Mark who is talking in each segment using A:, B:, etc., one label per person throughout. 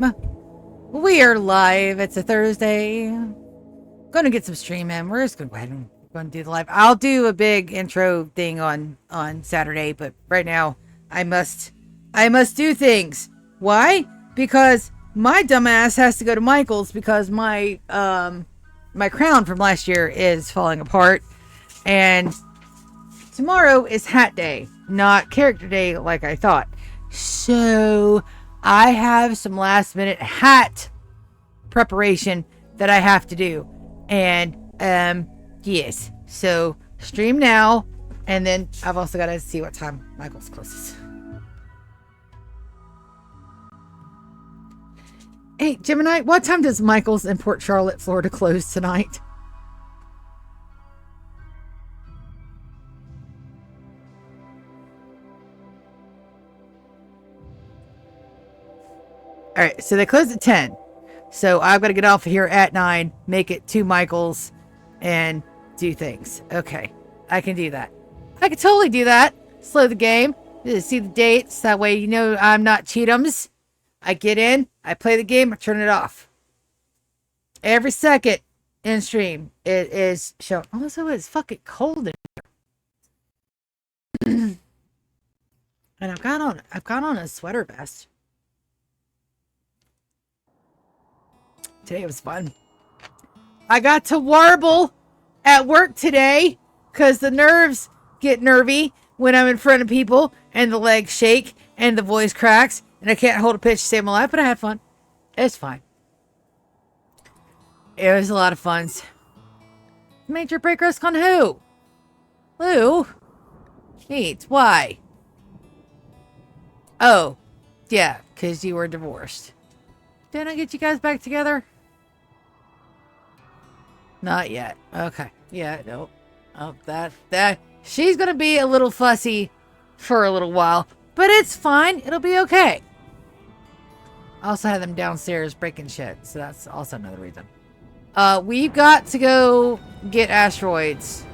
A: We are live. It's a Thursday. Gonna get some stream in. We're just gonna go ahead and do the live. I'll do a big intro thing on Saturday, but right now I must do things. Why? Because my dumbass has to go to Michael's because my my crown from last year is falling apart, and tomorrow is hat day, not character day like I thought. So I have some last minute hat preparation that I have to do. And yes. So stream now, and then I've also got to see what time Michael's closes. Hey, Gemini, what time does Michael's in Port Charlotte, Florida close tonight? All right, so they close at 10. So I've got to get off of here at 9, make it to Michael's, and do things. Okay, I can do that. I can totally do that. Slow the game. See the dates. That way you know I'm not cheatums. I get in, I play the game, I turn it off. Every second in stream, it is shown. Also, it's fucking cold in here. And I've got on a sweater vest. Today was fun. I got to warble at work today because the nerves get nervy when I'm in front of people and the legs shake and the voice cracks and I can't hold a pitch to save my life, but I had fun. It's fine. It was a lot of fun. Major break risk on who? Lou? Neat. Why? Oh, yeah, because you were divorced. Didn't I get you guys back together? Not yet. Okay. Yeah, no. Oh, that. She's going to be a little fussy for a little while, but it's fine. It'll be okay. I also had them downstairs breaking shit, so that's also another reason. We've got to go get asteroids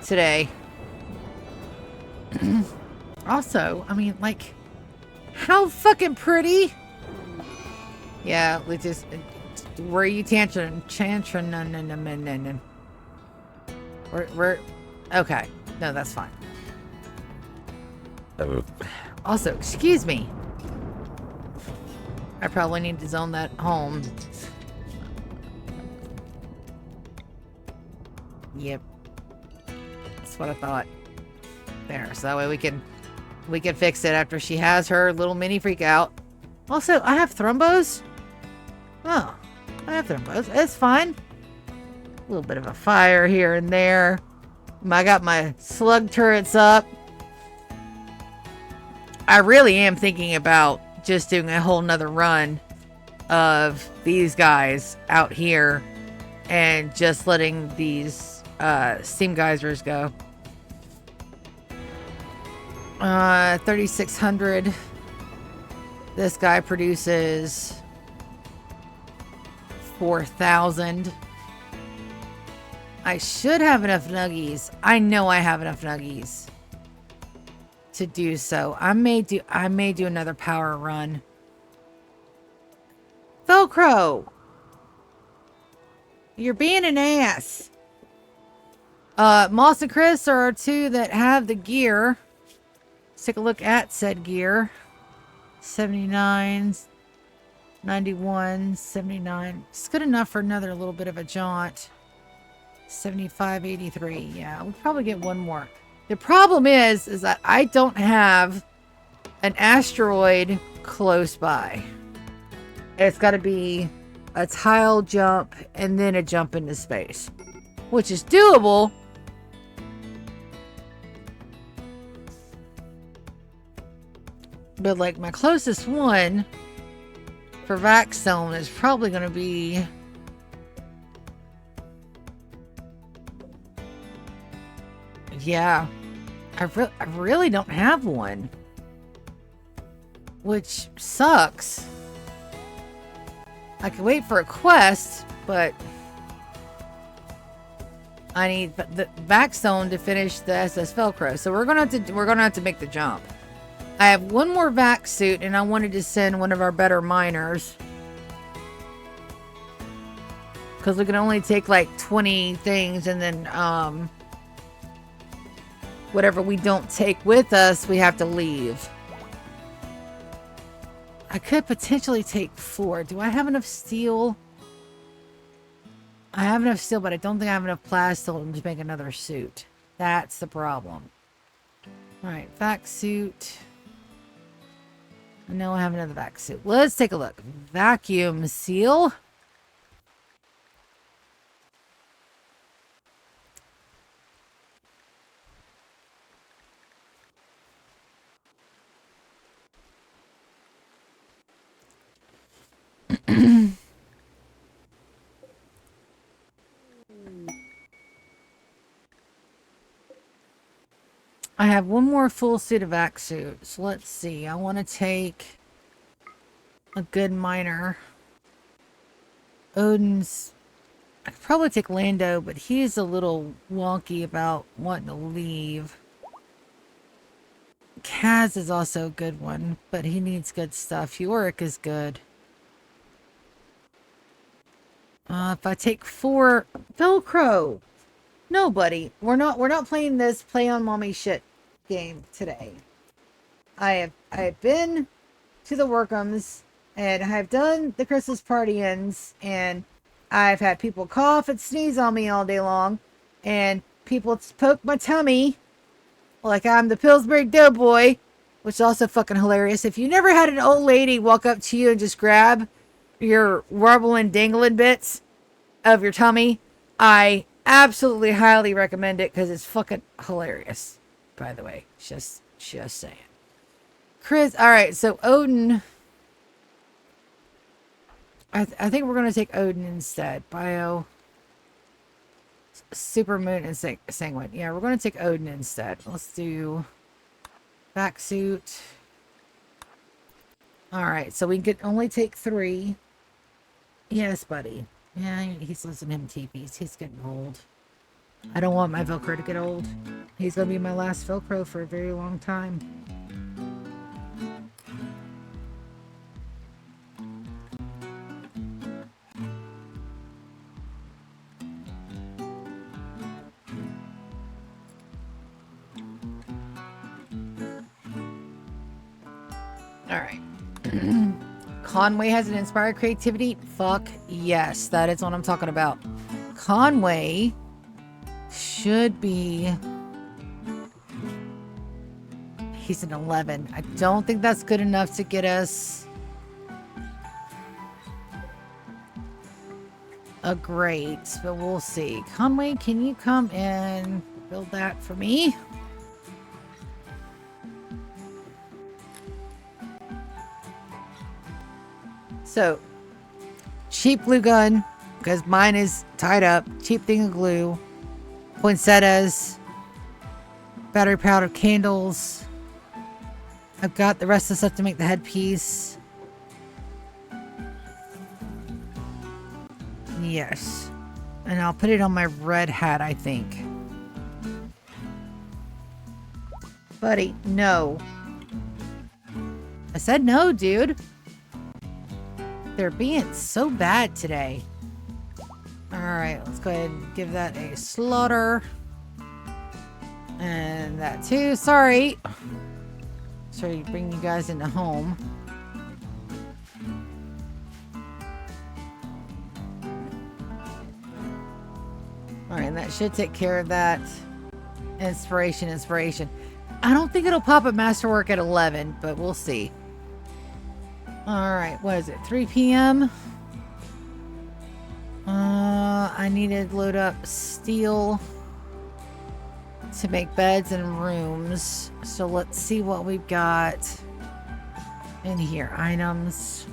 A: today. Also, I mean, like, how fucking pretty. Yeah, we just... Were you tantrum? We're... Okay. No, that's fine. Also, excuse me. I probably need to zone that home. Yep. That's what I thought. There, so that way we can fix it after she has her little mini freak out. Also, I have thrombos. Oh, I have thrombos. It's fine. A little bit of a fire here and there. I got my slug turrets up. I really am thinking about just doing a whole nother run of these guys out here and just letting these steam geysers go. 3,600. This guy produces 4,000. I should have enough nuggies. I know I have enough nuggies to do so. I may do another power run. Velcro, you're being an ass. Moss and Chris are our two that have the gear. Let's take a look at said gear. 79, 91, 79. It's good enough for another little bit of a jaunt. 75, 83. Yeah, we'll probably get one more. The problem is that I don't have an asteroid close by. It's got to be a tile jump and then a jump into space, which is doable. But like my closest one for Vac Zone is probably going to be I really don't have one, which sucks. I could wait for a quest, but I need the Vac Zone to finish the SS Velcro. So we're gonna have to make the jump. I have one more vac suit, and I wanted to send one of our better miners Because we can only take like 20 things, and then whatever we don't take with us, we have to leave. I could potentially take 4. Do I have enough steel? I have enough steel, but I don't think I have enough plastic to make another suit. That's the problem. Alright, vac suit. I know I have another vac suit. Let's take a look. Vacuum seal. I have one more full suit of vac suits. Let's see. I want to take a good miner. Odin's... I could probably take Lando, but he's a little wonky about wanting to leave. Kaz is also a good one, but he needs good stuff. Yorick is good. If I take 4... Velcro! No, buddy. We're not playing this play on mommy shit game today. I have been to the Workums, and I have done the Christmas party-ins, and I've had people cough and sneeze on me all day long, and people poke my tummy like I'm the Pillsbury Doughboy, which is also fucking hilarious. If you never had an old lady walk up to you and just grab your wobbling dangling bits of your tummy, I absolutely highly recommend it because it's fucking hilarious. By the way, just saying. Chris, all right. So Odin, I think we're gonna take Odin instead. Bio, Supermoon, and Sanguine. Yeah, we're gonna take Odin instead. Let's do vac suit. All right, so we can only take 3. Yes, buddy. Yeah, he's listening to him teepees. He's getting old. I don't want my Velcro to get old. He's going to be my last Velcro for a very long time. Alright. Conway has an inspired creativity? Fuck yes. That is what I'm talking about. Conway should be... He's an 11. I don't think that's good enough to get us a great, but we'll see. Conway, can you come and build that for me? So, cheap glue gun, because mine is tied up. Cheap thing of glue. Poinsettias. Battery powder candles. I've got the rest of the stuff to make the headpiece. Yes. And I'll put it on my red hat, I think. Buddy, no. I said no, dude. They're being so bad today. Alright, let's go ahead and give that a slaughter. And that too. Sorry. Sorry to bring you guys into home. Alright, and that should take care of that. Inspiration. I don't think it'll pop at Masterwork at 11, but we'll see. Alright, what is it? 3 p.m.? I need to load up steel to make beds and rooms. So let's see what we've got in here. Items.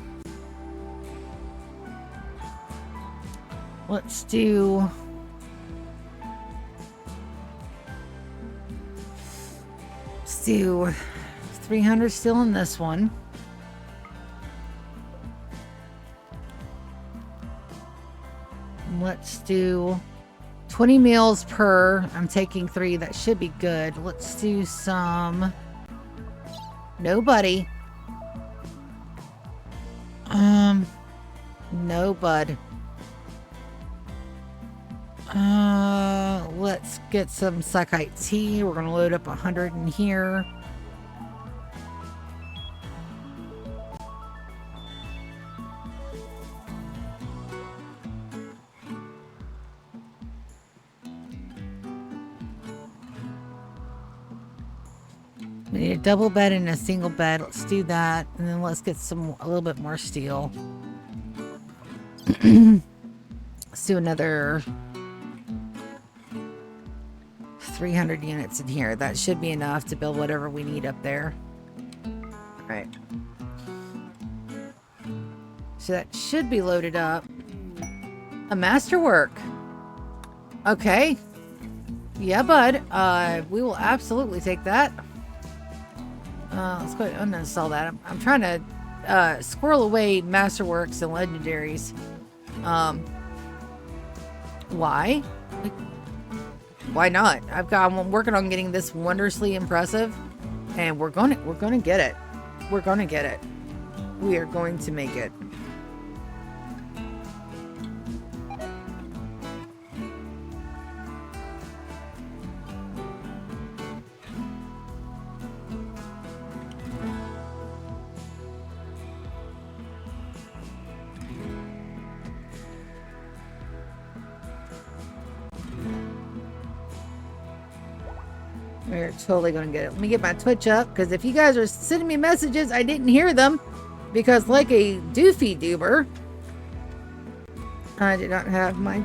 A: Let's do... Let's do 300 still in this one. Let's do 20 meals per. I'm taking 3. That should be good. Let's do some... Nobody. No, bud. Let's get some Sakai tea. We're gonna load up 100 in here. We need a double bed and a single bed. Let's do that, and then let's get a little bit more steel. Let's do another 300 units in here. That should be enough to build whatever we need up there. All right. So that should be loaded up. A masterwork. Okay. Yeah, bud. We will absolutely take that. Let's go ahead and uninstall that. I'm trying to squirrel away masterworks and legendaries. Why? Why not? I'm working on getting this wondrously impressive, and we're gonna get it. We're gonna get it. We are going to make it. We're totally gonna get it. Let me get my Twitch up, because if you guys are sending me messages, I didn't hear them, because like a doofy doober, I did not have my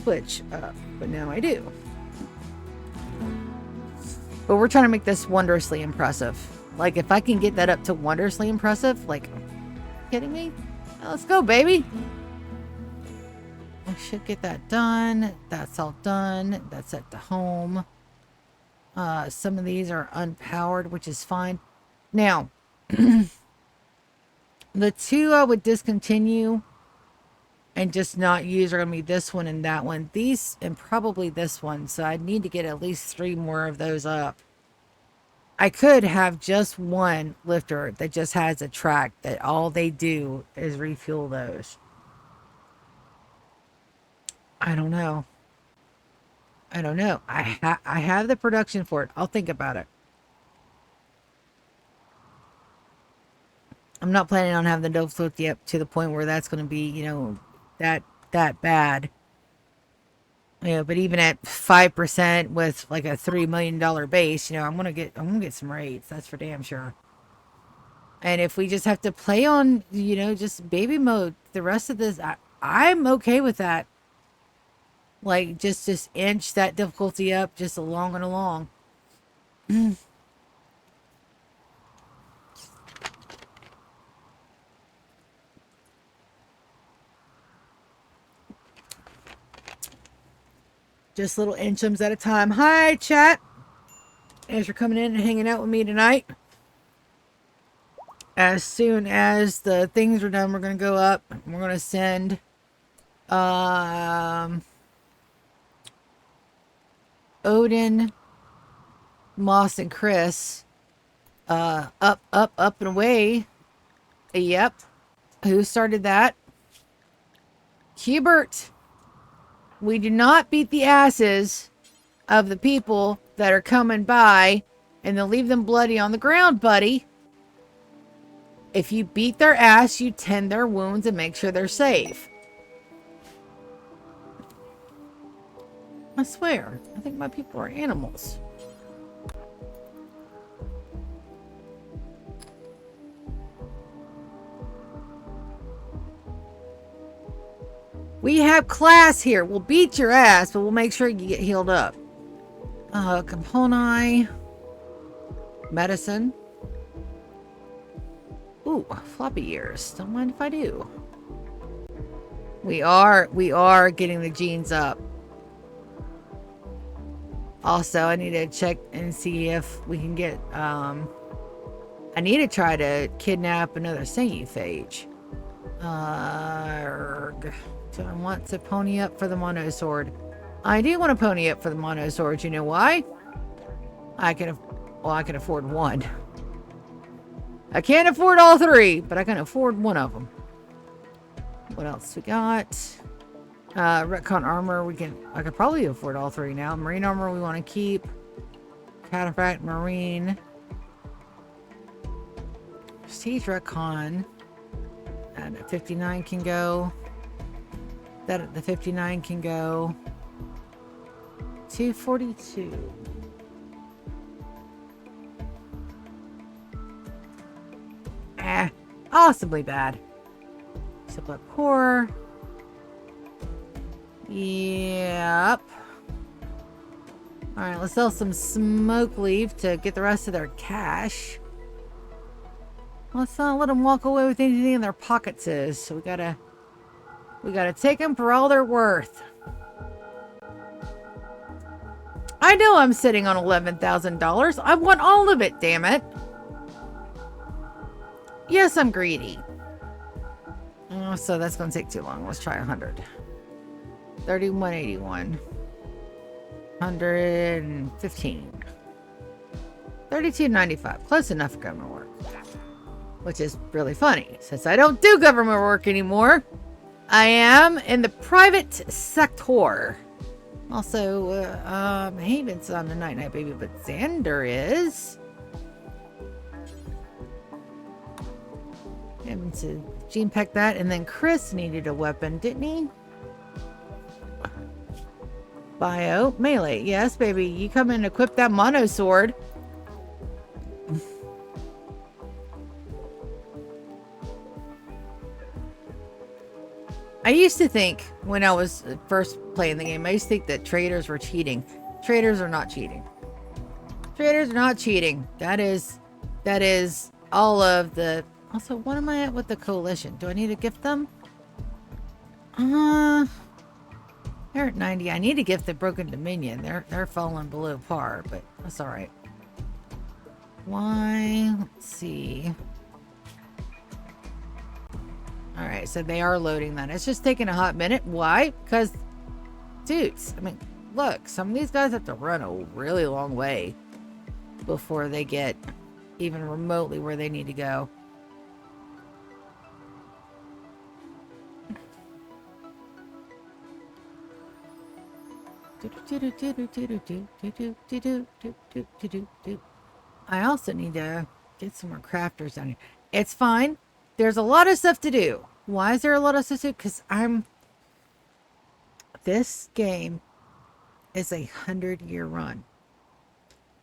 A: Twitch up, but now I do. But we're trying to make this wondrously impressive. Like, if I can get that up to wondrously impressive, like, are you kidding me? Let's go, baby. I should get that done. That's all done. That's at the home. Some of these are unpowered, which is fine. Now, the two I would discontinue and just not use are going to be this one and that one. These, and probably this one. So I need to get at least 3 more of those up. I could have just one lifter that just has a track that all they do is refuel those. I don't know. I don't know. I have the production for it. I'll think about it. I'm not planning on having the dope float yet to the point where that's going to be, you know, that bad. You know, but even at 5% with like a $3 million base, you know, I'm gonna get some rates. That's for damn sure. And if we just have to play on, you know, just baby mode the rest of this, I'm okay with that. Like, just inch that difficulty up just along and along. Just little inchums at a time. Hi, chat. Thanks for coming in and hanging out with me tonight. As soon as the things are done, we're going to go up. We're going to send... Odin, Moss, and Chris up and away. Yep. Who started that? Hubert. We do not beat the asses of the people that are coming by and then leave them bloody on the ground, buddy. If you beat their ass, you tend their wounds and make sure they're safe. I swear, I think my people are animals. We have class here. We'll beat your ass, but we'll make sure you get healed up. Componai. Medicine. Ooh, floppy ears. Don't mind if I do. We are getting the genes up. Also, I need to check and see if we can get, I need to try to kidnap another Sinuphage. Do I want to pony up for the Mono Sword? I do want to pony up for the Mono Sword. You know why? I can afford one. I can't afford all 3, but I can afford one of them. What else we got? Retcon armor, I could probably afford all three now. Marine armor we want to keep. Cataphract, marine. Prestige retcon. And the 59 can go. The 59 can go. 242. Awesomely bad. Support core. Yep. Alright, let's sell some smoke leaf to get the rest of their cash. Let's not let them walk away with anything in their pockets. So we gotta take them for all they're worth. I know I'm sitting on $11,000. I want all of it, damn it. Yes, I'm greedy. Oh, so that's going to take too long. Let's try 100. 3181. 115. 3295. Close enough for government work. Which is really funny, since I don't do government work anymore. I am in the private sector. Also, Haven's on the night baby, but Xander is. Having to gene peck that, and then Chris needed a weapon, didn't he? Bio melee, yes, baby. You come and equip that mono sword. I used to think when I was first playing the game, I used to think that traders were cheating. Traders are not cheating. Traders are not cheating. That is all of the. Also, what am I at with the coalition? Do I need to gift them? They're at 90. I need to gift the Broken Dominion. They're falling below par, but that's all right. Why? Let's see. All right, so they are loading that. It's just taking a hot minute. Why? Because, dudes, I mean, look, some of these guys have to run a really long way before they get even remotely where they need to go. I also need to get some more crafters down here. It's fine. There's a lot of stuff to do. Why is there a lot of stuff to do? Because this game is a 100-year run.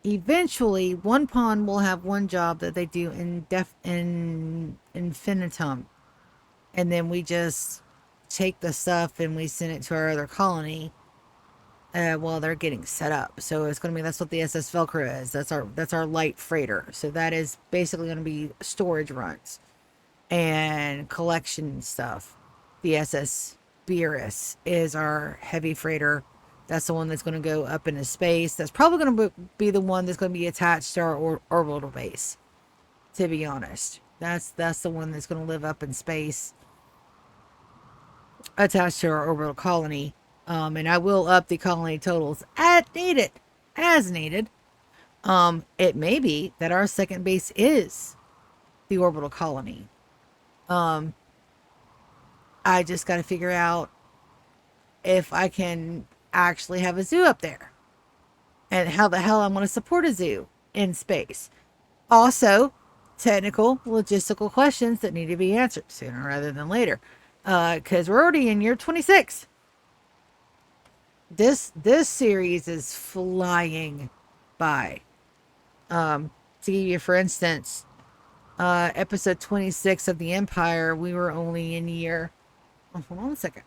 A: Eventually, one pawn will have one job that they do in infinitum. And then we just take the stuff and we send it to our other colony while they're getting set up. So it's going to be, that's what the SS Velcro is. That's our light freighter. So that is basically going to be storage runs and collection stuff. The SS Beerus is our heavy freighter. That's the one that's going to go up into space. That's probably going to be the one that's going to be attached to our orbital base, to be honest. That's the one that's going to live up in space, attached to our orbital colony. And I will up the colony totals as needed. It may be that our second base is the orbital colony. I just got to figure out if I can actually have a zoo up there. And how the hell I'm going to support a zoo in space. Also, technical, logistical questions that need to be answered sooner rather than later. Because we're already in year 26. This series is flying by. To give you, for instance, episode 26 of the Empire, we were only in year. Oh, hold on a second.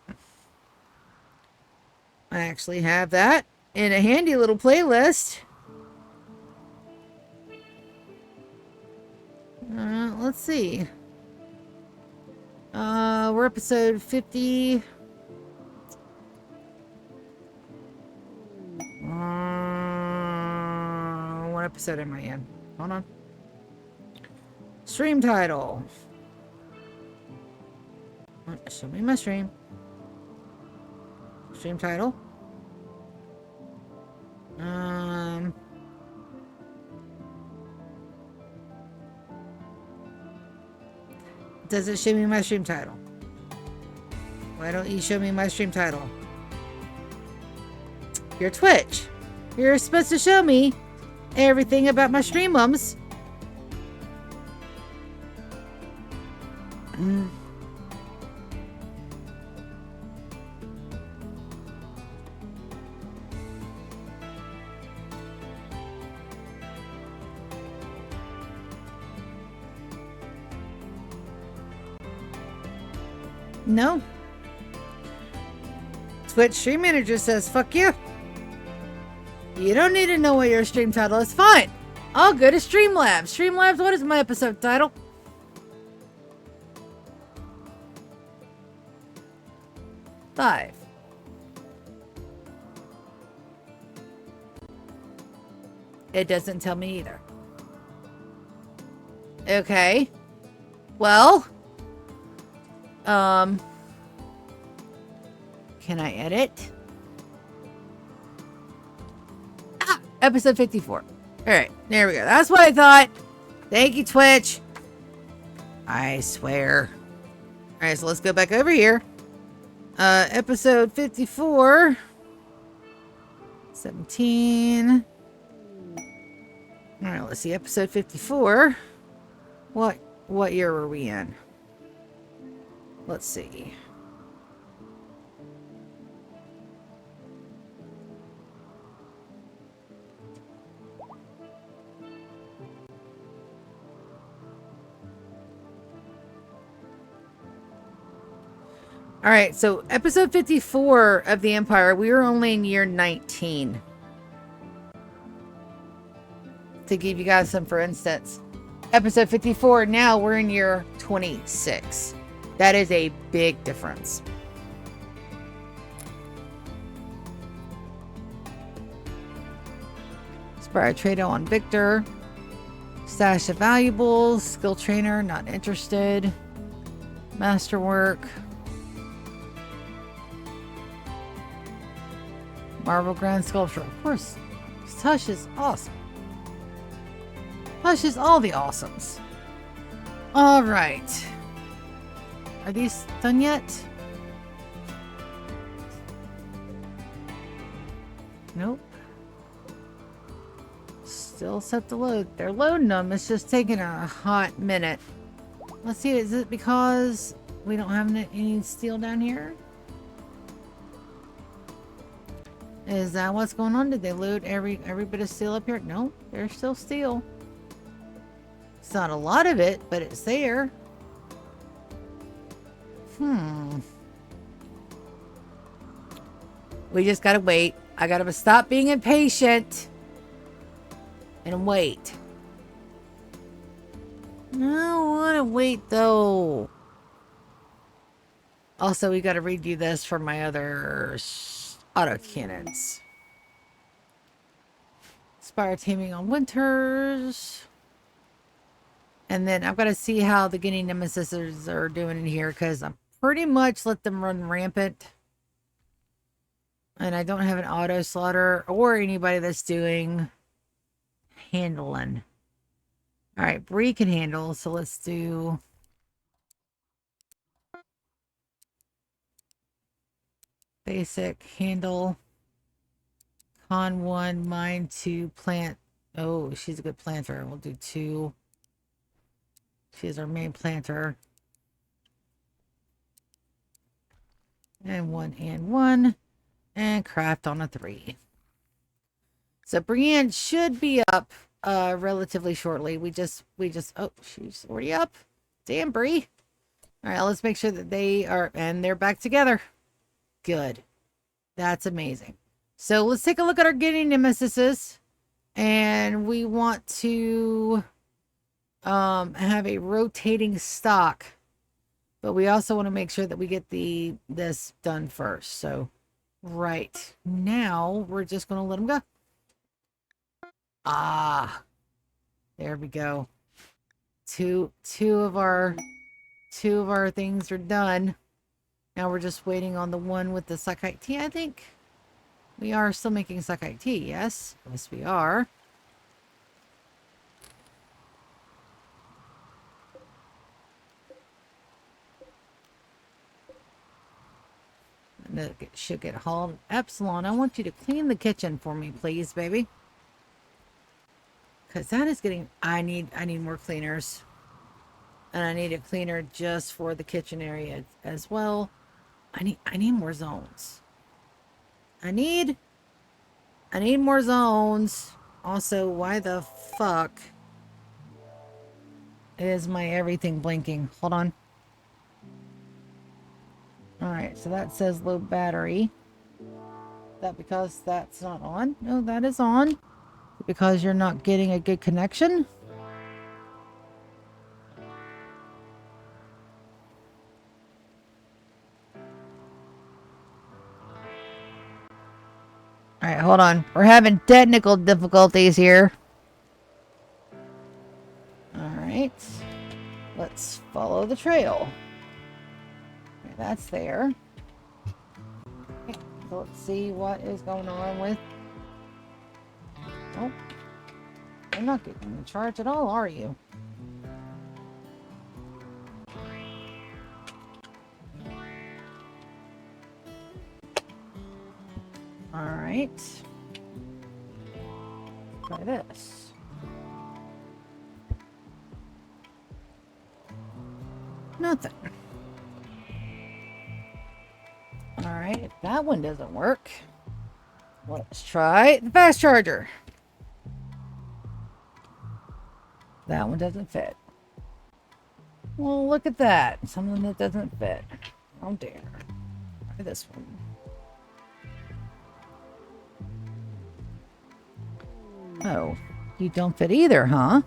A: I actually have that in a handy little playlist. Let's see. We're episode 50. What episode am I in? Hold on. Stream title. Show me my stream. Stream title. Does it show me my stream title? Why don't you show me my stream title? Your Twitch. You're supposed to show me everything about my streamums. No. Twitch Stream Manager says, fuck you. You don't need to know what your stream title is. Fine. I'll go to Streamlabs. Streamlabs, what is my episode title? Five. It doesn't tell me either. Okay. Well. Can I edit? Ah, episode 54. Alright, there we go. That's what I thought. Thank you, Twitch. I swear. Alright, so let's go back over here. Episode 54. 17. Alright, let's see. Episode 54. What year were we in? Let's see. All right, so episode 54 of the Empire, we were only in year 19. To give you guys some, for instance, episode 54, now we're in year 26. That is a big difference. Inspire Trado on Victor. Stash of valuables. Skill trainer, not interested. Masterwork. Marble Grand Sculpture. Of course, Hush is awesome. Hush is all the awesomes. All right. Are these done yet? Nope. Still set to load. They're loading them. It's just taking a hot minute. Let's see. Is it because we don't have any steel down here? Is that what's going on? Did they load every bit of steel up here? No, there's still steel. It's not a lot of it, but it's there. We just gotta wait. I gotta stop being impatient and wait. I don't wanna wait though. Also, we gotta redo this for my other autocannons. Spire teaming on Winters. And then I've got to see how the Guinea Nemesis are doing in here, because I'm pretty much let them run rampant. And I don't have an auto slaughter or anybody that's doing handling. Alright, Bree can handle, so let's do basic handle. Con 1, mine 2, plant. Oh, she's a good planter. We'll do 2. She's our main planter. And 1 and 1. And craft on a 3. So Brienne should be up relatively shortly. We just oh, she's already up. Damn, Bree. Alright, let's make sure that they are, and they're back together. Good. That's amazing. So let's take a look at our Guinea Nemesises. And we want to have a rotating stock. But we also want to make sure that we get this done first. So right now, we're just going to let them go. Ah, there we go. Two of our things are done. Now we're just waiting on the one with the Sakite tea, I think. We are still making Sakite tea, yes? Yes, we are. that should get hauled. Epsilon, I want you to clean the kitchen for me, please, baby. Because that is getting... I need more cleaners. And I need a cleaner just for the kitchen area as well. I need more zones. I need more zones. Also, why the fuck is my everything blinking? Hold on. Alright, so that says low battery. Is that because that's not on? No, that is on. Because you're not getting a good connection? Alright, hold on. We're having technical difficulties here. Alright. Let's follow the trail. Okay, that's there. Okay, so let's see what is going on with... Nope. You're not getting the charge at all, are you? Alright. Try this. Nothing. Alright, if that one doesn't work, let's try the fast charger. That one doesn't fit. Well, look at that. Something that doesn't fit. Oh dear. Try this one. Oh, you don't fit either, huh?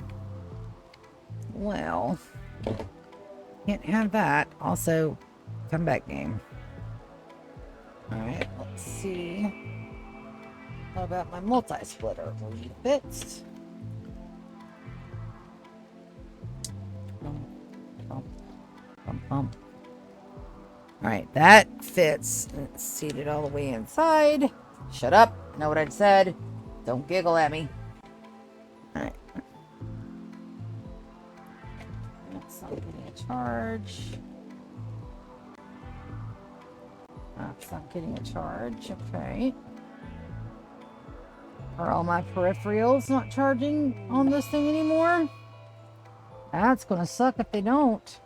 A: Well, can't have that. Also, come back game. Alright, let's see. What about my multi-splitter? Will you fit? Alright, that fits. It's seated all the way inside. Shut up. Know what I said. Don't giggle at me. Alright. That's not getting a charge. That's not getting a charge. Okay. Are all my peripherals not charging on this thing anymore? That's gonna suck if they don't.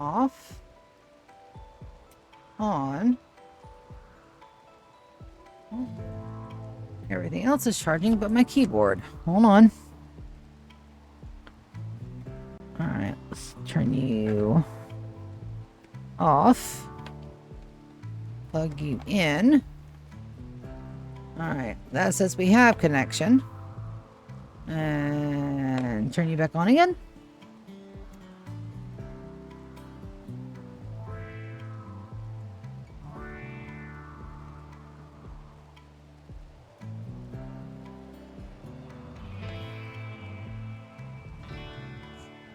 A: Off. On. Everything else is charging but my keyboard. Hold on. Alright, let's turn you off. Plug you in. Alright, that says we have connection. And turn you back on again.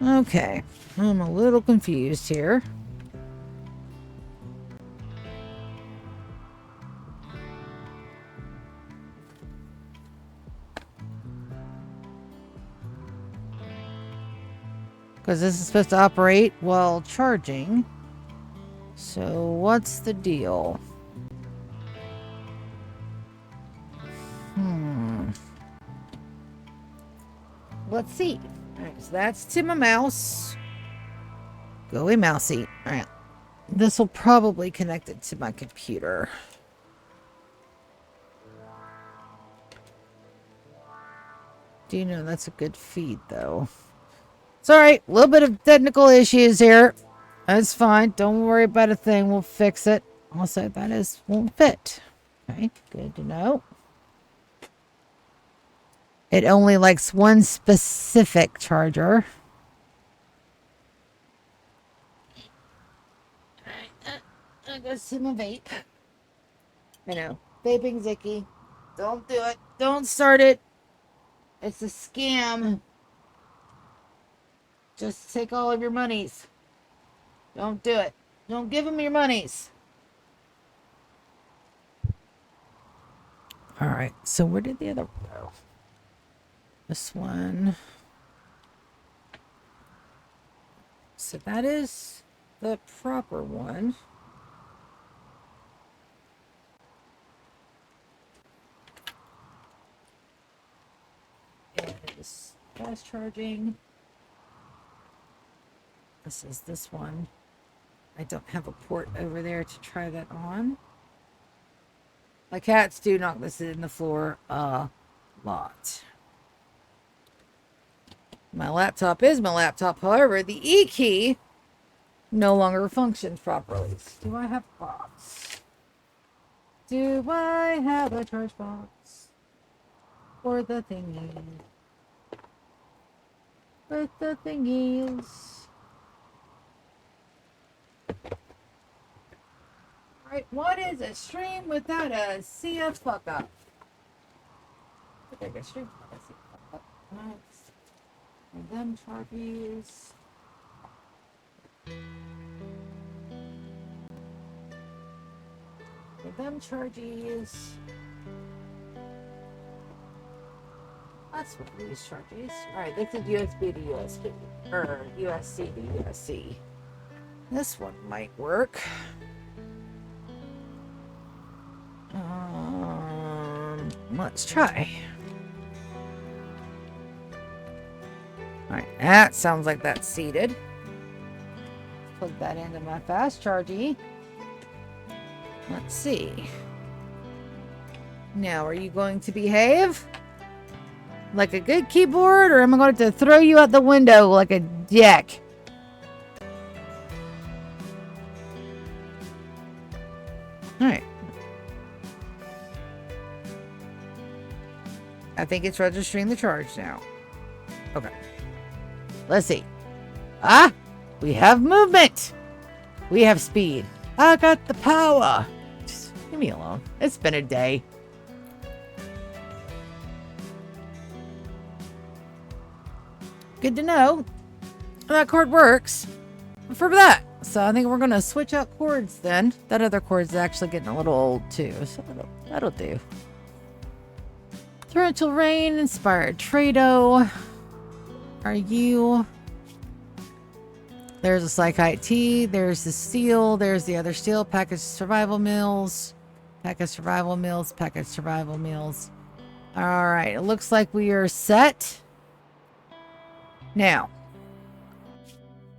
A: Okay, I'm a little confused here. Because this is supposed to operate while charging. So what's the deal? Let's see. Alright, so that's to my mouse. Go away, mousey. Alright. This will probably connect it to my computer. Do you know that's a good feed, though? It's alright. A little bit of technical issues here. That's fine. Don't worry about a thing. We'll fix it. Also, that won't fit. Okay, good to know. It only likes one specific charger. I gotta see my vape. I know. Vaping's icky. Don't do it. Don't start it. It's a scam. Just take all of your monies. Don't do it. Don't give them your monies. Alright, so where did the other one go? This one. so that is the proper one. And it's fast charging. This is this one. I don't have a port over there to try that on. My cats do knock this in the floor a lot. My laptop is my laptop. However, the E key no longer functions properly. Do I have a box? Do I have a charge box for the thingy? With the thingies. Alright, what is a stream without a sea of fuck up? Take a stream without a sea of fuck up. Nice. And them charges. And them charges. That's what these charges. Alright, this is USB to USB. Or USC to USC. This one might work. Let's try. Alright, that sounds like that's seated. Plug that into my fast chargy. Let's see. Now, are you going to behave like a good keyboard, or am I going to throw you out the window like a dick? Alright. I think it's registering the charge now. Okay. Let's see. Ah! We have movement! We have speed. I got the power! Just leave me alone. It's been a day. Good to know. That cord works for that. So I think we're going to switch out cords then. That other cord's actually getting a little old too. So that'll do. Torrential Rain, Inspired Trado. Are you? There's a Psychite T. There's the steel. There's the other steel. Package Survival Mills. Package Survival Mills. Package Survival Mills. Alright, it looks like we are set. Now,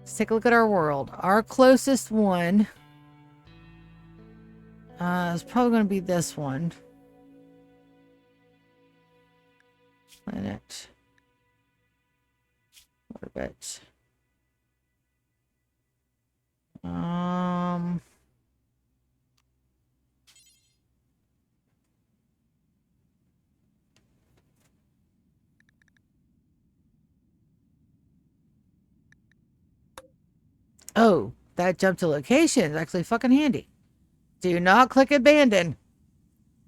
A: let's take a look at our world. Our closest one is probably going to be this one. Planet. Orbit. Oh, that jump to location is actually fucking handy. Do not click abandon.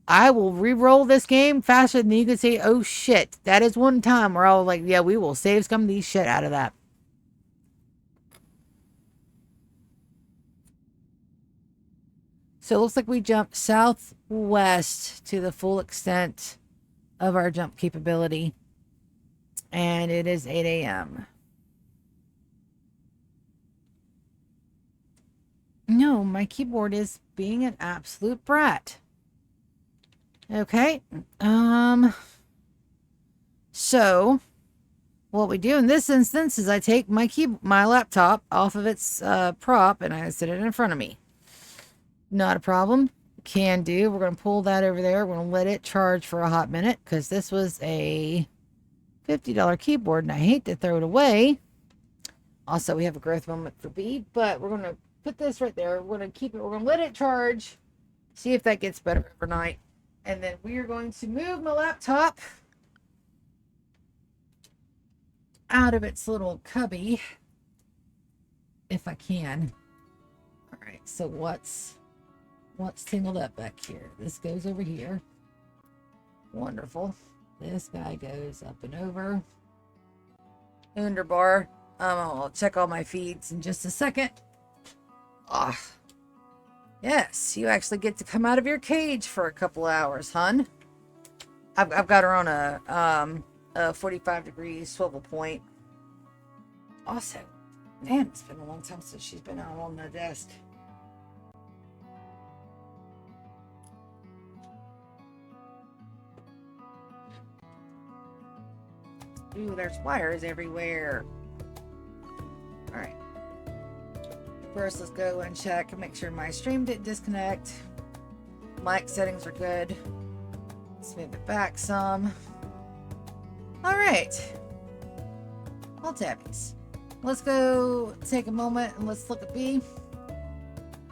A: I will re-roll this game faster than you can say, oh shit. That is one time where I was like, yeah, we will save some of these shit out of that. So it looks like we jumped southwest to the full extent of our jump capability. And it is 8 a.m. No, my keyboard is being an absolute brat. Okay. So what we do in this instance is I take my laptop off of its prop and I set it in front of me. Not a problem. Can do. We're going to pull that over there. We're going to let it charge for a hot minute because this was a $50 keyboard and I hate to throw it away. Also, we have a growth moment for B, but we're going to put this right there. We're going to keep it. We're going to let it charge. See if that gets better overnight. And then we are going to move my laptop out of its little cubby. If I can. Alright, so what's tangled up back here? This goes over here. Wonderful. This guy goes up and over. Underbar. I'll check all my feeds in just a second. Ah. Yes, you actually get to come out of your cage for a couple hours, hun. I've got her on a 45 degree swivel point. Awesome. Man, it's been a long time since she's been out on the desk. Ooh, there's wires everywhere. Alright. First, let's go and check and make sure my stream didn't disconnect. Mic settings are good. Let's move it back some. Alright. Well, tabbies. Let's go take a moment and let's look at B.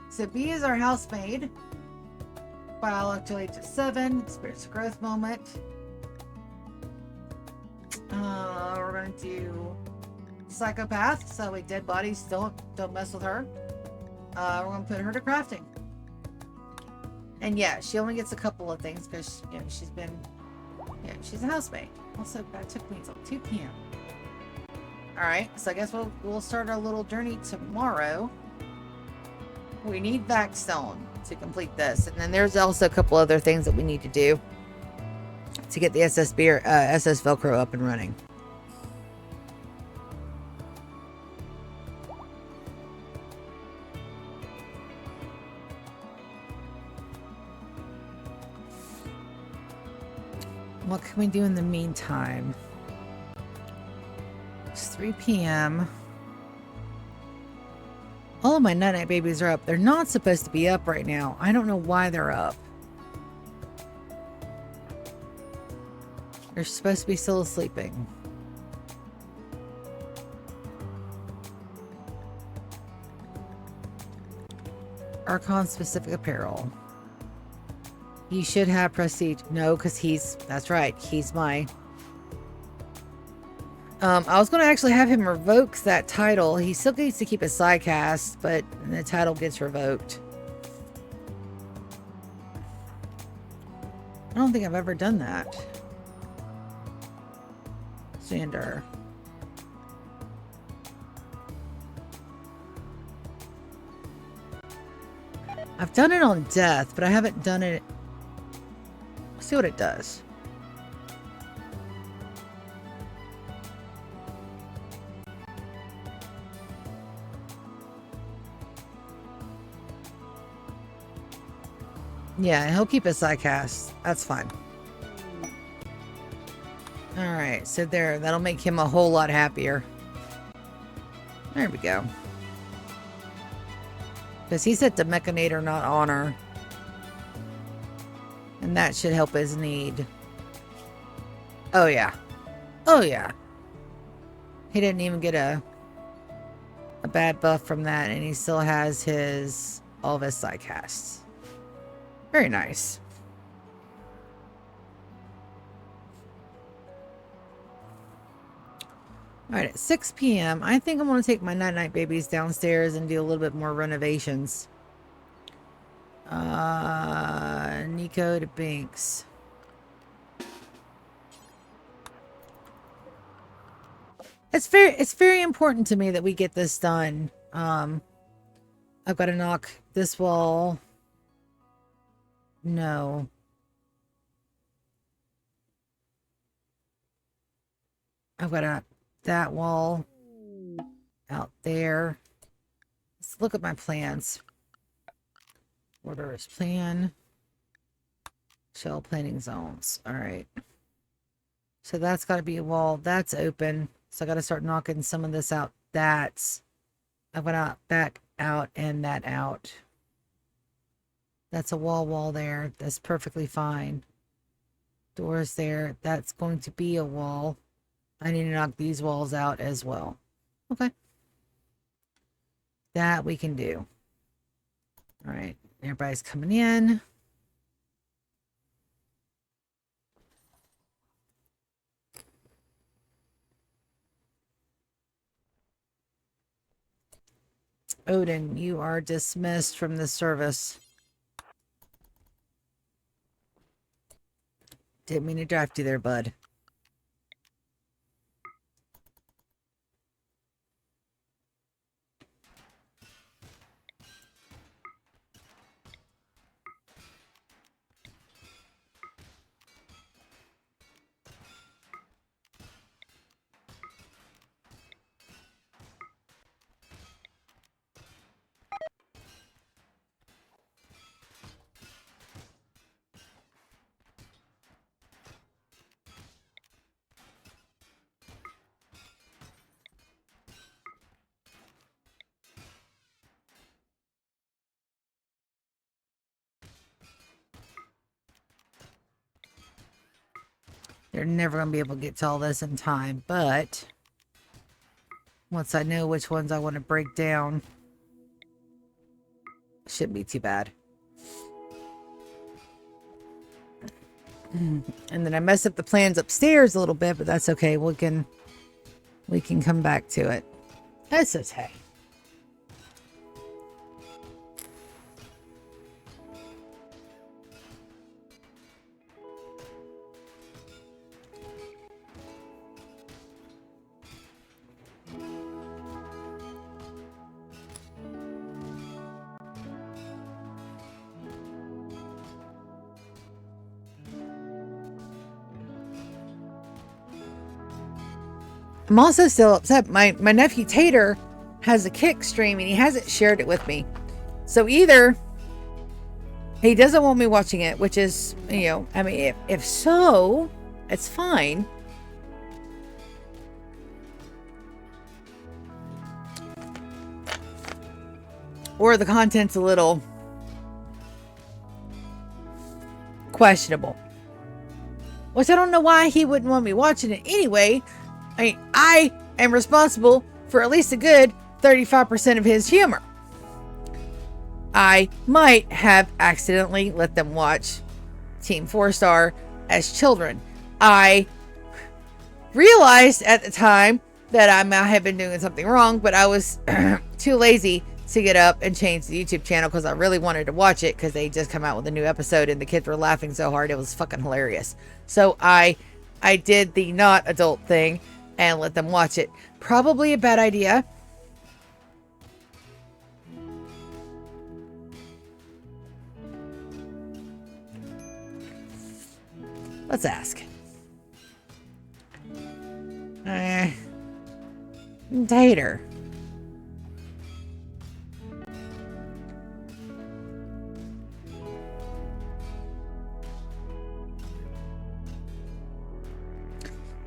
A: So B is our housemaid. Biological age of 7. Experience a growth moment. We're going to do psychopath. So we dead bodies. Don't mess with her. We're going to put her to crafting. And yeah, she only gets a couple of things because she's a housemaid. Also, that took me until 2 p.m. Alright, so I guess we'll start our little journey tomorrow. We need Vaxstone to complete this. And then there's also a couple other things that we need to do to get the SS Velcro up and running. What can we do in the meantime? It's 3 p.m. All of my night-night babies are up. They're not supposed to be up right now. I don't know why they're up. They're supposed to be still sleeping. Archon specific apparel. He should have prestige. No, because that's right. He's my... I was going to actually have him revoke that title. He still needs to keep his side cast, but the title gets revoked. I don't think I've ever done that. Xander. I've done it on death, but I haven't done it... Let's see what it does. Yeah, he'll keep his side cast. That's fine. Alright, so there. That'll make him a whole lot happier. There we go. Because he set the Mechanator, not Honor. And that should help his need. Oh, yeah. Oh, yeah. He didn't even get a bad buff from that, and he still has all of his side casts. Very nice. Alright, at 6 p.m., I think I'm going to take my night-night babies downstairs and do a little bit more renovations. Nico to Binks. It's very important to me that we get this done. I've got to knock this wall. No. I've got to knock that wall out there. Let's look at my plans. Order is plan. Shell planning zones. All right. So that's got to be a wall. That's open. So I got to start knocking some of this out. I've got to back out and that out. That's a wall there. That's perfectly fine. Doors there. That's going to be a wall. I need to knock these walls out as well. Okay. That we can do. All right. Everybody's coming in. Odin, you are dismissed from the service. Didn't mean to draft you there, bud. They're never going to be able to get to all this in time, but once I know which ones I want to break down, shouldn't be too bad. And then I messed up the plans upstairs a little bit, but that's okay. We can come back to it. That's okay. I'm also still upset. My nephew Tater has a Kick stream and he hasn't shared it with me. So either he doesn't want me watching it, which is, you know, I mean, if so, it's fine. Or the content's a little questionable. Which I don't know why he wouldn't want me watching it anyway. I mean, I am responsible for at least a good 35% of his humor. I might have accidentally let them watch Team 4-Star as children. I realized at the time that I might have been doing something wrong, but I was too lazy to get up and change the YouTube channel because I really wanted to watch it because they just come out with a new episode and the kids were laughing so hard it was fucking hilarious. So I did the not adult thing and let them watch it. Probably a bad idea. Let's ask. Tater.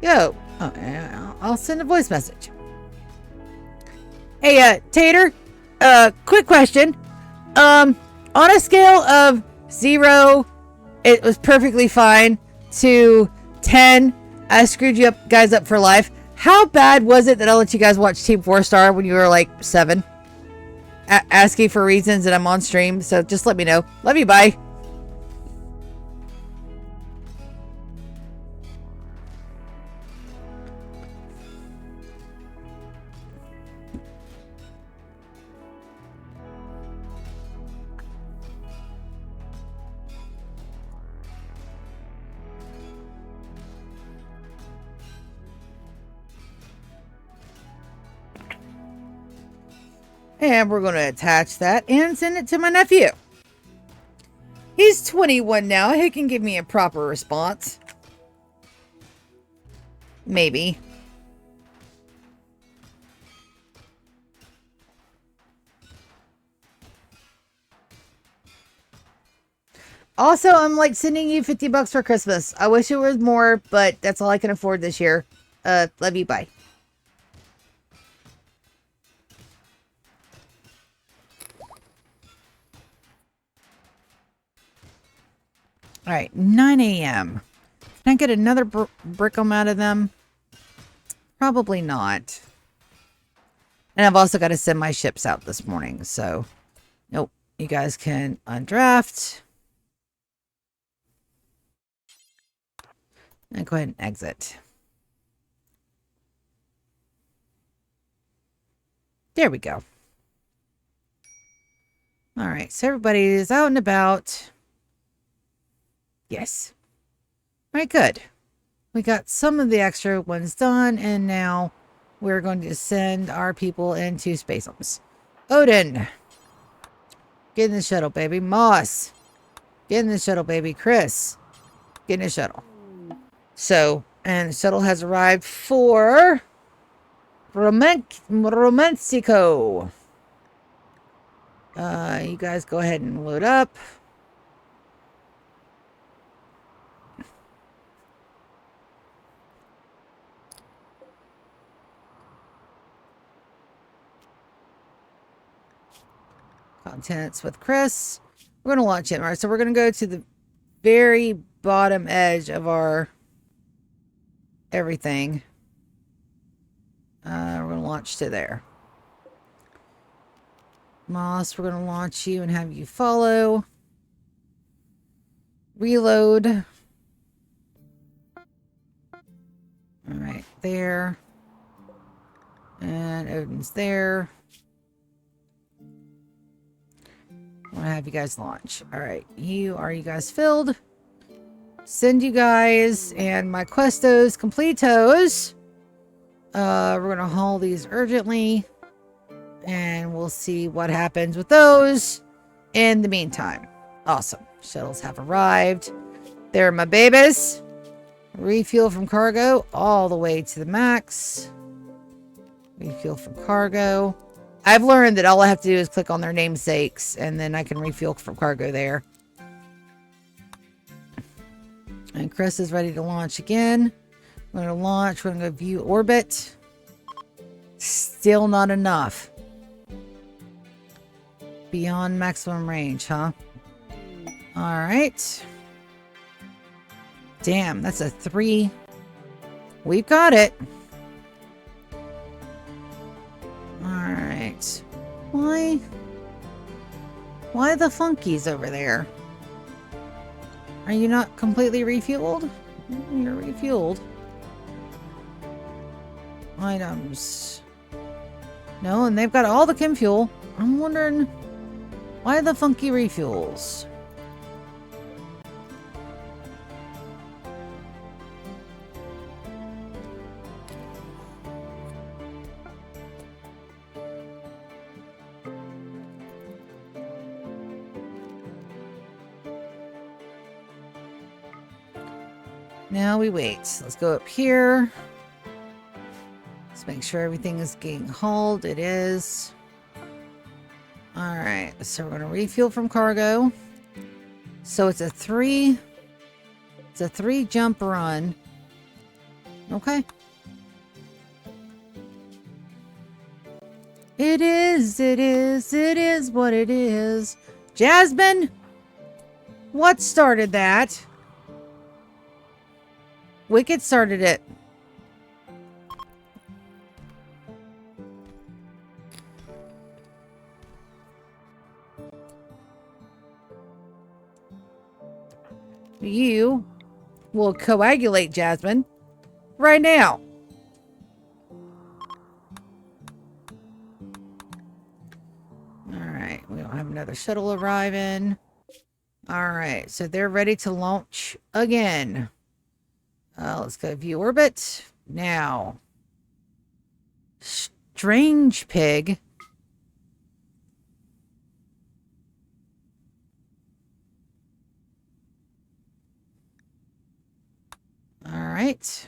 A: Yo. Oh, I'll send a voice message. Hey, Tater. Quick question. On a scale of 0, it was perfectly fine, to 10, I screwed you guys up for life. How bad was it that I let you guys watch Team 4-Star when you were like 7? Asking for reasons and I'm on stream, so just let me know. Love you, bye. And we're going to attach that and send it to my nephew. He's 21 now. He can give me a proper response. Maybe. Also, I'm like sending you $50 for Christmas. I wish it was more, but that's all I can afford this year. Love you. Bye. All right, 9 a.m. Can I get another brickum out of them? Probably not. And I've also got to send my ships out this morning, so nope. You guys can undraft. And go ahead and exit. There we go. All right, so everybody is out and about. Yes. All right, good. We got some of the extra ones done, and now we're going to send our people into Spaceums. Odin. Get in the shuttle, baby. Moss. Get in the shuttle, baby. Chris. Get in the shuttle. So, and the shuttle has arrived for Romancico. You guys go ahead and load up. Contents with Chris. We're going to launch it. All right, so we're going to go to the very bottom edge of our everything. We're going to launch to there. Moss, we're going to launch you and have you follow. Reload. All right, there. And Odin's there. I want to have you guys launch. All right, you guys filled? Send you guys and my questos completos. We're going to haul these urgently. And we'll see what happens with those in the meantime. Awesome. Shuttles have arrived. They're my babies. Refuel from cargo all the way to the max. Refuel from cargo. I've learned that all I have to do is click on their namesakes and then I can refuel from cargo there. And Chris is ready to launch again. We're going to launch. We're going to go view orbit. Still not enough. Beyond maximum range, huh? Alright. Damn, that's a 3. We've got it. Alright. Why the funkies over there? Are you not completely refueled? You're refueled. Items. No, and they've got all the chem fuel. I'm wondering why the funky refuels. Now we wait. Let's go up here. Let's make sure everything is getting hauled. It is. Alright, so we're going to refuel from cargo. So it's a 3 jump run. Okay. It is what it is. Jasmine? What started that? Wicked started it. You will coagulate, Jasmine, right now. Alright, we don't have another shuttle arriving. Alright, so they're ready to launch again. Let's go view orbit. Now. Strange pig. Alright.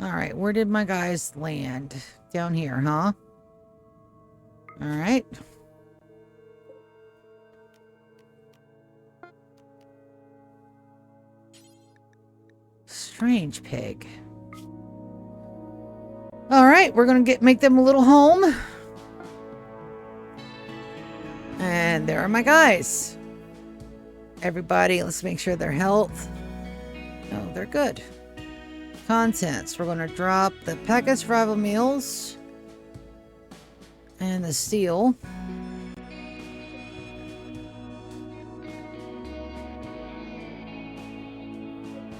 A: Alright, where did my guys land? Down here, huh? Alright. Strange pig. Alright, we're gonna make them a little home. And there are my guys. Everybody, let's make sure their health. Oh, they're good. Contents. We're going to drop the packet survival meals and the steel.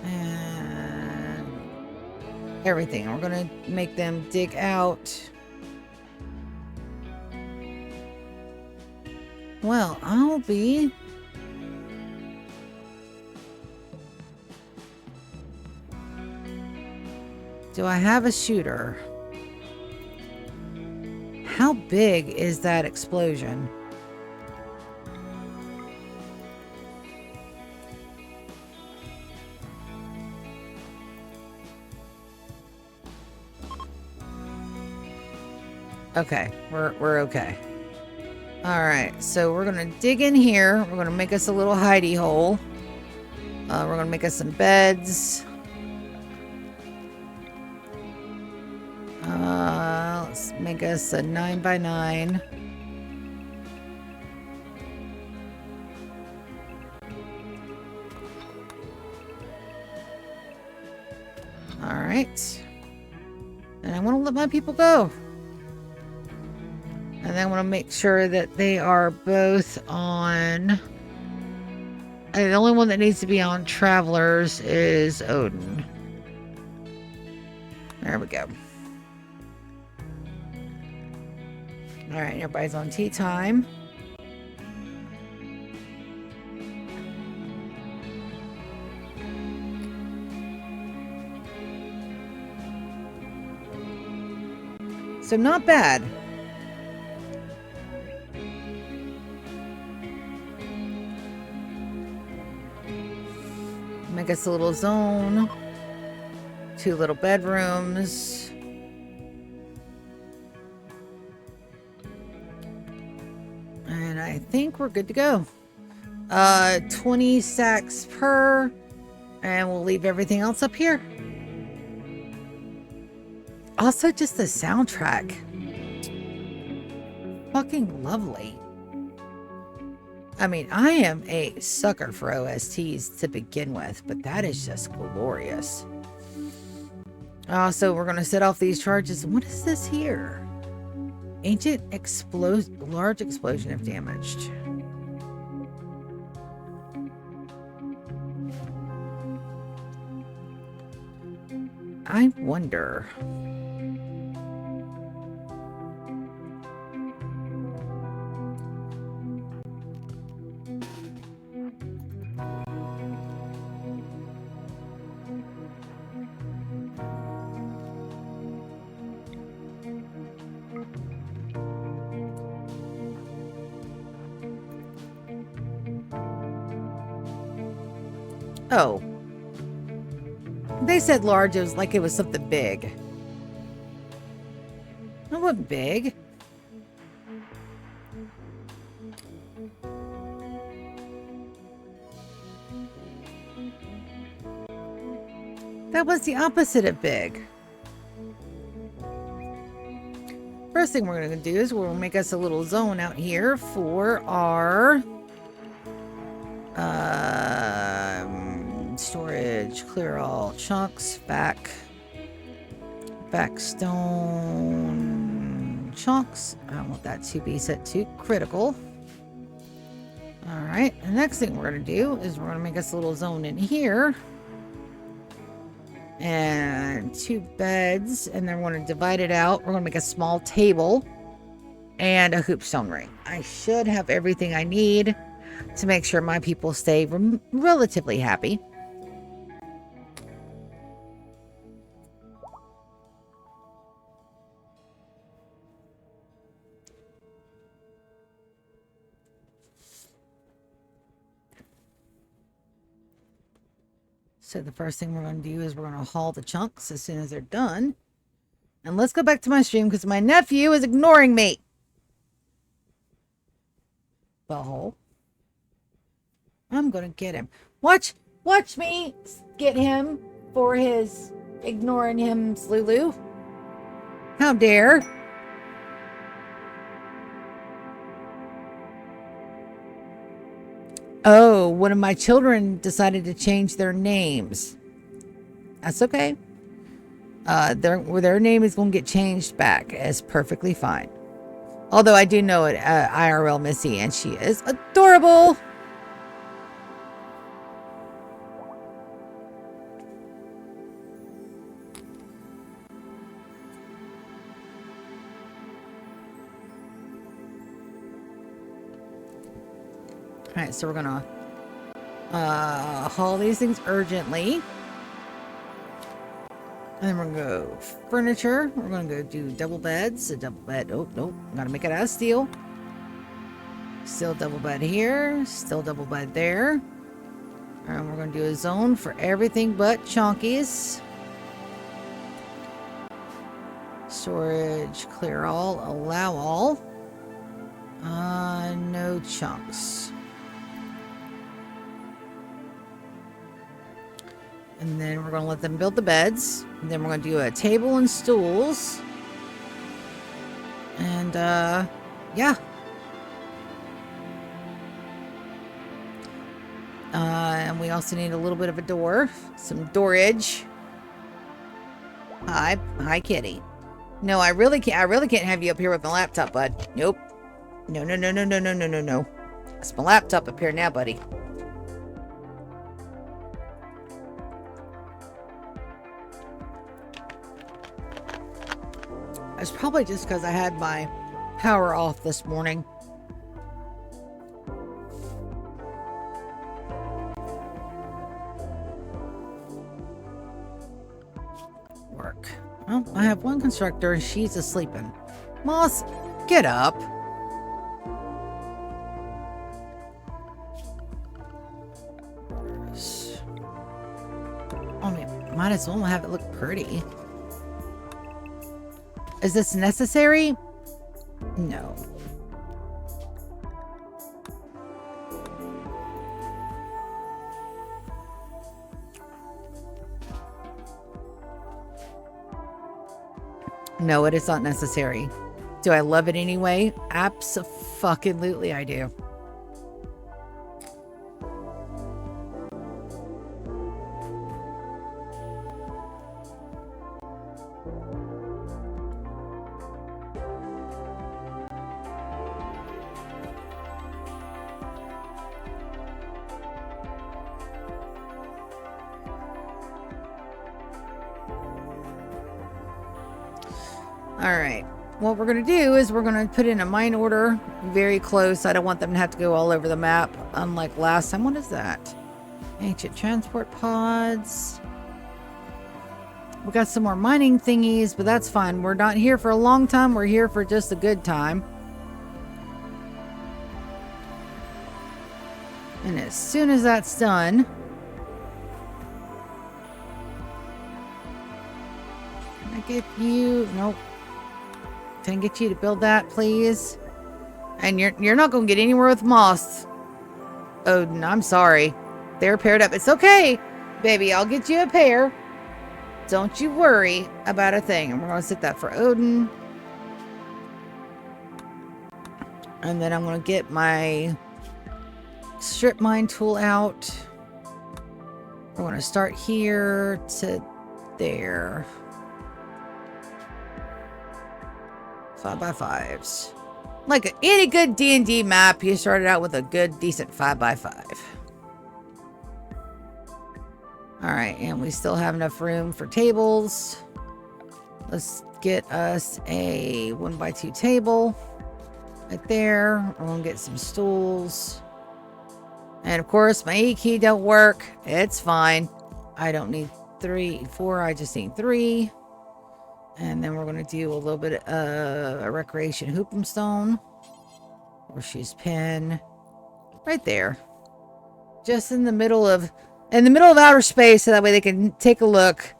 A: And everything. We're going to make them dig out. Well, I'll be... Do I have a shooter? How big is that explosion? Okay, we're okay. Alright, so we're gonna dig in here. We're gonna make us a little hidey hole. We're gonna make us some beds. let's make us a 9x9. All right. And I want to let my people go. And then I want to make sure that they are both on... the only one that needs to be on Travelers is Odin. There we go. Alright, everybody's on tea time. So not bad. Make us a little zone. 2 little bedrooms. And I think we're good to go. 20 sacks per. And we'll leave everything else up here. Also, just the soundtrack. Fucking lovely. I mean, I am a sucker for OSTs to begin with, but that is just glorious. So we're going to set off these charges. What is this here? Ancient large explosion if damaged. I wonder. Oh. They said large, it was like it was something big. It wasn't big. That was the opposite of big. First thing we're going to do is we'll make us a little zone out here for our storage. Clear all chunks. Back stone chunks. I don't want that to be set to critical. All right. The next thing we're going to do is we're going to make us a little zone in here. And 2 beds, and then we're going to divide it out. We're going to make a small table and a hoopstone ring. I should have everything I need to make sure my people stay relatively happy. So the first thing we're going to do is we're going to haul the chunks as soon as they're done. And let's go back to my stream because my nephew is ignoring me. Butthole. I'm going to get him. Watch me get him for his ignoring him, Lulu. How dare. Oh, one of my children decided to change their names. That's okay. Their name is going to get changed back. It's perfectly fine. Although I do know it, IRL Missy, and she is adorable. All right, so we're gonna haul these things urgently, and then we're gonna go furniture. We're gonna go do double beds. A double bed. Oh nope, gotta make it out of steel. Still double bed here. Still double bed there. And we're gonna do a zone for everything but chonkies. Storage, clear all, allow all. No chunks. And then we're going to let them build the beds. And then we're going to do a table and stools. And, yeah. And we also need a little bit of a door. Some storage. Hi, kitty. No, I really can't have you up here with my laptop, bud. Nope. No. That's my laptop up here now, buddy. It's probably just because I had my power off this morning. Work. Well, I have one constructor and she's asleep. Moss, get up. I mean, might as well have it look pretty. Is this necessary? No. No, it is not necessary. Do I love it anyway? Abso-fucking-lutely I do. Alright, what we're going to do is we're going to put in a mine order very close. I don't want them to have to go all over the map, unlike last time. What is that? Ancient transport pods. We got some more mining thingies, but that's fine. We're not here for a long time. We're here for just a good time. And as soon as that's done... Can I get you... Nope. Can I get you to build that, please? And you're not going to get anywhere with moss. Odin, I'm sorry. They're paired up. It's okay, baby. I'll get you a pair. Don't you worry about a thing. And we're going to set that for Odin. And then I'm going to get my strip mine tool out. We're going to start here to there. 5x5s. Like any good D&D map, you started out with a good, decent 5x5. Alright, and we still have enough room for tables. Let's get us a 1x2 table. Right there. We're going to get some stools. And of course, my E key don't work. It's fine. I don't need 4. I just need 3. And then we're going to do a little bit of a recreation hoopum stone. Or she's pin. Right there. Just in the middle of outer space, so that way they can take a look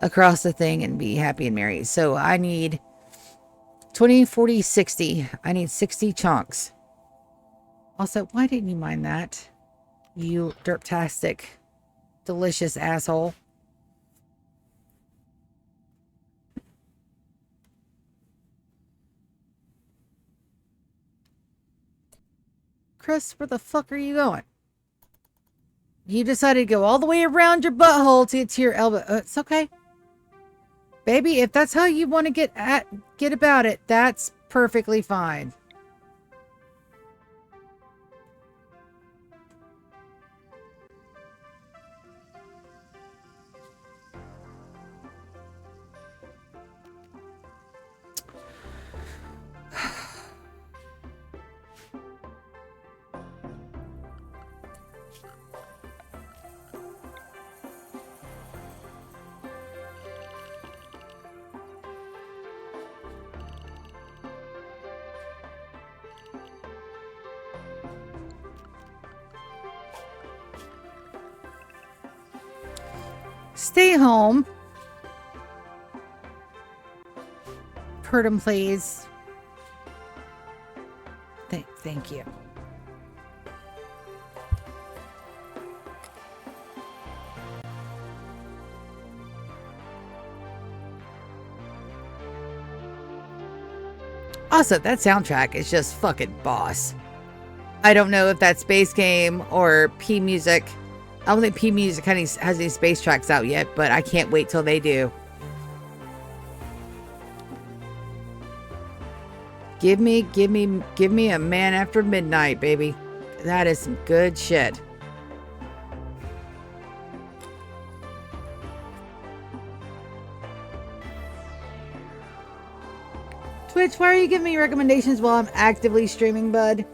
A: across the thing and be happy and merry. So I need 20, 40, 60. I need 60 chunks. Also, why didn't you mind that? You derptastic, delicious asshole. Chris, where the fuck are you going? You decided to go all the way around your butthole to get to your elbow. It's okay. Baby, if that's how you want to get about it, that's perfectly fine. Stay home. Purdom, please. Thank you. Also, that soundtrack is just fucking boss. I don't know if that's Space Game or P Music. I don't think P Music has any space tracks out yet, but I can't wait till they do. Give me a Man After Midnight, baby. That is some good shit. Twitch, why are you giving me recommendations while I'm actively streaming, bud?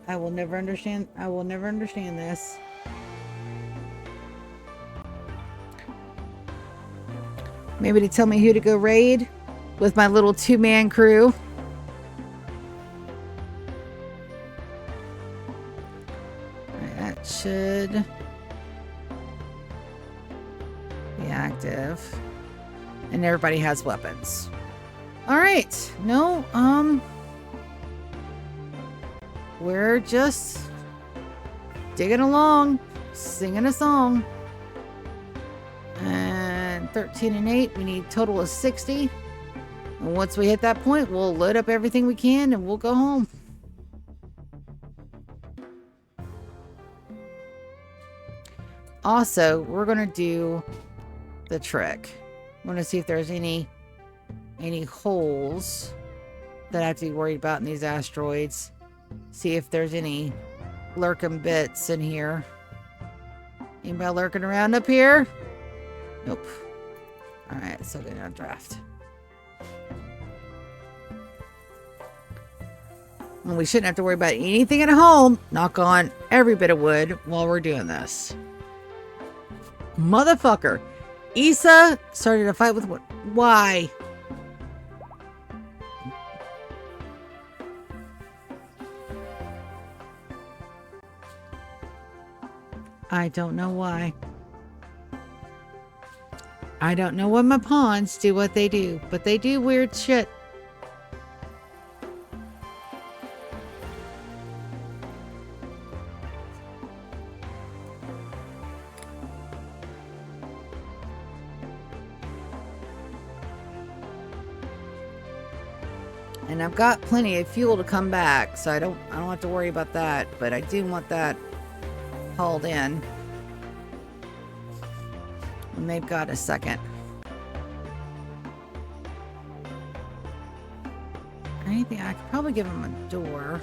A: I will never understand this. Maybe to tell me who to go raid with my little 2-man crew. That should be active. And everybody has weapons. Alright. No, we're just digging along, singing a song. And 13 and 8, we need a total of 60. And once we hit that point, we'll load up everything we can and we'll go home. Also, we're going to do the trick. I want to see if there's any holes that I have to be worried about in these asteroids. See if there's any lurking bits in here. Anybody lurking around up here? Nope. Alright, so good on draft. And we shouldn't have to worry about anything at home. Knock on every bit of wood while we're doing this. Motherfucker. Issa started a fight with what? Why? I don't know why. I don't know why my pawns do what they do, but they do weird shit. And I've got plenty of fuel to come back, so I don't have to worry about that, but I do want that hauled in when they've got a second. Anything, I could probably give them a door.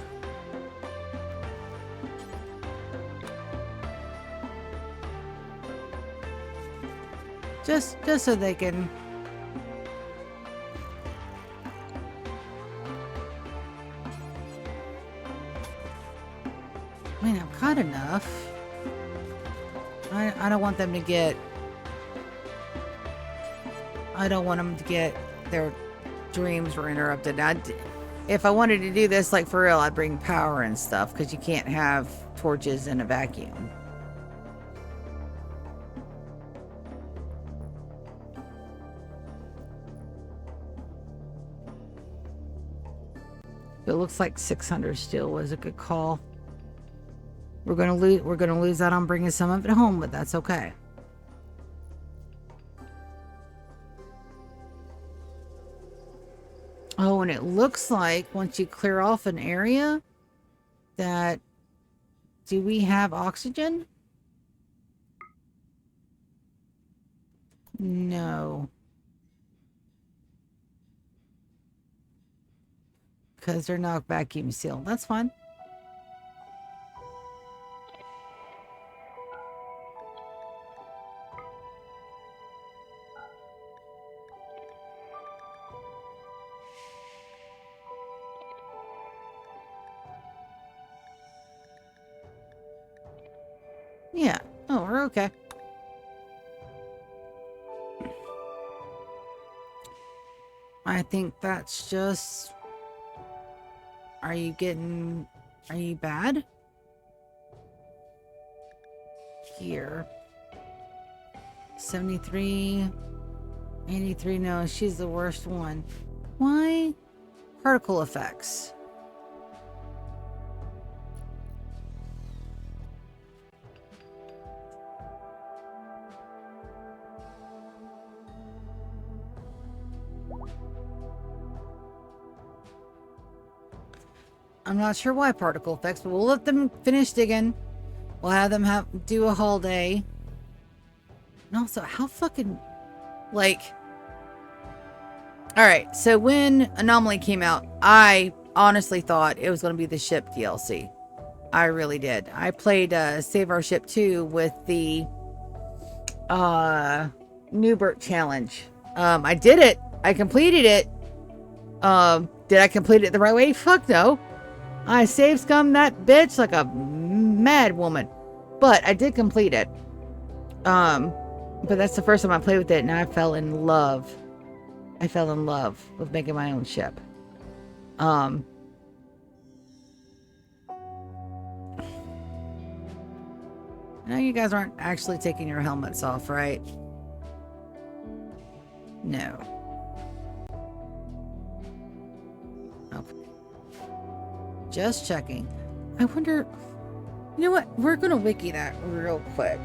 A: Just so they can. I mean, I've got enough. I don't want them to get. I don't want them to get their dreams were interrupted. If I wanted to do this, like for real, I'd bring power and stuff because you can't have torches in a vacuum. It looks like 600 still was a good call. We're gonna lose out on bringing some of it home, but that's okay. Oh, and it looks like once you clear off an area, that do we have oxygen? No. Because they're not vacuum sealed. That's fine. Yeah. Oh, we're okay. I think that's just... Are you bad? Here. 73. 83. No, she's the worst one. Why? Particle effects. I'm not sure why particle effects, but we'll let them finish digging. We'll have them do a whole day. And also, how fucking, like... Alright, so when Anomaly came out, I honestly thought it was going to be the ship DLC. I really did. I played Save Our Ship 2 with the Newbert challenge. I did it. I completed it. Did I complete it the right way? Fuck no. I save scummed that bitch like a mad woman. But I did complete it. But that's the first time I played with it, and I fell in love. I fell in love with making my own ship. I know you guys aren't actually taking your helmets off, right? No. Okay. Just checking. I wonder... You know what? We're gonna wiki that real quick.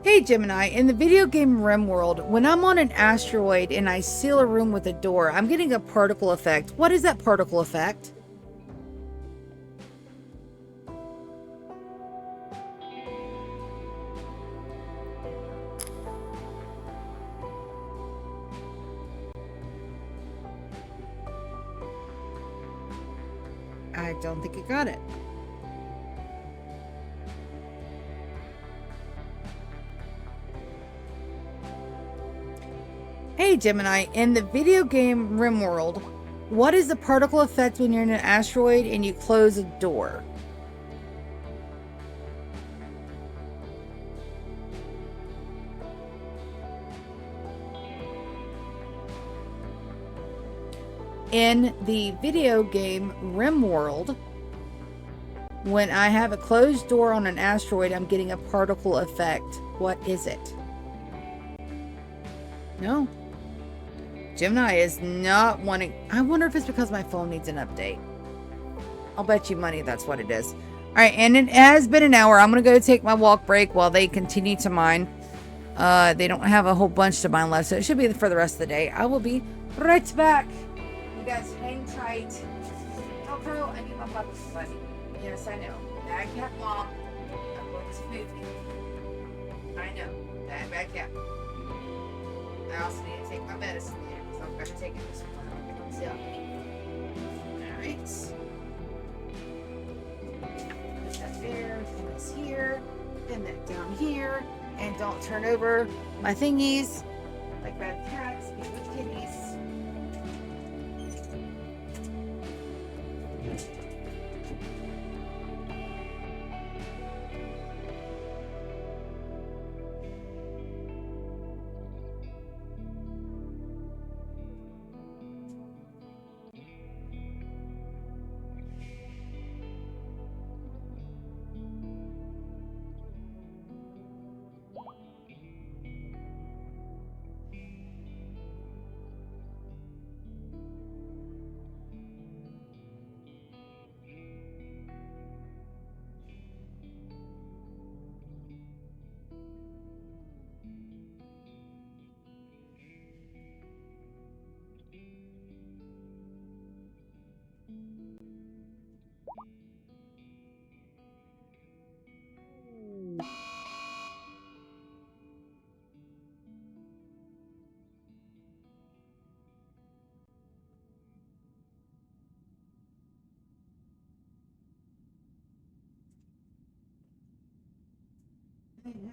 A: Hey Gemini, in the video game Rimworld, when I'm on an asteroid and I seal a room with a door, I'm getting a particle effect. What is that particle effect? I don't think you got it. Hey Gemini, in the video game Rimworld, what is the particle effect when you're in an asteroid and you close a door? In the video game Rimworld, when I have a closed door on an asteroid, I'm getting a particle effect. What is it? No. Gemini is not wanting... I wonder if it's because my phone needs an update. I'll bet you money that's what it is. Alright, and it has been an hour. I'm going to go take my walk break while they continue to mine. They don't have a whole bunch to mine left, so it should be for the rest of the day. I will be right back. You guys hang tight. Coco, I need my puppy buddy. Yes, I know. Bad cat mom. I'm going to smooth you. I know. Bad cat. I also need to take my medicine here, because I'm going to take it this morning. So, alright. Put that there, put this here, pin that down here, and don't turn over my thingies like bad cats, be with kitties.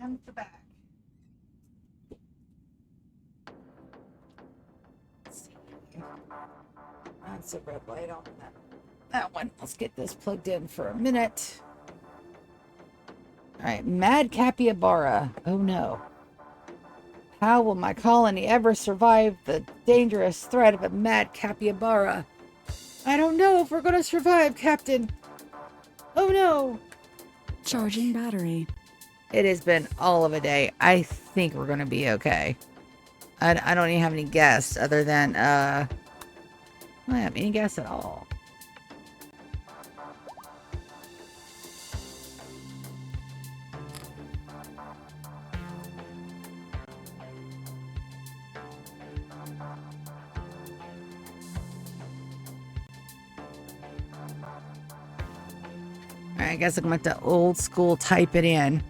A: And the back. Let's see. That's a red light on that one. Let's get this plugged in for a minute. Alright, Mad Capybara. Oh no. How will my colony ever survive the dangerous threat of a mad capybara? I don't know if we're gonna survive, Captain. Oh no.
B: Charging battery.
A: It has been all of a day. I think we're gonna be okay. I don't even have any guests other than, I don't have any guests at all. Alright, I guess I'm going to have to old school type it in.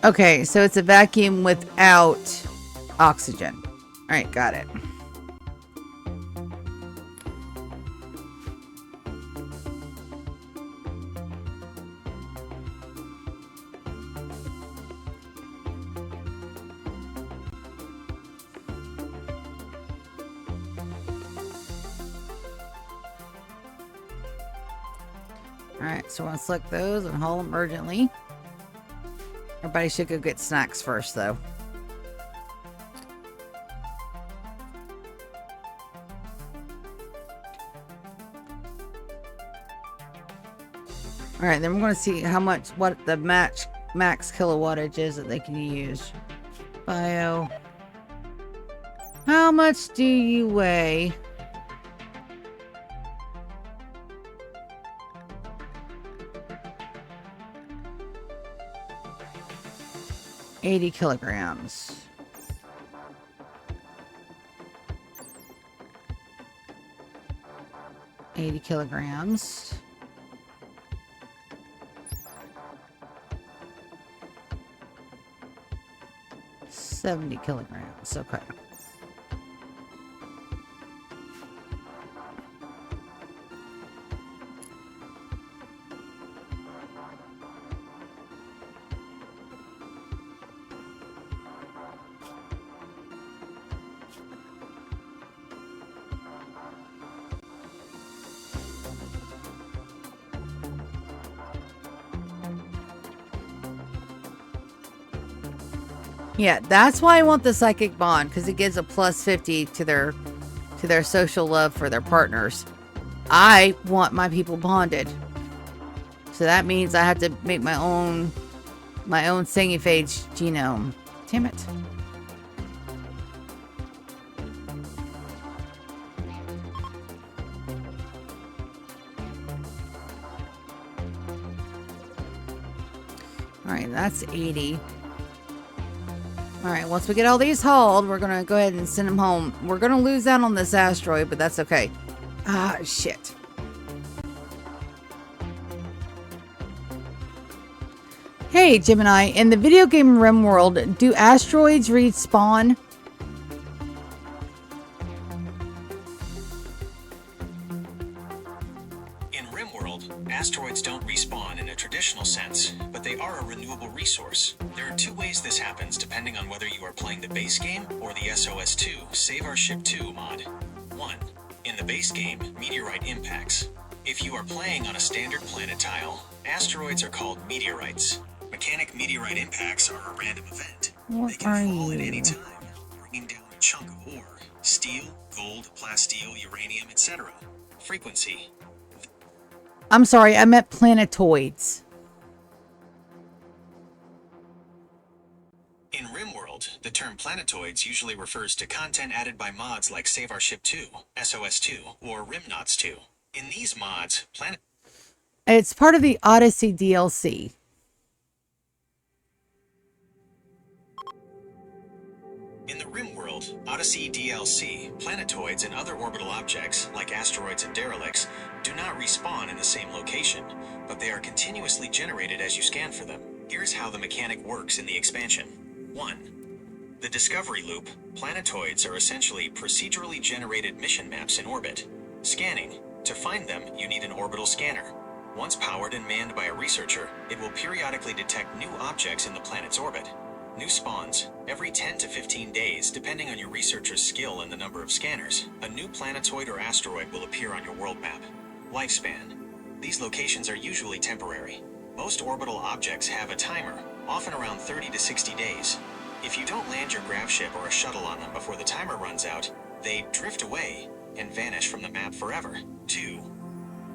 A: Okay, so it's a vacuum without oxygen. All right, got it. All right, so I want to select those and haul them urgently. Everybody should go get snacks first, though. All right, then we're going to see how much, what the max kilowattage is that they can use. Bio. How much do you weigh? $80 kilograms. $80 kilograms. $70 kilograms. Okay. Yeah, that's why I want the psychic bond, because it gives a plus 50 to their social love for their partners. I want my people bonded. So that means I have to make my own Singing-phage genome. Damn it. Alright, that's 80. Alright, once we get all these hauled, we're gonna go ahead and send them home. We're gonna lose out on this asteroid, but that's okay. Ah, shit. Hey, Gemini, in the video game Rimworld, do asteroids respawn?
C: In Rimworld, asteroids don't respawn in a traditional sense, but they are a renewable resource. There are two ways this happens depending on whether you are playing the base game or the SOS2 Save Our Ship 2 mod. 1. In the base game, meteorite impacts. If you are playing on a standard planet tile, asteroids are called meteorites. Mechanic meteorite impacts are a random event.
A: What
C: they can fall at
A: you?
C: any time, bringing down a chunk of ore, steel, gold, plasteel, uranium, etc. Frequency.
A: I'm sorry, I meant planetoids.
C: In Rimworld, the term planetoids usually refers to content added by mods like Save Our Ship 2, SOS2, or Rimnauts 2. In these mods,
A: It's part of the Odyssey DLC.
C: In the Rimworld Odyssey DLC, planetoids and other orbital objects, like asteroids and derelicts, do not respawn in the same location, but they are continuously generated as you scan for them. Here's how the mechanic works in the expansion. 1. The Discovery Loop. Planetoids are essentially procedurally generated mission maps in orbit. Scanning. To find them, you need an orbital scanner. Once powered and manned by a researcher, it will periodically detect new objects in the planet's orbit. New spawns. Every 10 to 15 days, depending on your researcher's skill and the number of scanners, a new planetoid or asteroid will appear on your world map. Lifespan. These locations are usually temporary. Most orbital objects have a timer, often around 30 to 60 days. If you don't land your grav ship or a shuttle on them before the timer runs out, they drift away and vanish from the map forever. 2.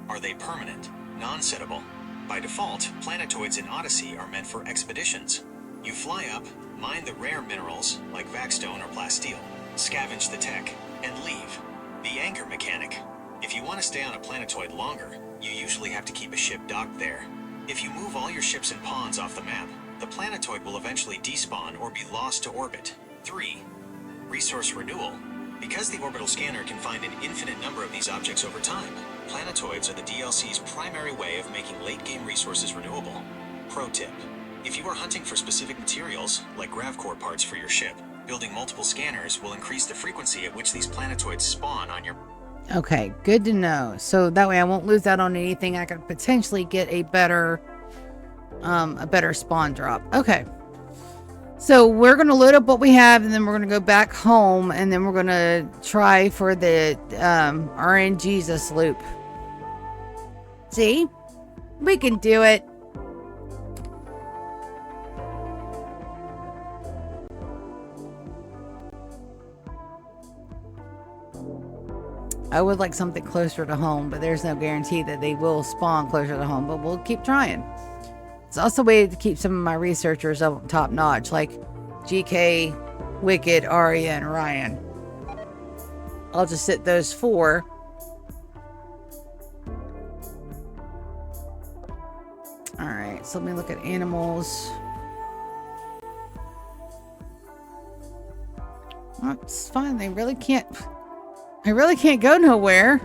C: Are they permanent? Non-sittable. By default, planetoids in Odyssey are meant for expeditions. You fly up, mine the rare minerals like vaxstone or plasteel, scavenge the tech, and leave. The anchor mechanic. If you want to stay on a planetoid longer, you usually have to keep a ship docked there. If you move all your ships and pawns off the map, the planetoid will eventually despawn or be lost to orbit. 3. Resource renewal. Because the orbital scanner can find an infinite number of these objects over time, planetoids are the DLC's primary way of making late-game resources renewable. Pro tip. If you are hunting for specific materials, like gravcore parts for your ship, building multiple scanners will increase the frequency at which these planetoids spawn on your...
A: Okay, good to know. So that way I won't lose out on anything. I could potentially get a better spawn drop. Okay. So we're going to load up what we have, and then we're going to go back home, and then we're going to try for the RNGesus loop. See? We can do it. I would like something closer to home, but there's no guarantee that they will spawn closer to home, but we'll keep trying. It's also a way to keep some of my researchers up top notch, like GK, Wicked, Arya, and Ryan. I'll just sit those 4. Alright, so let me look at animals. Oh, it's fine, I really can't go nowhere.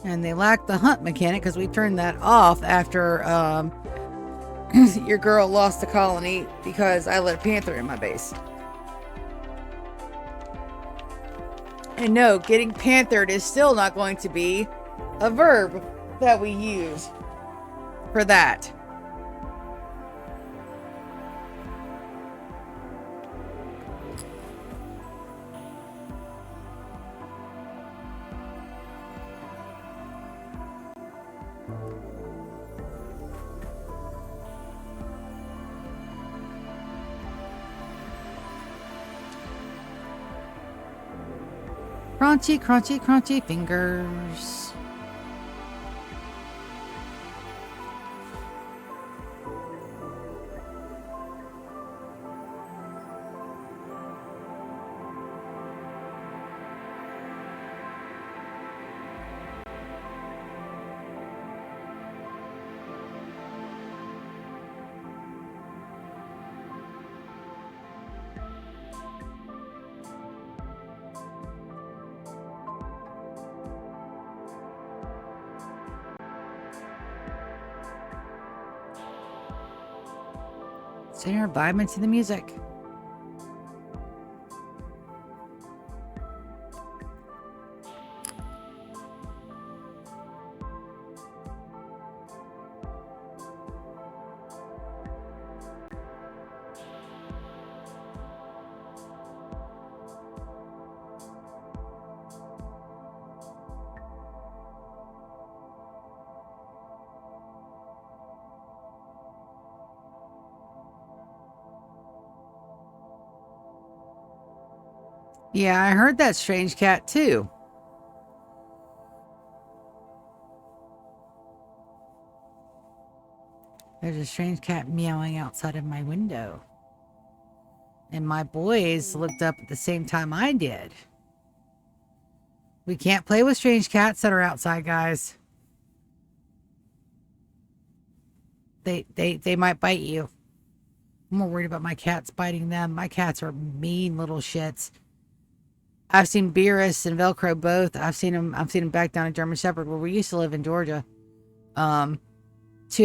A: And they lack the hunt mechanic because we turned that off after your girl lost the colony because I let a panther in my base. And no, getting panthered is still not going to be a verb that we use for that. Crunchy, crunchy, crunchy fingers. Sitting here vibing to the music. Yeah, I heard that strange cat too. There's a strange cat meowing outside of my window. And my boys looked up at the same time I did. We can't play with strange cats that are outside, guys. They might bite you. I'm more worried about my cats biting them. My cats are mean little shits. I've seen Beerus and Velcro both. I've seen them back down at German Shepherd where we used to live in Georgia. 2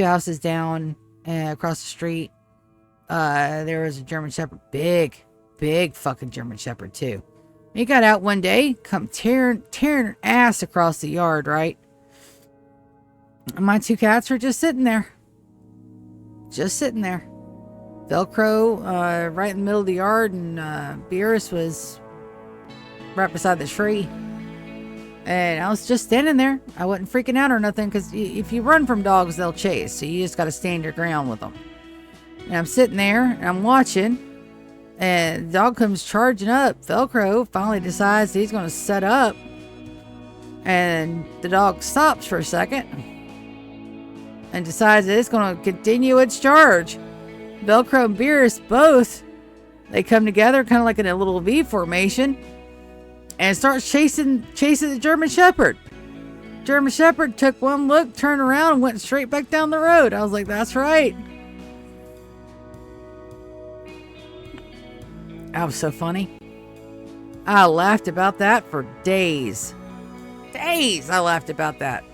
A: houses down across the street. There was a German Shepherd, big fucking German Shepherd too. He got out one day, come tearing her ass across the yard, right? And my 2 cats were just sitting there. Just sitting there. Velcro right in the middle of the yard, and Beerus was right beside the tree. And I was just standing there. I wasn't freaking out or nothing because if you run from dogs, they'll chase. So you just got to stand your ground with them. And I'm sitting there and I'm watching. And the dog comes charging up. Velcro finally decides he's going to set up. And the dog stops for a second. And decides that it's going to continue its charge. Velcro and Beerus both, they come together kind of like in a little V formation. And starts chasing the German Shepherd. German Shepherd took one look, turned around, and went straight back down the road. I was like, that's right. That was so funny. I laughed about that for days. Days I laughed about that.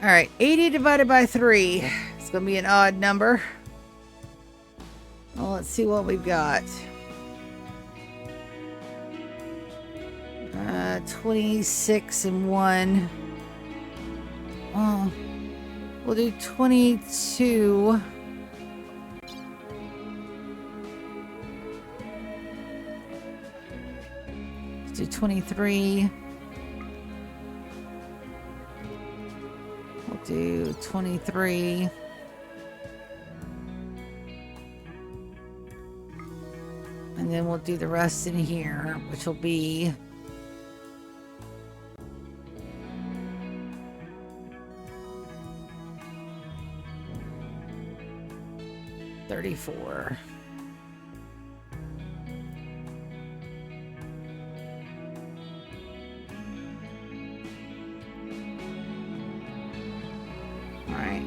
A: All right, 80 divided by 3. It's going to be an odd number. Well, let's see what we've got. 26 and 1. We'll do 22. Let's do 23. We'll do 23. And then we'll do the rest in here, which will be 34. All right.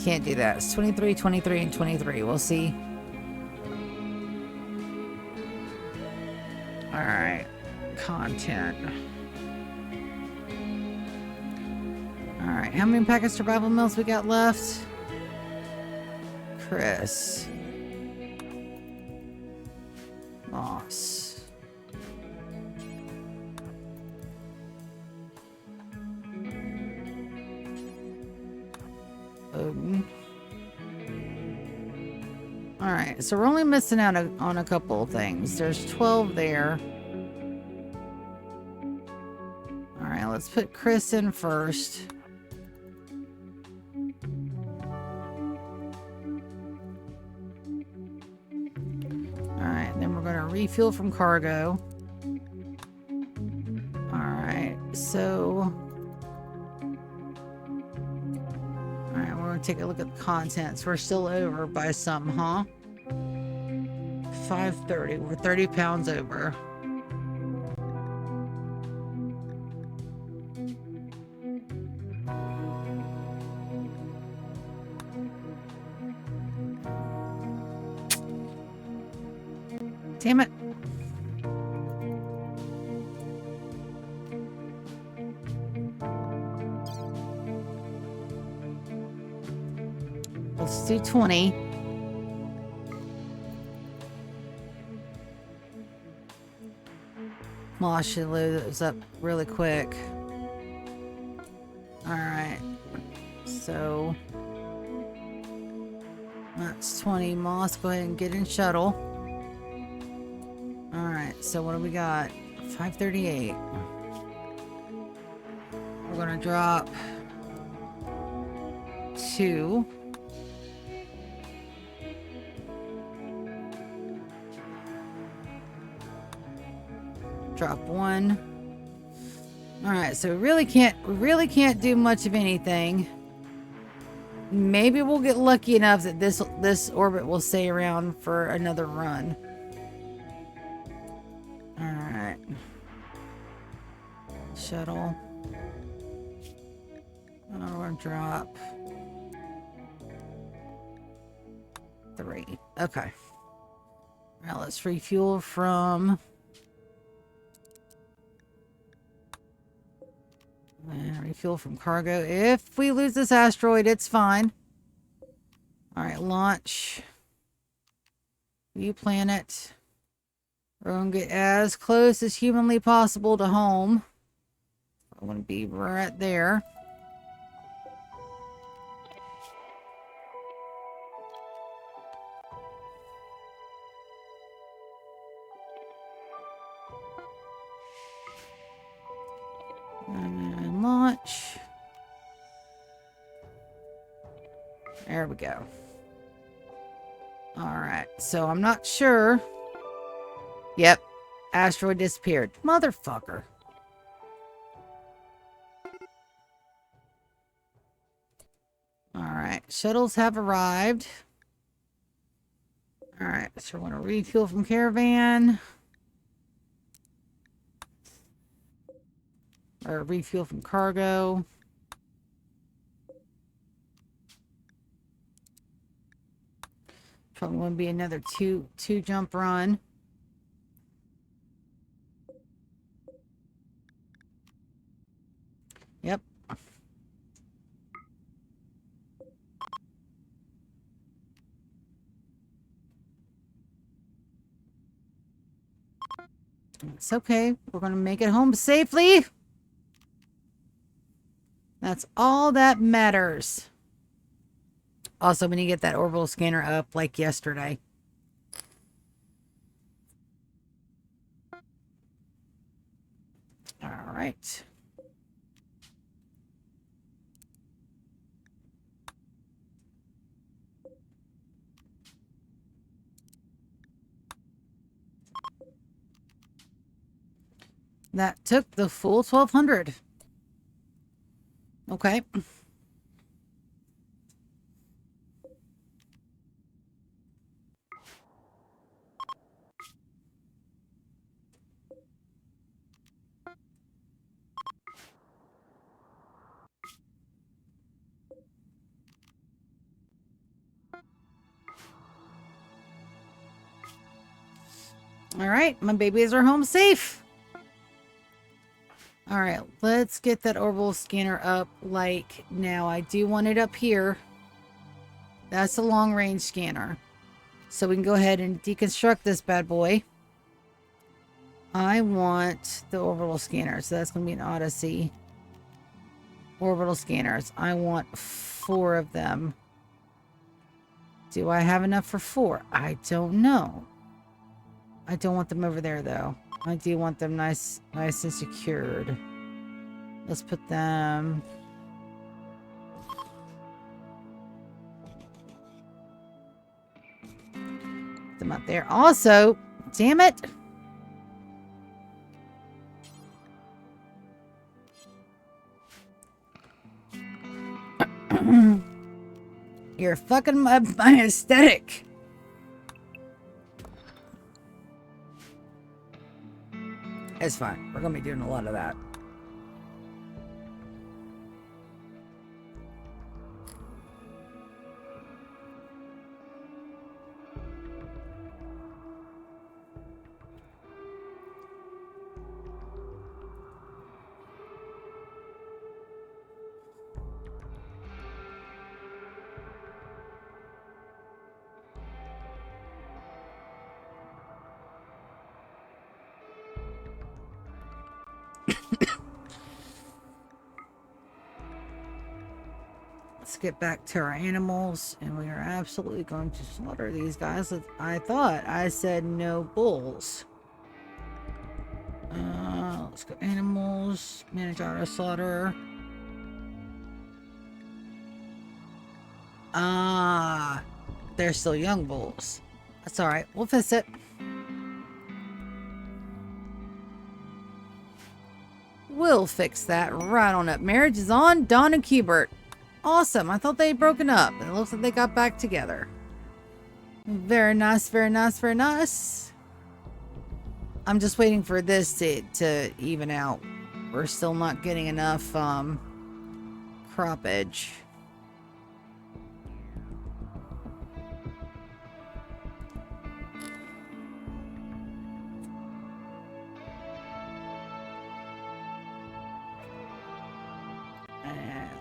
A: Can't do that. It's 23, 23, and 23. We'll see. All right. Content. All right. How many packets survival mills we got left? Chris. Moss. Odin. Alright, so we're only missing out on a couple of things. There's 12 there. Alright, let's put Chris in first. Refuel from cargo. Alright, so... Alright, we're going to take a look at the contents. We're still over by some, huh? 530. We're 30 pounds over. Damn it. Let's do 20. Well, I should load those up really quick. Alright. So that's 20. Moss, go ahead and get in shuttle. Alright, so what do we got? 538. We're gonna drop 2. Drop 1. Alright, so we really can't do much of anything. Maybe we'll get lucky enough that this orbit will stay around for another run. Alright. Shuttle. We're gonna drop 3. Okay. Now let's refuel from... And refuel from cargo. If we lose this asteroid, it's fine. Alright, launch. View planet. We're going to get as close as humanly possible to home. I want to be right there. There we go. Alright, so I'm not sure. Yep, asteroid disappeared. Motherfucker. Alright, shuttles have arrived. Alright, so we're going to refuel from caravan. Or refuel from cargo. Probably going to be another two jump run. Yep. It's okay. We're going to make it home safely. That's all that matters. Also, we need to get that orbital scanner up like yesterday. All right. That took the full 1,200. Okay. All right, my babies are home safe. All right, let's get that orbital scanner up. Like now, I do want it up here. That's a long range scanner. So we can go ahead and deconstruct this bad boy. I want the orbital scanner. So that's going to be an Odyssey. Orbital scanners. I want 4 of them. Do I have enough for 4? I don't know. I don't want them over there though. I do want them nice and secured. Let's put them... Put them up there. Also, damn it! You're fucking my aesthetic. It's fine. We're gonna be doing a lot of that. Let's get back to our animals, and we are absolutely going to slaughter these guys. I thought I said no bulls. Let's go animals, manage auto slaughter. Ah, they're still young bulls. That's all right. We'll fix it. We'll fix that right on up. Marriage is on. Dawn and Cubert. Awesome. I thought they had broken up. It looks like they got back together. Very nice, very nice, very nice. I'm just waiting for this to even out. We're still not getting enough croppage.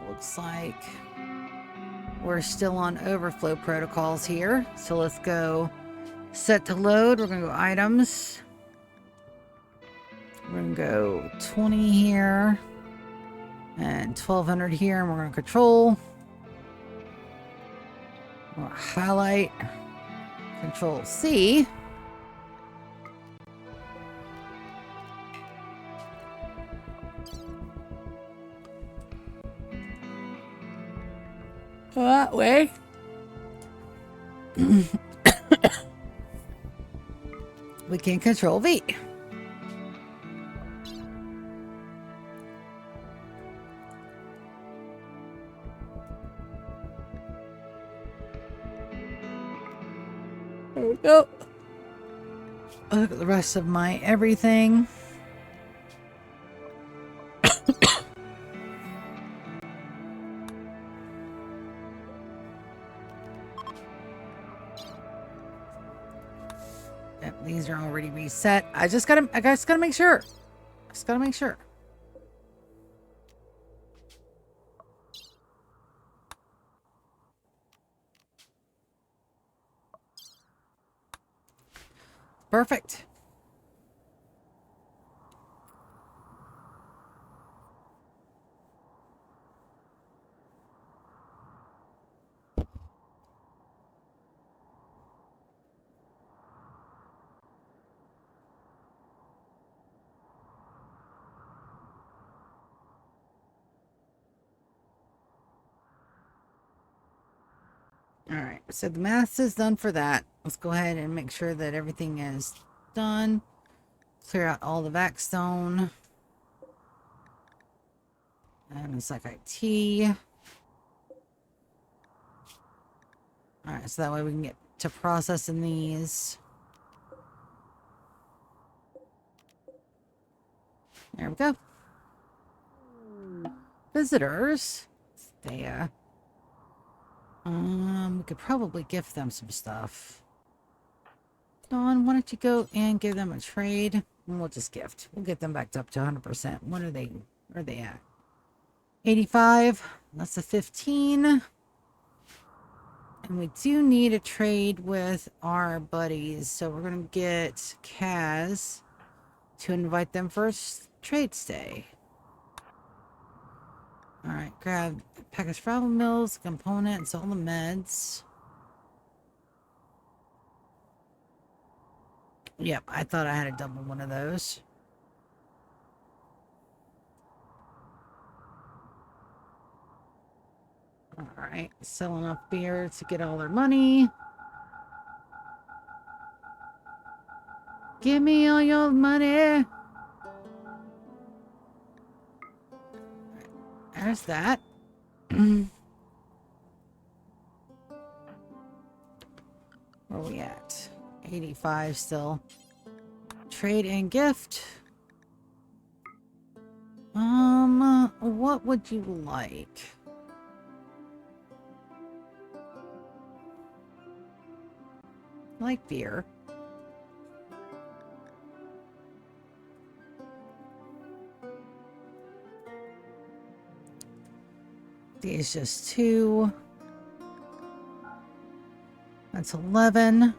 A: Looks like we're still on overflow protocols here. So let's go set to load. We're going to go items. We're going to go 20 here and 1,200 here. And we're going to control. We're going to highlight. Control C. That way. We can control V. There we go. Look at the rest of my everything. Yep, these are already reset. I just gotta make sure. Just gotta make sure. Perfect. Alright, so the math is done for that. Let's go ahead and make sure that everything is done. Clear out all the vac stone. And it's like IT. Alright, so that way we can get to processing these. There we go. Visitors. They, we could probably gift them some stuff. Dawn, why don't you go and give them a trade? And we'll just gift. We'll get them back up to 100%. What are they? Where are they at? 85. That's a 15. And we do need a trade with our buddies. So we're going to get Kaz to invite them for a trade stay. Alright, grab package travel mills, components, all the meds. Yep, I thought I had a double one of those. Alright, selling up beer to get all their money. Give me all your money. There's that. Where are we at? 85 still. Trade and gift. What would you like? Like beer. These just 2. That's 11.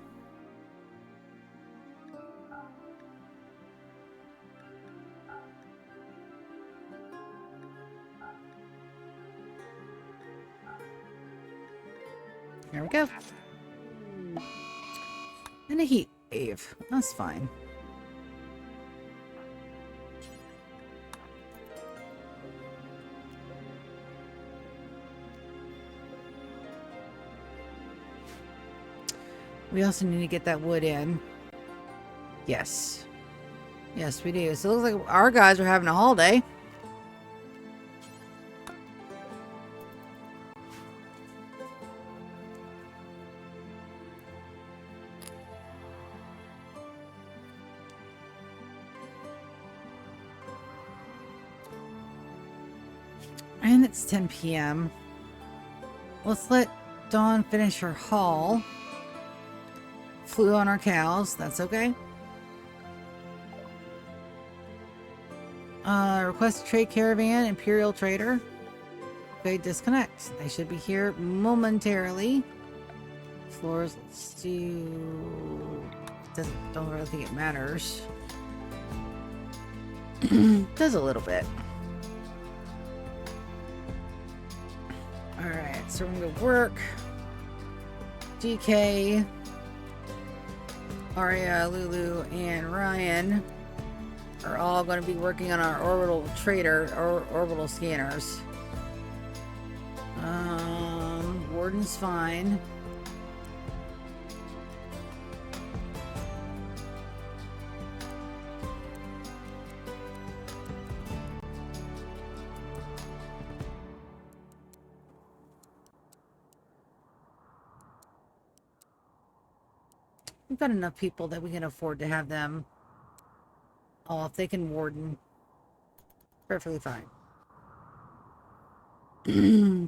A: There we go. And a heat wave. That's fine. We also need to get that wood in. Yes. Yes, we do. So it looks like our guys are having a holiday. And it's 10 p.m. Let's let Dawn finish her haul. Flew on our cows. That's okay. Request a trade caravan. Imperial Trader. Okay, disconnect. They should be here momentarily. Floors. Let's do... Don't really think it matters. Does a little bit. Alright, so we're gonna go work. DK, Arya, Lulu, and Ryan are all going to be working on our orbital trader or orbital scanners. Warden's fine. We've got enough people that we can afford to have them off. They can warden. Perfectly fine.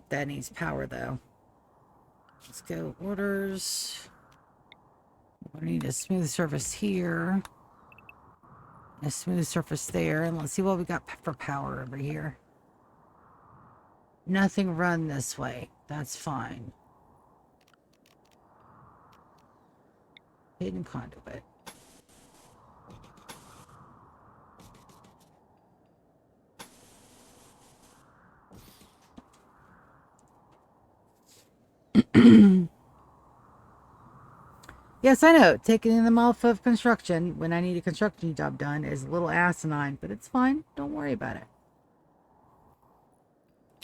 A: That needs power, though. Let's go orders. We need a smooth surface here. A smooth surface there. And let's see what we got for power over here. Nothing run this way. That's fine. Hidden conduit. Yes, I know. Taking them off of construction when I need a construction job done is a little asinine, but it's fine. Don't worry about it.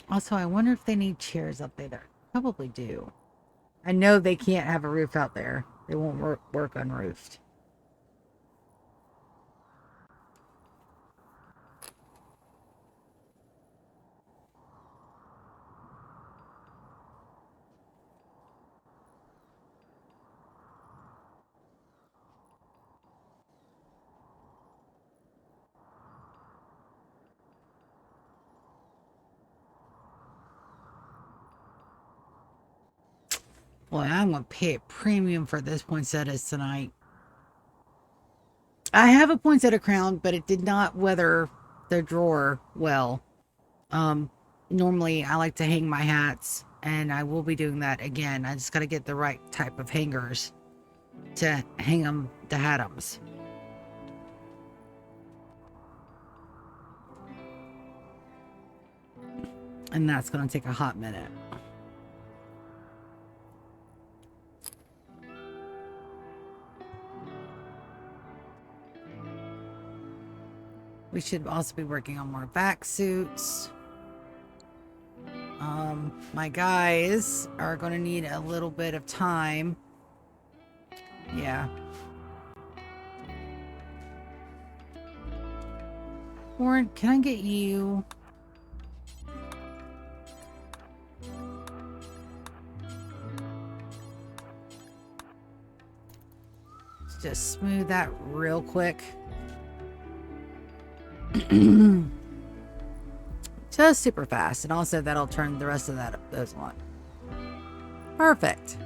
A: Also, I wonder if they need chairs up there. Probably do. I know they can't have a roof out there. They won't work unroofed. Boy, I'm going to pay a premium for this poinsettias tonight. I have a poinsettia crown, but it did not weather the drawer well. Normally I like to hang my hats, and I will be doing that again. I just got to get the right type of hangers to hang them, the hatums. And that's going to take a hot minute. We should also be working on more back suits. My guys are going to need a little bit of time. Yeah. Warren, can I get you? Let's just smooth that real quick. Just super fast, and also that'll turn the rest of those on. Perfect.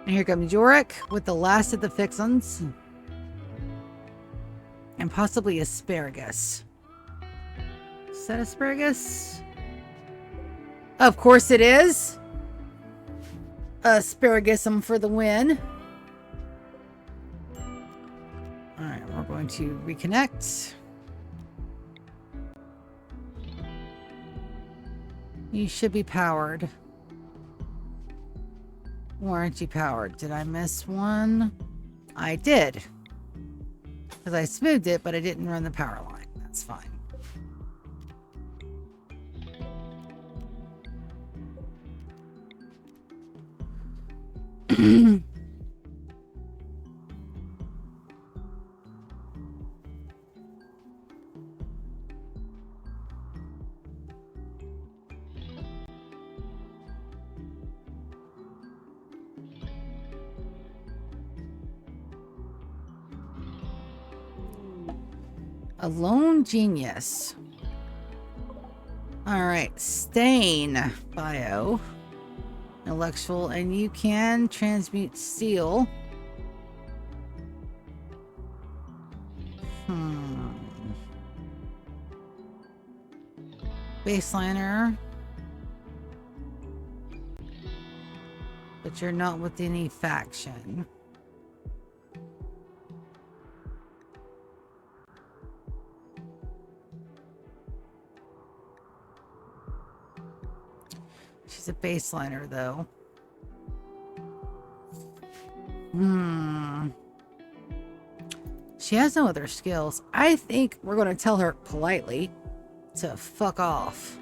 A: And here comes Yorick with the last of the fixins. And possibly asparagus. Is that asparagus? Of course it is. Asparagus for the win. Alright, we're going to reconnect. You should be powered. Or aren't you powered? Did I miss one? I did. Because I smoothed it, but I didn't run the power line. That's fine. A lone genius. All right, stain bio. Intellectual, and you can transmute steel. Baseliner. But you're not with any faction. She's a baseliner, though. She has no other skills. I think we're going to tell her politely to fuck off.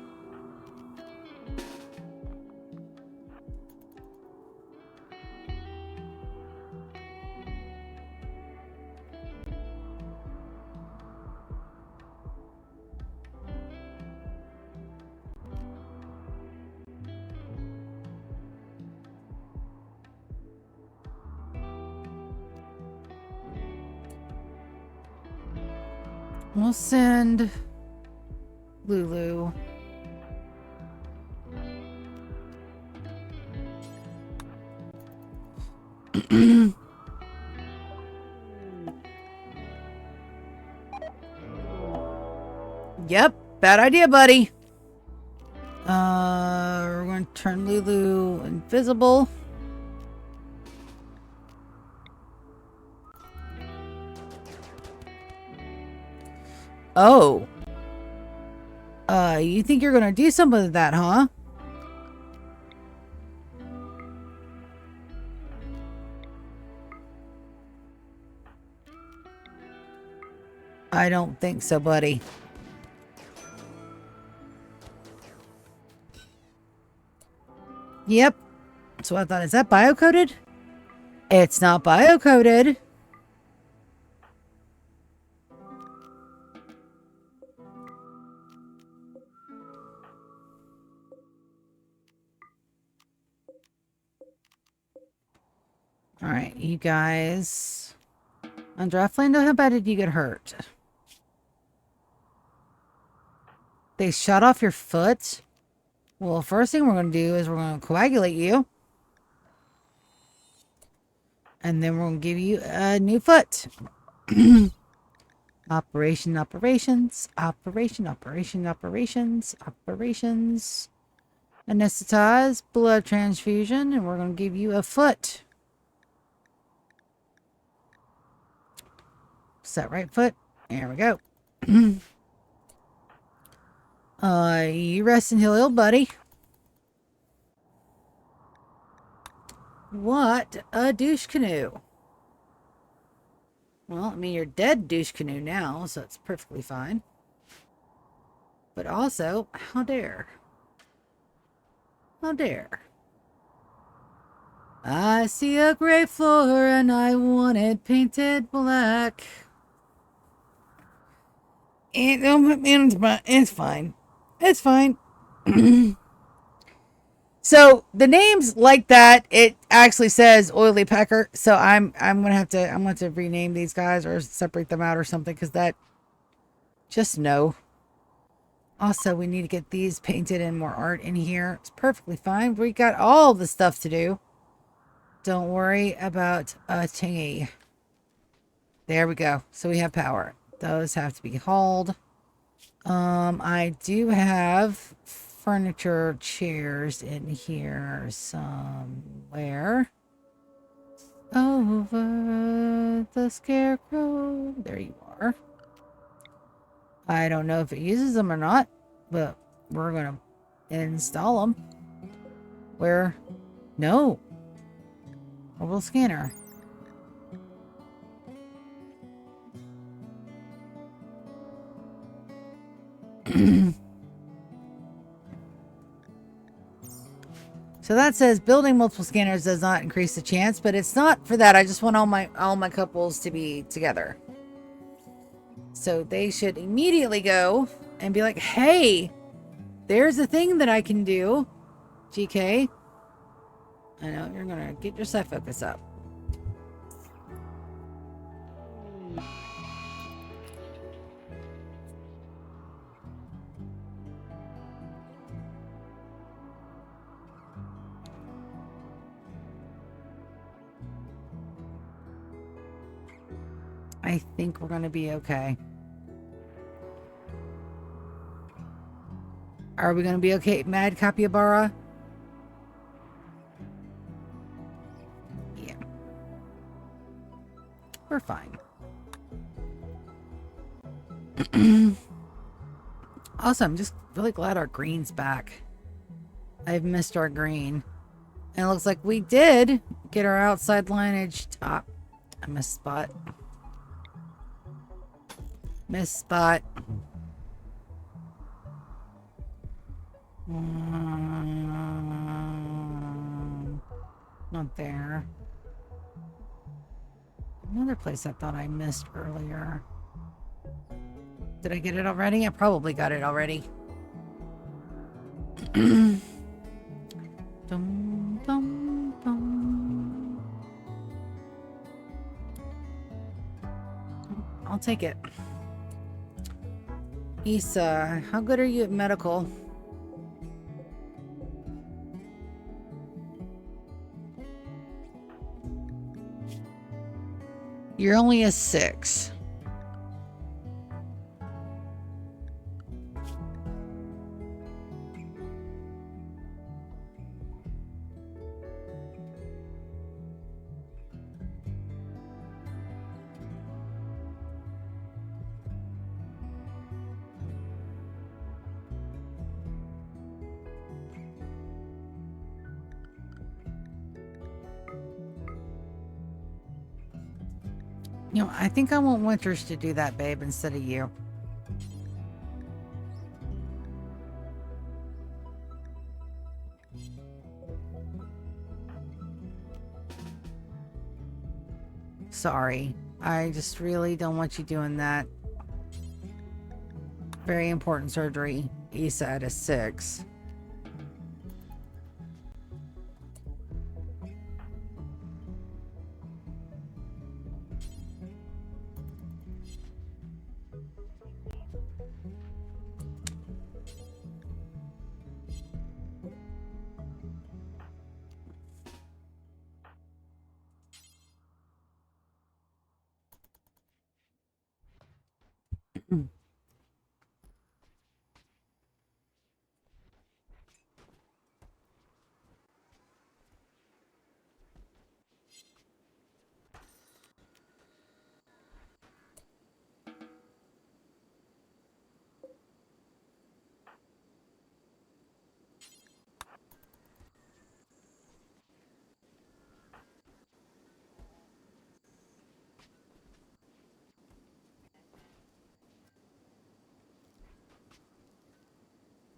A: We'll send Lulu. Yep, bad idea, buddy. We're going to turn Lulu invisible. Oh. You think you're gonna do something with that, huh? I don't think so, buddy. Yep. So I thought, is that bio-coded? It's not bio-coded. Alright, you guys. On Draftland, how bad did you get hurt? They shot off your foot? Well, first thing we're going to do is we're going to coagulate you. And then we're going to give you a new foot. Operations. Anesthetize, blood transfusion, and we're going to give you a foot. Is that right foot? There we go. You rest and heal, buddy. What a douche canoe. Well, I mean, you're dead douche canoe now, so it's perfectly fine. But also, how dare? How dare? I see a gray floor and I want it painted black. It's fine. It's fine. So the names like that, it actually says Oily Pecker. So I'm gonna have to rename these guys or separate them out or something, because that, just no. Also, we need to get these painted and more art in here. It's perfectly fine. We got all the stuff to do. Don't worry about a tingy. There we go. So we have power. Those have to be hauled. I do have furniture chairs in here somewhere. Over the scarecrow. There you are. I don't know if it uses them or not, but we're gonna install them. Where? No. Mobile scanner. So that says building multiple scanners does not increase the chance, but it's not for that. I just want all my couples to be together. So they should immediately go and be like, hey, there's a thing that I can do. GK. I know, you're gonna get your side focus up. I think we're gonna be okay. Are we gonna be okay, Mad Capybara? Yeah. We're fine. Also, I'm just really glad our green's back. I've missed our green. And it looks like we did get our outside lineage top. I missed spot. Missed spot. Not there. Another place I thought I missed earlier. Did I get it already? I probably got it already. Dum, dum, dum. I'll take it. Issa, how good are you at medical? You're only a 6. You know, I think I want Winters to do that, babe, instead of you. Sorry. I just really don't want you doing that. Very important surgery. Issa at a 6.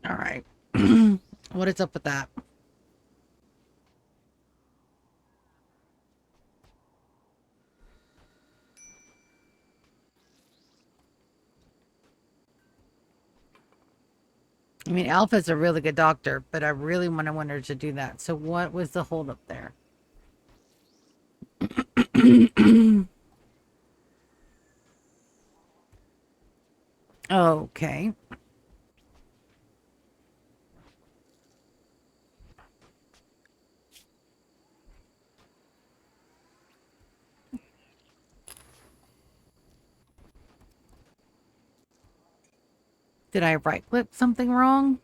A: All right. What is up with that? I mean, Alpha's a really good doctor, but I really want her to do that. So what was the holdup there? Okay. Did I right click something wrong?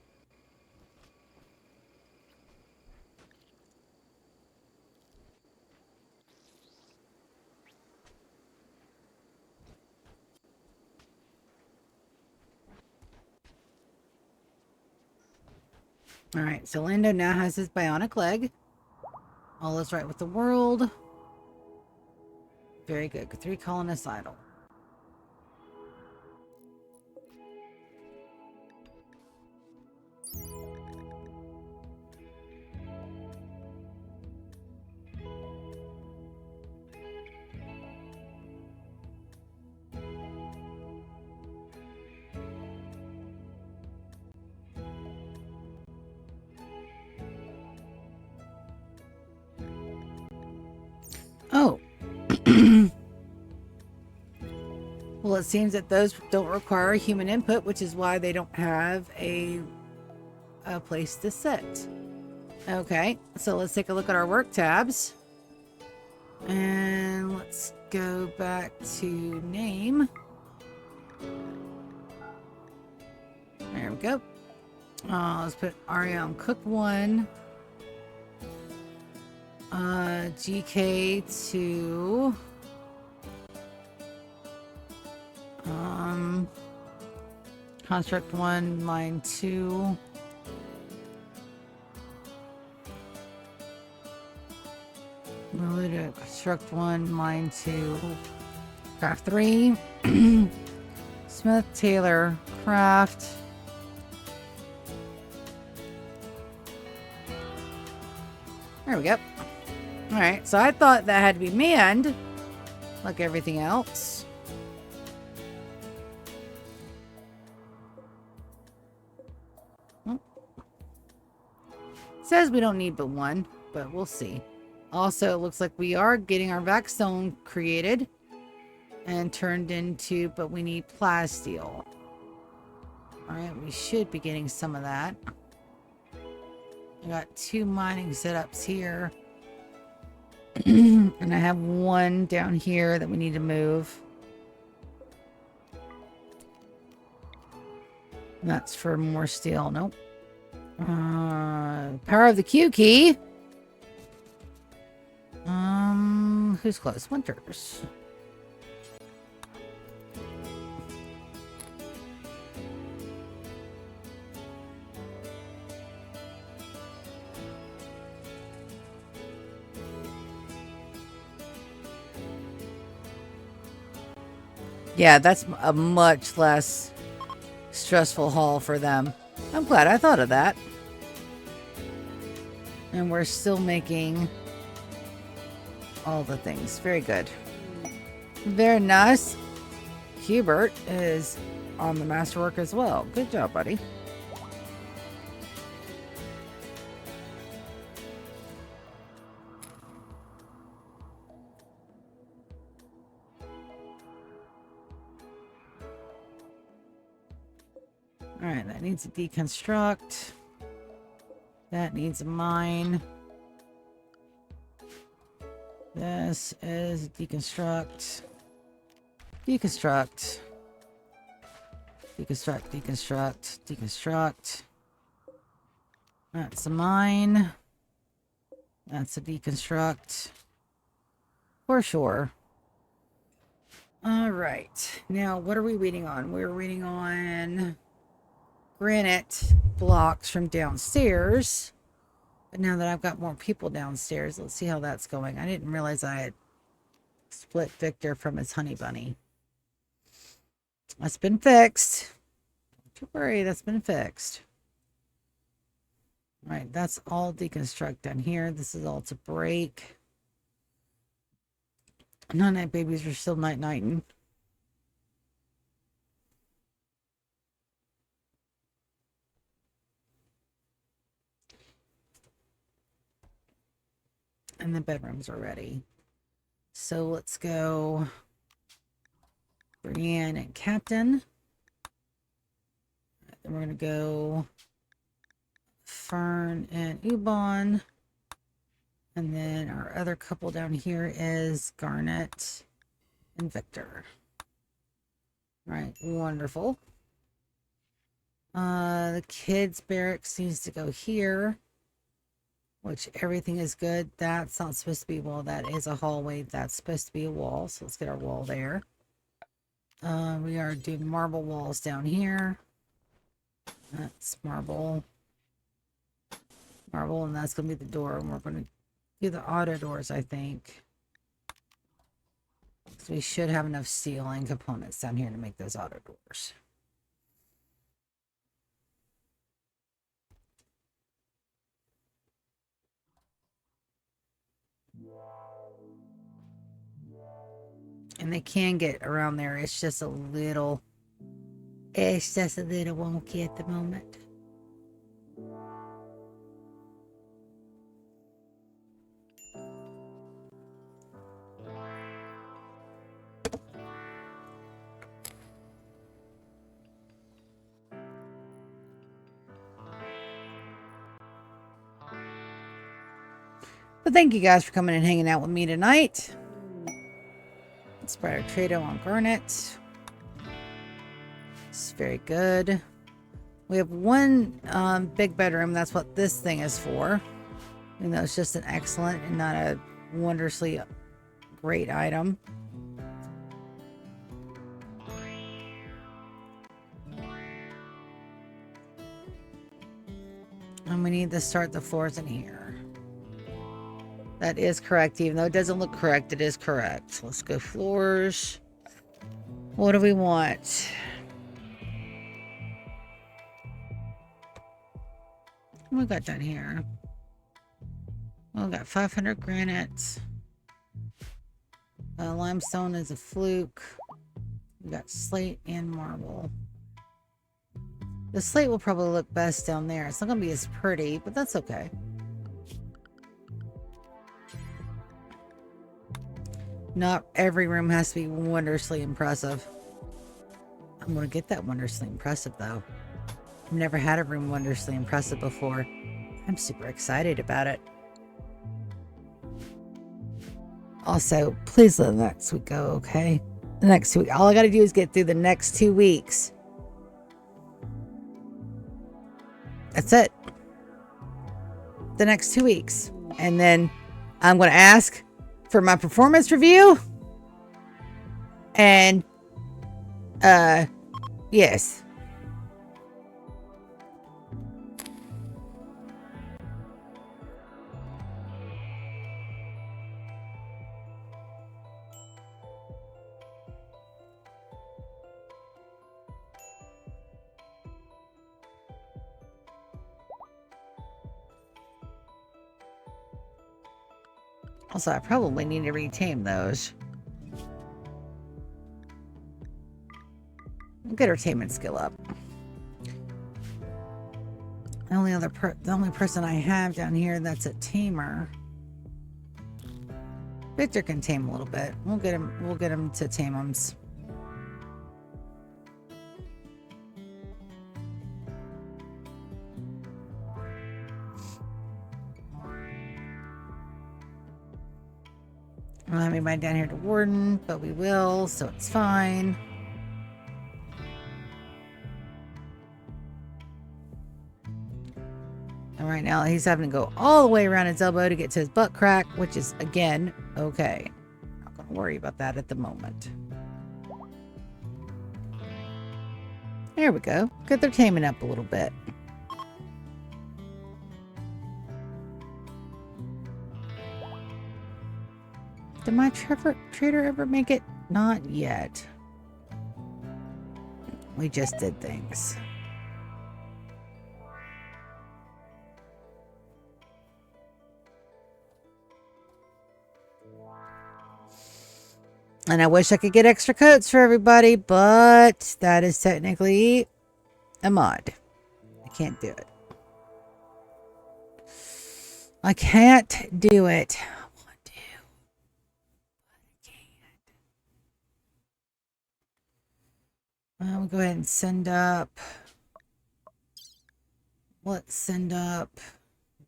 A: All right, so Lando now has his bionic leg. All is right with the world. Very good. 3 colonists idle. Oh. Well, it seems that those don't require human input, which is why they don't have a place to sit. Okay, so let's take a look at our work tabs. And let's go back to name. There we go. Let's put Ariane Cook 1. GK 2. Construct 1, line 2. Move to construct 1, line 2. Craft 3. Smith, Taylor, craft. There we go. Alright, so I thought that had to be manned, like everything else. Says we don't need but 1, but we'll see. Also, it looks like we are getting our Vaxstone created and turned into, but we need plasteel. Alright, we should be getting some of that. I got 2 mining setups here. And I have 1 down here that we need to move. And that's for more steel. Nope. Power of the Q key. Who's close? Winters. Yeah, that's a much less stressful haul for them. I'm glad I thought of that. And we're still making all the things. Very good. Very nice. Hubert is on the masterwork as well. Good job, buddy. Alright, that needs a deconstruct. That needs a mine. This is deconstruct. Deconstruct. Deconstruct, deconstruct, deconstruct. That's a mine. That's a deconstruct. For sure. Alright. Now, what are we waiting on? We're waiting on granite blocks from downstairs. But now that I've got more people downstairs, let's see how that's going. I didn't realize I had split Victor from his honey bunny. That's been fixed. Don't worry, that's been fixed. All right, that's all deconstruct down here. This is all to break. Night-night babies are still night-nighting. And the bedrooms are ready. So let's go Brienne and Captain. Then we're going to go Fern and Ubon. And then our other couple down here is Garnet and Victor. All right, wonderful. The kids' barracks needs to go here. Which everything is good. That's not supposed to be a wall. That is a hallway. That's supposed to be a wall. So let's get our wall there. We are doing marble walls down here. That's marble. Marble, and that's going to be the door. And we're going to do the auto doors, I think. So we should have enough steel and components down here to make those auto doors. And they can get around there. It's just a little wonky at the moment. But thank you guys for coming and hanging out with me tonight. Spider Trado on Garnet. It's very good. We have 1 big bedroom. That's what this thing is for. And that's just an excellent and not a wondrously great item. And we need to start the floors in here. That is correct, even though it doesn't look correct, it is correct. Let's go floors. What do we want? What we got down here? Well, we got 500 granite. Limestone is a fluke. We got slate and marble. The slate will probably look best down there. It's not going to be as pretty, but that's okay. Not every room has to be wondrously impressive. I'm going to get that wondrously impressive, though. I've never had a room wondrously impressive before. I'm super excited about it. Also, please let the next week go, okay? The next 2 weeks. All I gotta do is get through the next 2 weeks. That's it. The next 2 weeks. And then I'm gonna ask for my performance review. And, yes. Also, I probably need to retame those. Get our taming skill up. The only person I have down here that's a tamer. Victor can tame a little bit. We'll get him to tame them. I don't have anybody down here to warden, but we will, so it's fine. And right now he's having to go all the way around his elbow to get to his butt crack, which is, again, okay. Not gonna worry about that at the moment. There we go. Good, they're taming up a little bit. Did my trader ever make it? Not yet. We just did things. And I wish I could get extra coats for everybody, but that is technically a mod. I can't do it. I can't do it. I want to, but I can't. We'll go ahead and send up. Let's send up.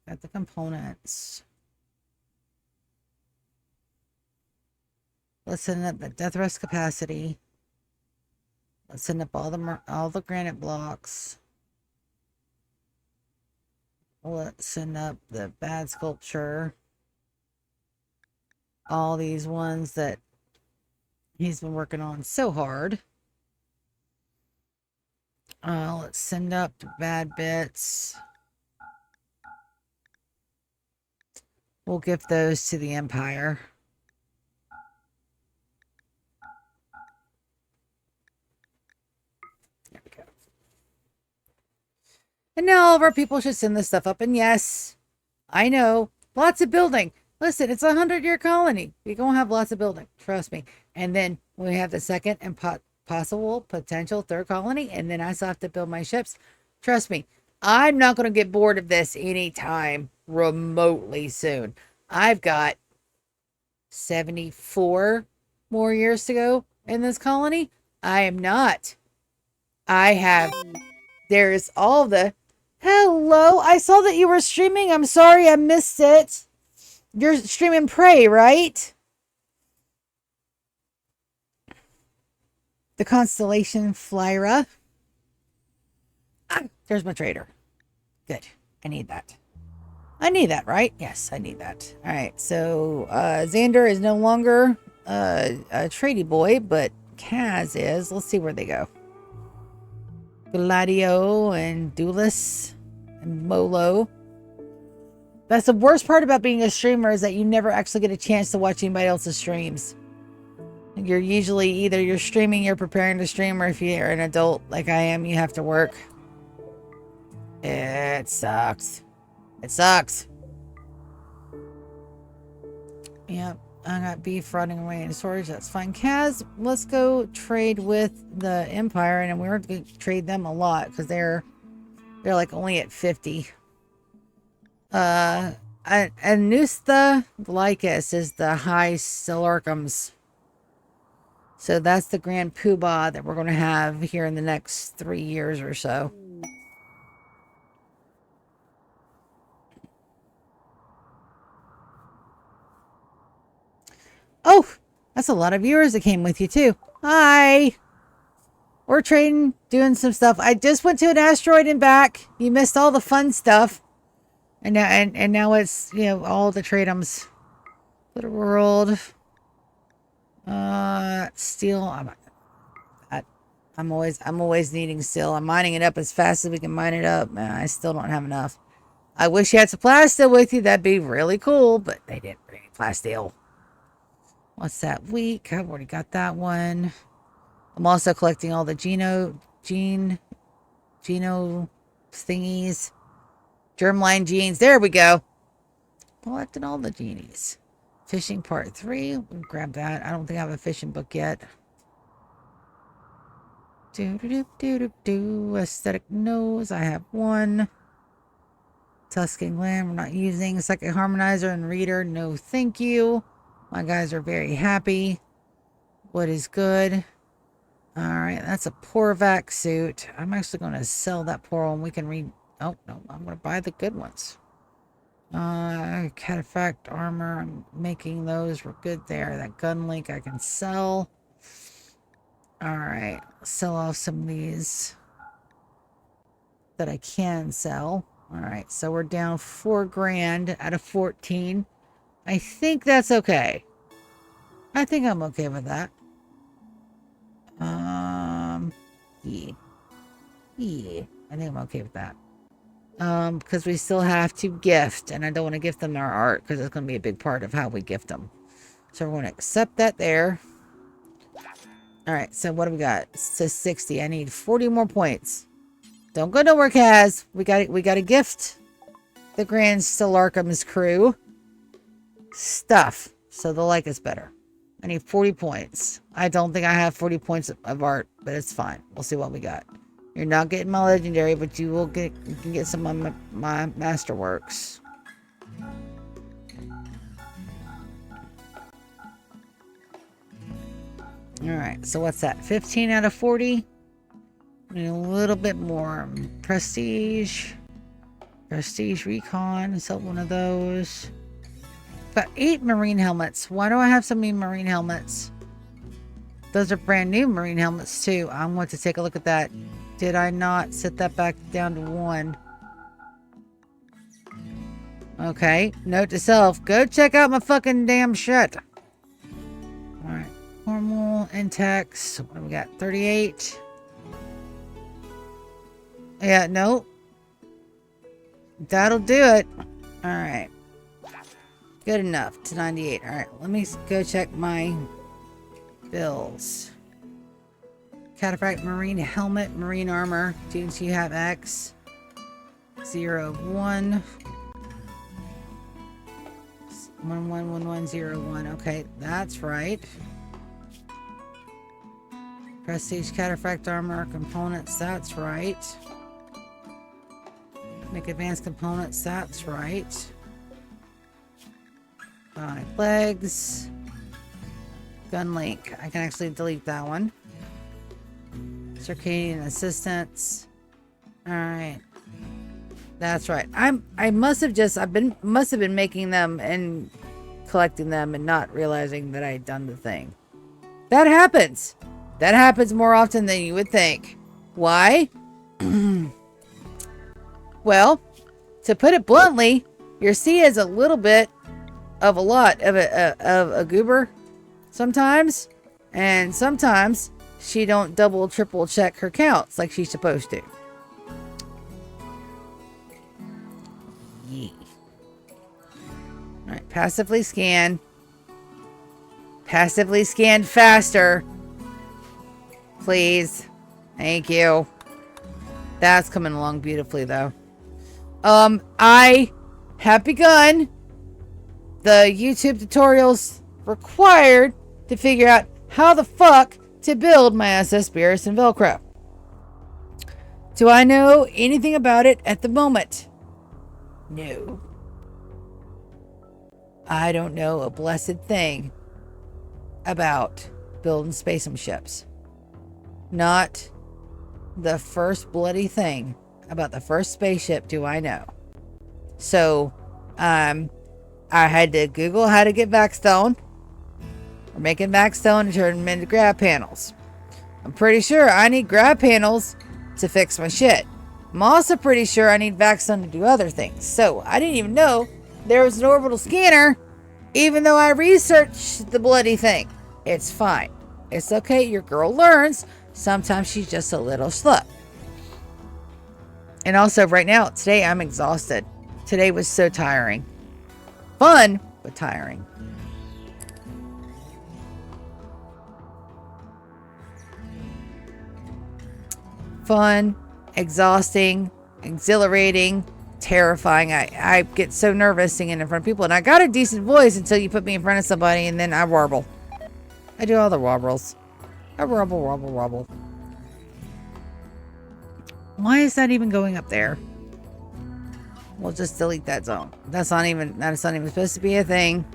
A: Got the components. Let's send up the death rest capacity. Let's send up all the granite blocks. Let's send up the bad sculpture. All these ones that he's been working on so hard. Let's send up the bad bits. We'll give those to the Empire. There we go. And now all of our people should send this stuff up. And yes, I know, lots of building. Listen, it's a 100-year colony. We're going to have lots of building. Trust me. And then we have the second and possible potential third colony. And then I still have to build my ships. Trust me, I'm not going to get bored of this anytime remotely soon. I've got 74 more years to go in this colony. I am not. There's all the... Hello, I saw that you were streaming. I'm sorry I missed it. You're streaming Prey, right? The constellation Flyra. Ah, there's my trader. Good. I need that. I need that, right? Yes, I need that. All right, so Xander is no longer a tradie boy, but Kaz is. Let's see where they go. Gladio and Duelis and Molo. That's the worst part about being a streamer, is that you never actually get a chance to watch anybody else's streams. You're usually either you're streaming, you're preparing to stream, or if you're an adult like I am, you have to work. It sucks. It sucks. Yep, I got beef rotting away in storage. That's fine. Kaz, let's go trade with the Empire, and we're going to trade them a lot because they're like only at 50. Anusta Lycus is the high Silurkums. So that's the Grand Poobah that we're going to have here in the next 3 years or so. Oh, that's a lot of viewers that came with you too. Hi. We're trading, doing some stuff. I just went to an asteroid and back. You missed all the fun stuff. And now, and now it's, you know, all the trade-ums. Little world. Steel. I'm always needing steel. I'm mining it up as fast as we can mine it up. Man, I still don't have enough. I wish you had some plasteel with you. That'd be really cool, but they didn't bring any plasteel. What's that? Week. I've already got that one. I'm also collecting all the geno thingies. Germline genes. There we go. Collecting all the genies. Fishing part 3. We'll grab that. I don't think I have a fishing book yet. Aesthetic nose. I have one. Tusking land. We're not using. Second harmonizer and reader. No, thank you. My guys are very happy. What is good? Alright, that's a Porvac suit. I'm actually going to sell that poor one. We can read. Oh, no. I'm going to buy the good ones. Cataphract armor. I'm making those. We're good there. That gun link I can sell. Alright. Sell off some of these that I can sell. Alright, so we're down 4 grand out of 14. I think that's okay. I think I'm okay with that. Yeah. I think I'm okay with that. Because we still have to gift, and I don't want to gift them our art because it's going to be a big part of how we gift them. So we're going to accept that there. All right, so what do we got? It says 60. I need 40 more points. Don't go nowhere, Kaz. We got to gift the Grand Stellarcum's crew stuff so they'll like us better. I need 40 points. I don't think I have 40 points of art, but it's fine. We'll see what we got. You're not getting my legendary, but you can get some of my masterworks. Alright, so what's that? 15 out of 40? Need a little bit more. Prestige. Prestige Recon. Sell one of those. Got 8 marine helmets. Why do I have so many marine helmets? Those are brand new marine helmets too. I want to take a look at that. Did I not set that back down to 1? Okay. Note to self. Go check out my fucking damn shit. Alright. Normal and text. What do we got? 38. Yeah, nope. That'll do it. Alright. Good enough to 98. Alright, let me go check my bills. Cataphract marine helmet, marine armor. Dudes, you have X. 0, 1. 111101. Okay, that's right. Prestige Cataphract armor components. That's right. Make advanced components. That's right. Legs. Gun link. I can actually delete that one. Circadian assistance. Alright. That's right. I must have been making them and collecting them and not realizing that I had done the thing. That happens. That happens more often than you would think. Why? Well, to put it bluntly, your C is a little bit of a lot of a goober sometimes, and sometimes she don't double triple check her counts like she's supposed to. Yeah. All right, passively scan faster, please. Thank you. That's coming along beautifully though. I have begun the YouTube tutorials required to figure out how the fuck to build my SS Beerus and Velcro. Do I know anything about it at the moment? No. I don't know a blessed thing about building spaceship ships. Not the first bloody thing about the first spaceship do I know. So, I had to Google how to get backstone. We're making backstone and turning them into grab panels. I'm pretty sure I need grab panels to fix my shit. I'm also pretty sure I need backstone to do other things. So I didn't even know there was an orbital scanner, even though I researched the bloody thing. It's fine. It's okay. Your girl learns. Sometimes she's just a little slow. And also right now, today I'm exhausted. Today was so tiring. Fun, but tiring. Fun, exhausting, exhilarating, terrifying. I get so nervous singing in front of people, and I got a decent voice until you put me in front of somebody, and then I warble. I do all the warbles. I warble, warble, warble. Why is that even going up there? We'll just delete that zone. That's not even supposed to be a thing.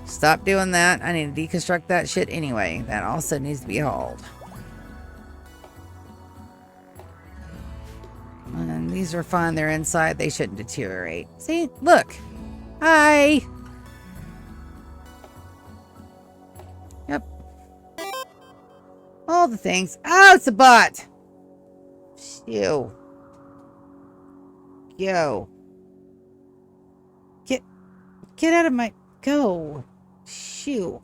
A: Stop doing that. I need to deconstruct that shit anyway. That also needs to be hauled. And these are fine. They're inside. They shouldn't deteriorate. See? Look. Hi. Yep. All the things. Oh, it's a bot. Ew. Yo. Get out of my... Go. Shoo.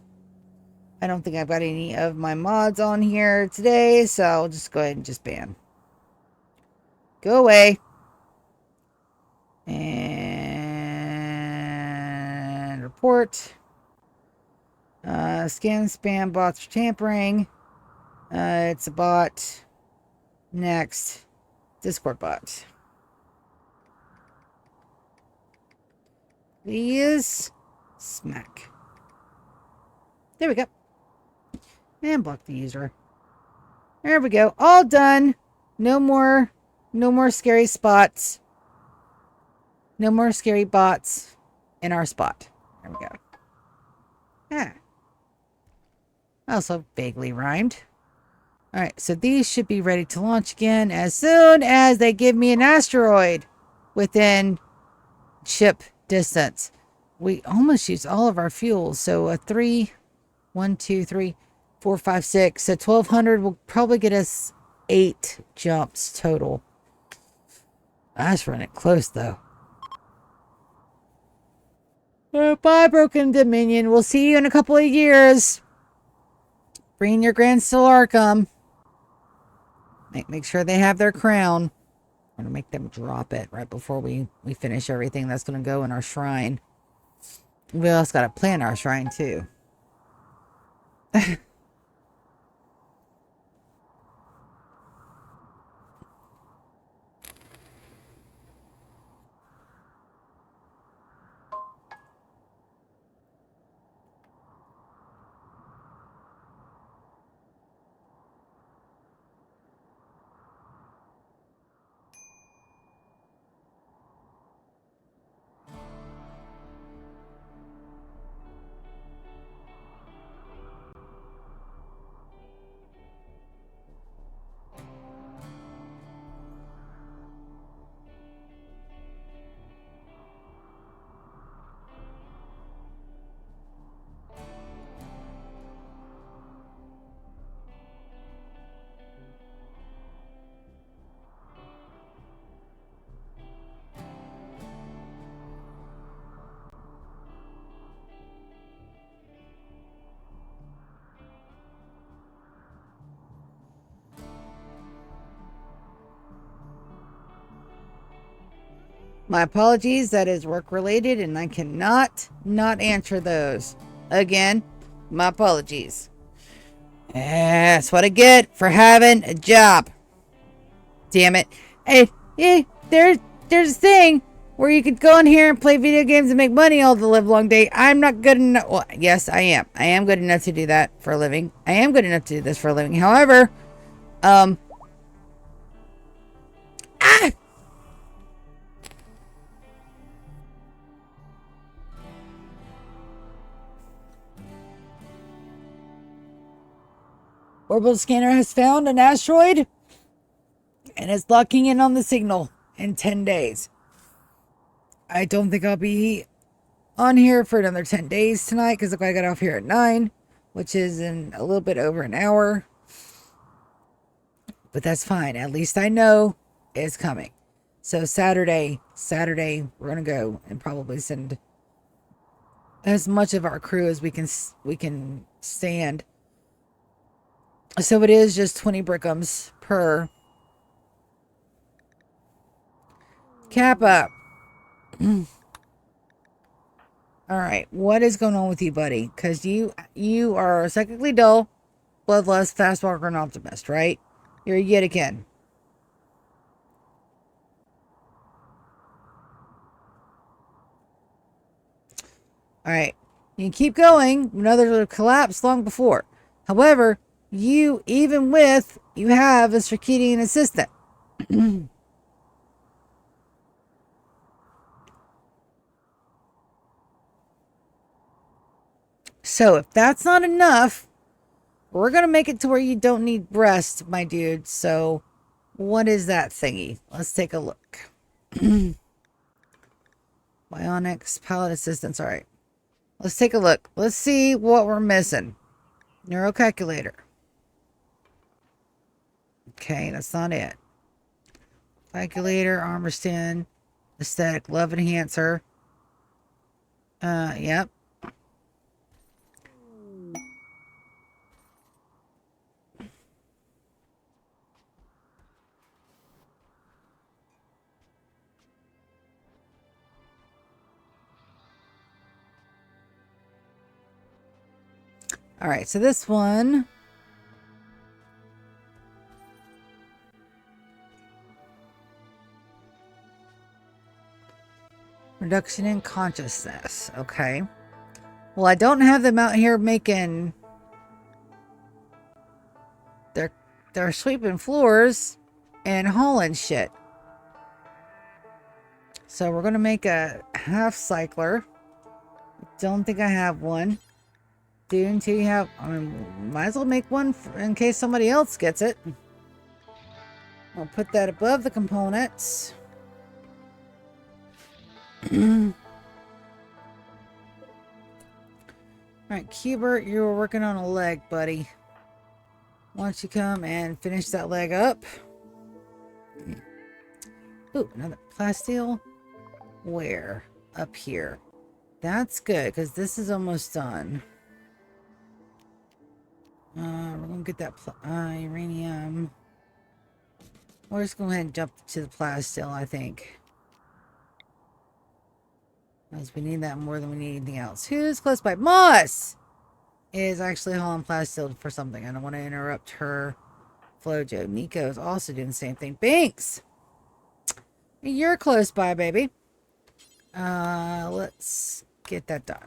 A: I don't think I've got any of my mods on here today, so I'll just go ahead and just ban. Go away. And report. Scan spam bots for tampering. It's a bot. Next. Discord bot. Please. Smack. There we go. And block the user. There we go. All done. No more scary spots. No more scary bots in our spot. There we go. Ah. Also vaguely rhymed. Alright, so these should be ready to launch again as soon as they give me an asteroid within ship distance. We almost used all of our fuel, so a 1, 2, 3, 4, 5, 6. So 1,200 will probably get us 8 jumps total. That's running close, though. Bye, Broken Dominion. We'll see you in a couple of years. Bring your Grand Solar Arkham. Make sure they have their crown. I'm going to make them drop it right before we finish everything that's going to go in our shrine. We also got to plan our shrine, too. My apologies, that is work related and I cannot not answer those. Again, my apologies. That's what I get for having a job. Damn it. Hey, there's a thing where you could go in here and play video games and make money all the live long day. I'm not good enough. Well, yes, I am. I am good enough to do that for a living. I am good enough to do this for a living. However, Orbital scanner has found an asteroid and is locking in on the signal in 10 days. I don't think I'll be on here for another 10 days tonight because I got off here at 9, which is in a little bit over an hour. But that's fine. At least I know it's coming. So Saturday, we're going to go and probably send as much of our crew as we can stand. So it is just 20 brickums per Kappa. All right, what is going on with you, buddy? Because you are psychically dull, bloodlust, fast walker, and optimist, right? You're a yet again. All right, you can keep going. Another collapse long before. However, you have a circadian assistant. So if that's not enough, we're going to make it to where you don't need breast, my dude. So what is that thingy? Let's take a look. Bionics, palette assistance. All right. Let's take a look. Let's see what we're missing. Neurocalculator. Okay, that's not it. Calculator, armor stand, aesthetic, love enhancer. Yep. All right, so this one. Reduction in consciousness. Okay. Well, I don't have them out here making. They're sweeping floors and hauling shit. So we're gonna make a half cycler. Don't think I have one. Until you have, I mean, might as well make one in case somebody else gets it. I'll put that above the components. Alright, Cubert, you were working on a leg, buddy. Why don't you come and finish that leg up? Ooh, another plasteel. Where? Up here. That's good, because this is almost done. We're going to get that uranium. We're just going to go ahead and jump to the plasteel, I think. Because we need that more than we need anything else. Who's close by? Moss is actually hauling plasteel for something. I don't want to interrupt her flojo. Nico is also doing the same thing. Binks! You're close by, baby. Let's get that done.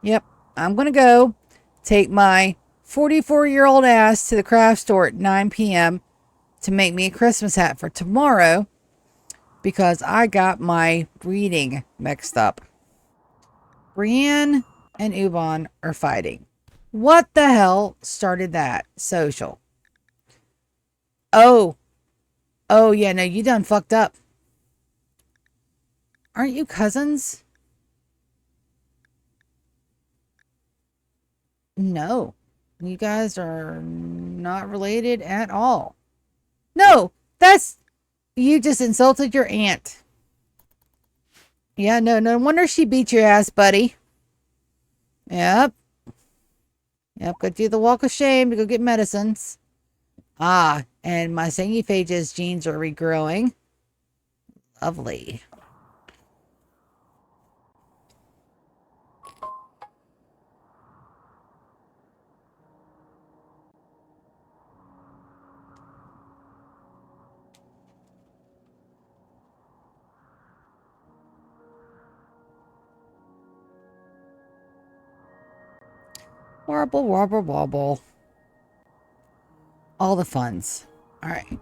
A: Yep, I'm going to go take my 44-year-old ass to the craft store at 9 p.m. to make me a Christmas hat for tomorrow because I got my reading mixed up. Brienne and Ubon are fighting. What the hell started that? Social. Oh, yeah, no, you done fucked up. Aren't you cousins? No, you guys are not related at all. No, you just insulted your aunt. Yeah, no wonder she beat your ass, buddy. Yep, go do the walk of shame to go get medicines. Ah, and my Singiphage's genes are regrowing. Lovely. Warble, warble, wobble. All the funds. All right.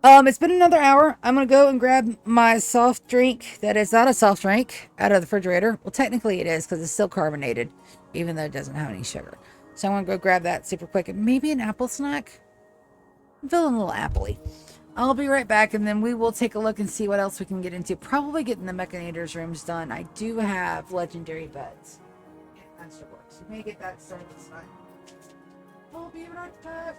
A: It's been another hour. I'm going to go and grab my soft drink that is not a soft drink out of the refrigerator. Well, technically it is because it's still carbonated, even though it doesn't have any sugar. So I'm gonna go grab that super quick. And maybe an apple snack. I'm feeling a little appley. I'll be right back, and then we will take a look and see what else we can get into. Probably getting the Mechanators rooms done. I do have legendary beds. Yeah, that should work. So we may get that started this time. We'll be right back.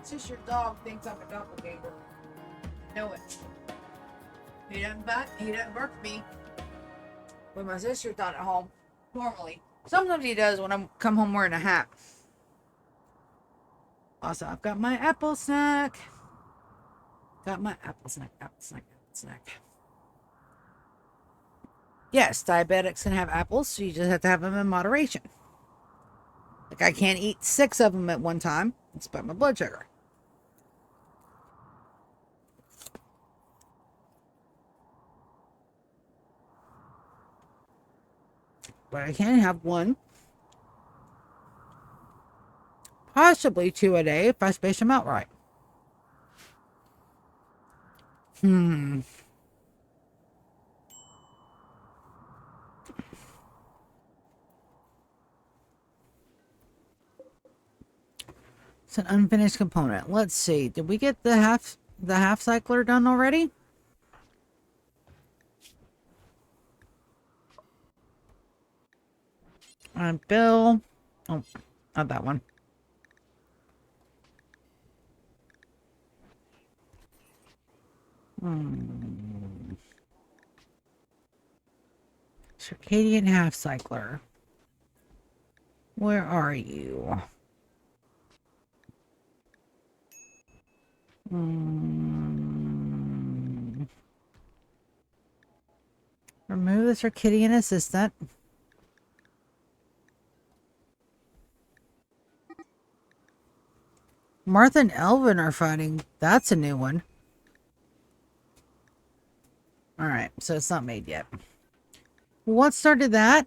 A: It's just your dog thinks I'm a doppelganger. Know it. He doesn't bite. He doesn't bark at me when my sister's not at home. Normally, sometimes he does when I come home wearing a hat. Also, I've got my apple snack. Got my apple snack. Apple snack. Apple snack. Yes, diabetics can have apples, so you just have to have them in moderation. Like I can't eat 6 of them at one time. It's about my blood sugar. But I can have 1, possibly 2 a day if I space them out right. It's an unfinished component. Let's see. Did we get the half cycler done already? Bill. Oh, not that one. Circadian half cycler. Where are you? Remove the circadian assistant. Martha and Elvin are fighting. That's a new one. Alright, so it's not made yet. What started that?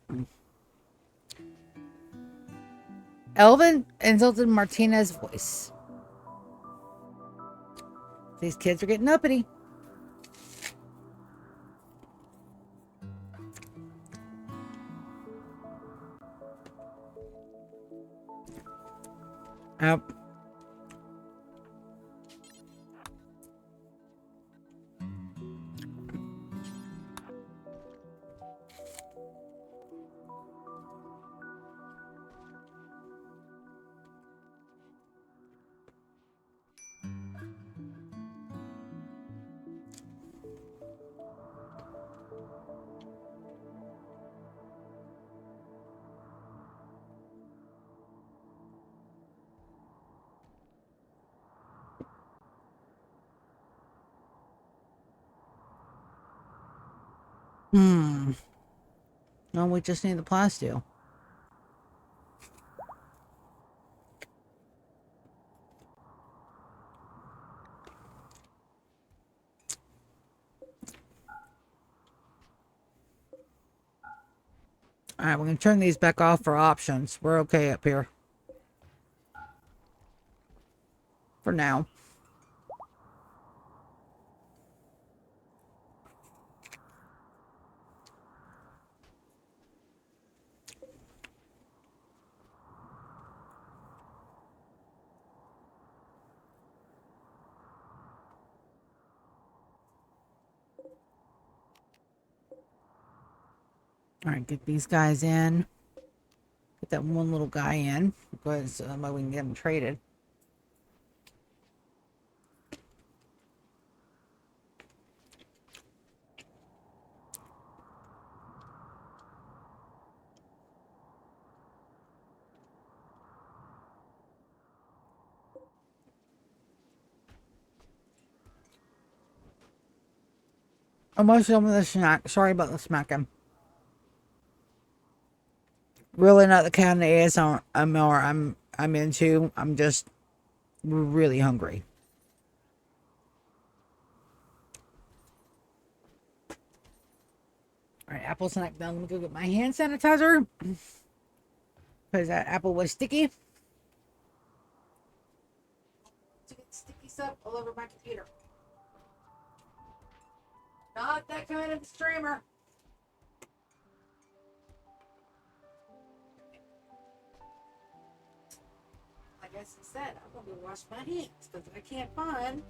A: Elvin insulted Martinez's voice. These kids are getting uppity. Yep. No, we just need the plasteel. Alright, we're going to turn these back off for options. We're okay up here. For now. Alright, get these guys in. Get that one little guy in. Because we can get him traded. Emotional with the snack. Sorry about the smacking. Really not the kind of ASMR I'm into. I'm just really hungry. Alright, apple snack done. Let me go get my hand sanitizer. Because that apple was sticky. To get sticky stuff all over my computer. Not that kind of streamer. Like I said, I'm going to wash my hands because I can't find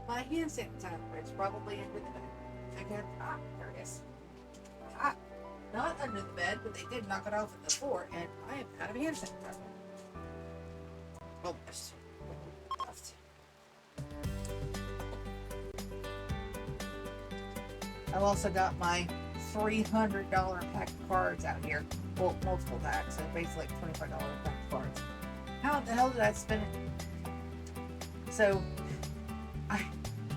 A: my hand sanitizer. It's probably under the bed. There it is. Not under the bed, but they did knock it off at the floor, and I am out of hand sanitizer. Almost. Left. I've also got my $300 pack of cards out here. Well, multiple packs, so basically like $25 pack of cards. How the hell did I spend it? So,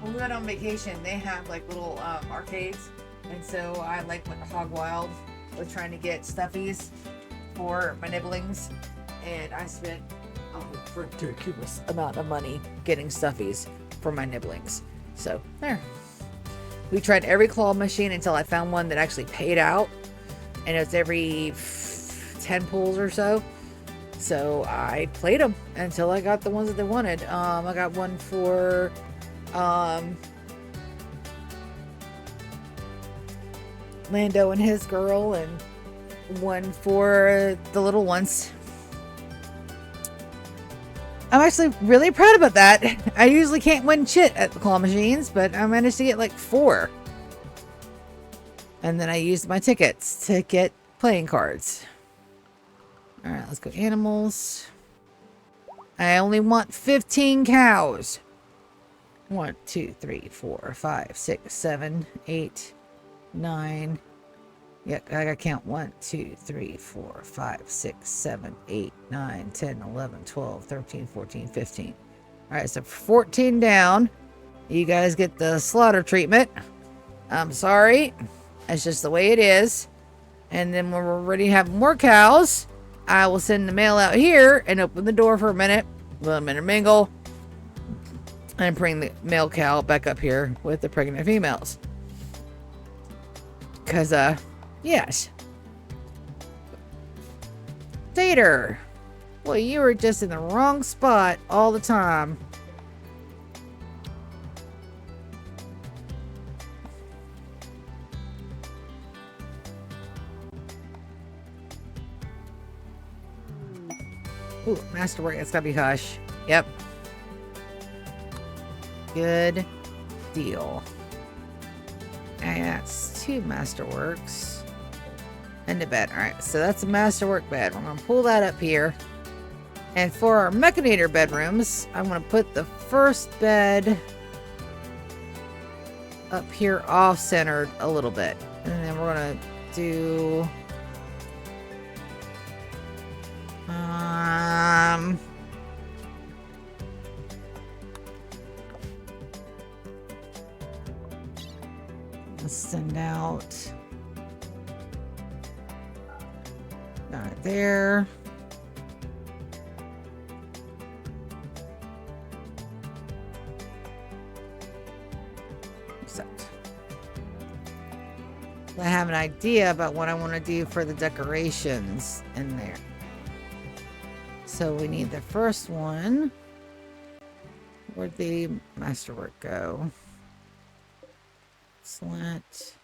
A: when we went on vacation, they have like little arcades, and so I like went hog wild with trying to get stuffies for my nibblings, and I spent a ridiculous amount of money getting stuffies for my nibblings. So there. We tried every claw machine until I found one that actually paid out, and it's every 10 pulls or so. So I played them until I got the ones that they wanted. I got one for Lando and his girl, and one for the little ones. I'm actually really proud about that. I usually can't win shit at the claw machines, but I managed to get like 4. And then I used my tickets to get playing cards. Alright, let's go animals. I only want 15 cows. 1, 2, 3, 4, 5, 6, 7, 8, 9, Yeah, I gotta count 1, 2, 3, 4, 5, 6, 7, 8, 9, 10, 11, 12, 13, 14, 15. All right, so 14 down. You guys get the slaughter treatment. I'm sorry. That's just the way it is. And then when we're ready to have more cows, I will send the mail out here and open the door for a minute. Let them intermingle. And bring the male cow back up here with the pregnant females. Because, yes. Dater. Well, you were just in the wrong spot all the time. Ooh, masterwork. That's gotta be hush. Yep. Good deal. And that's 2 masterworks. And the bed. Alright, so that's a masterwork bed. We're gonna pull that up here. And for our mechanator bedrooms, I'm gonna put the first bed up here off-centered a little bit. And then we're gonna do let's send out right there. I have an idea about what I want to do for the decorations in there. So we need the first one. Where'd the masterwork go? Excellent.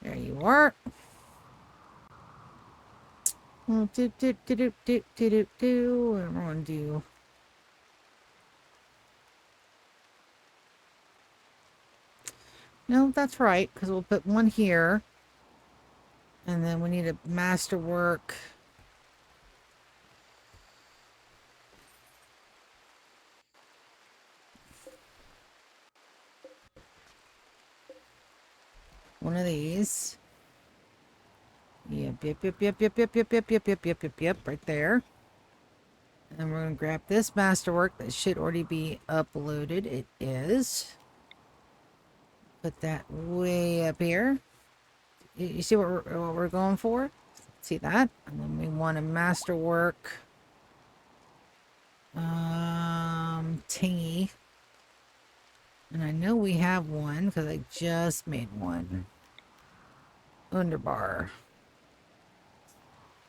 A: There you are. Do do do do do do do do. What am I going to do? No, that's right, because we'll put one here. And then we need a masterwork. One of these. Yep, yep, yep, yep, yep, yep, yep, yep, yep, yep, yep, yep, yep, right there. And then we're going to grab this masterwork that should already be uploaded. It is. Put that way up here. You see what we're going for? See that? And then we want a masterwork tingy. And I know we have one because I just made one. Underbar.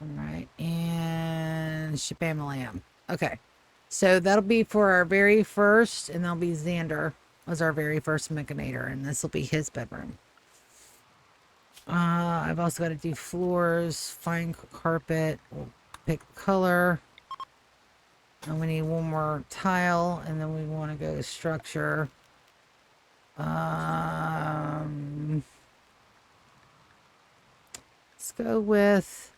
A: Alright, and Shabam-a-lamb. Okay, so that'll be for our very first, and that'll be Xander was our very first mechanator, and this will be his bedroom. I've also got to do floors, fine carpet, we'll pick color, and we need one more tile, and then we want to go to structure. Let's go with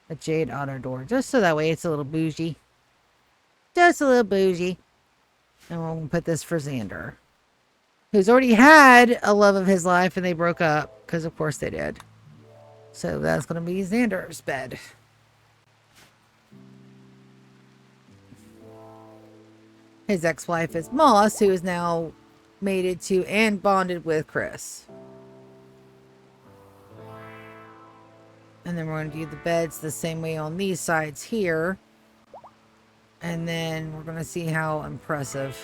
A: a jade auto door, just so that way it's a little bougie. Just a little bougie. And we'll put this for Xander, who's already had a love of his life and they broke up, because of course they did. So that's going to be Xander's bed. His ex-wife is Moss, who is now mated to and bonded with Chris. And then we're going to do the beds the same way on these sides here. And then we're going to see how impressive.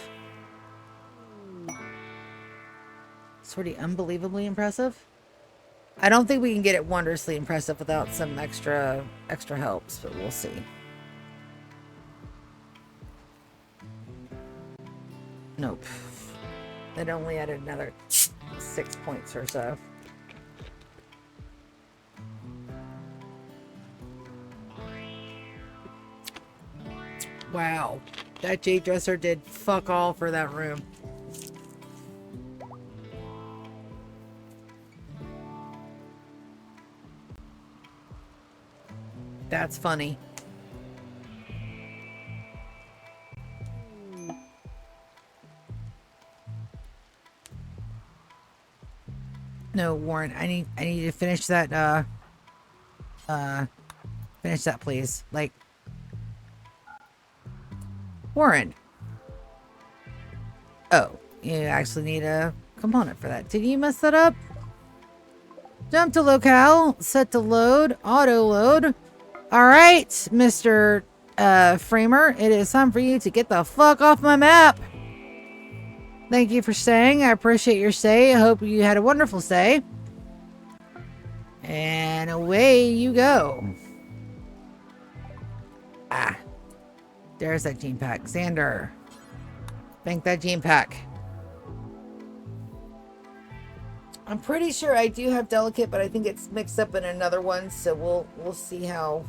A: It's pretty unbelievably impressive. I don't think we can get it wondrously impressive without some extra helps, but we'll see. Nope. It only added another 6 points or so. Wow. That jade dresser did fuck all for that room. That's funny. No, Warren, I need to finish that, finish that, please. Like, Warren. Oh, you actually need a component for that. Did you mess that up? Jump to locale, set to load, auto load. All right, Mr. Framer, it is time for you to get the fuck off my map. Thank you for staying. I appreciate your stay. I hope you had a wonderful stay. And away you go. Ah, there's that gene pack. Xander, bank that gene pack. I'm pretty sure I do have delicate, but I think it's mixed up in another one. So we'll see how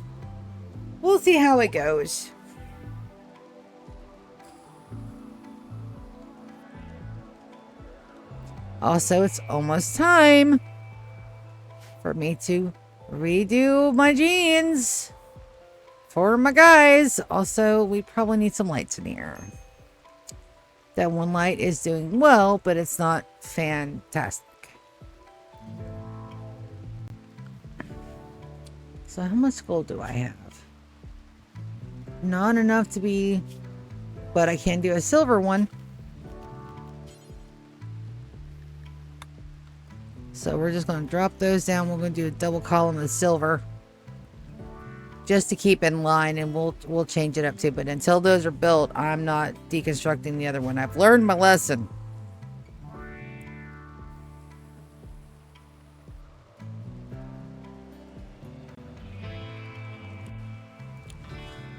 A: it goes. Also, it's almost time for me to redo my jeans for my guys. Also, we probably need some lights in here. That one light is doing well, but it's not fantastic. So how much gold do I have? Not enough to be, but I can do a silver one. So we're just going to drop those down. We're going to do a double column of silver just to keep in line, and we'll change it up too. But until those are built, I'm not deconstructing the other one. I've learned my lesson.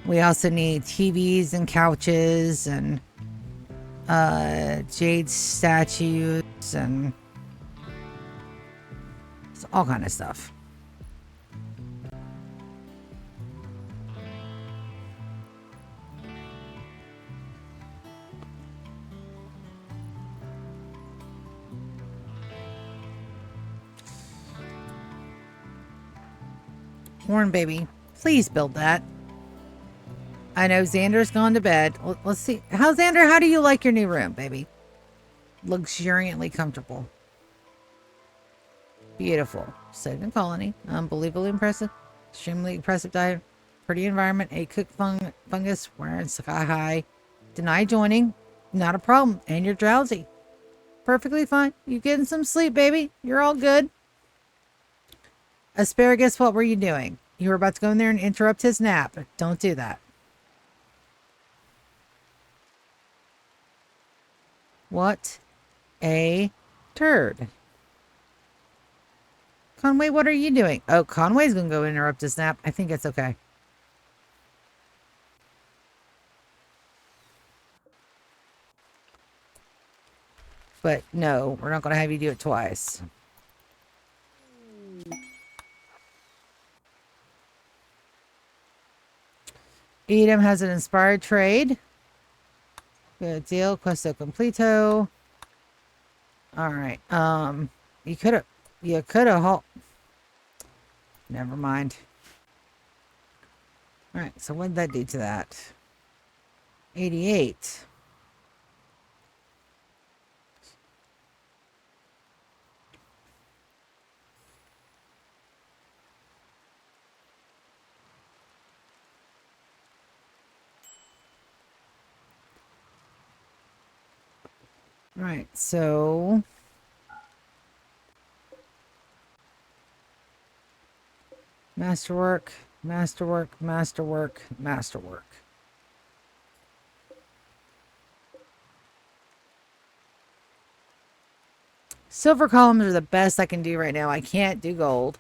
A: We also need TVs and couches and jade statues and all kind of stuff. Warren, baby, please build that. I know Xander's gone to bed. Let's see. Xander, how do you like your new room, baby? Luxuriantly comfortable. Beautiful. Second colony. Unbelievably impressive. Extremely impressive diet. Pretty environment. A cooked fungus. Wearing sky high. Deny joining. Not a problem. And you're drowsy. Perfectly fine. You getting some sleep, baby. You're all good. Asparagus, what were you doing? You were about to go in there and interrupt his nap. Don't do that. What a turd. Conway, what are you doing? Oh, Conway's gonna go interrupt his nap. I think it's okay. But no, we're not gonna have you do it twice. Edom has an inspired trade. Good deal. Questo completo. All right. You could have never mind. All right. So what did that do to that? 88. Right, so masterwork, masterwork, masterwork, masterwork. Silver columns are the best I can do right now. I can't do gold.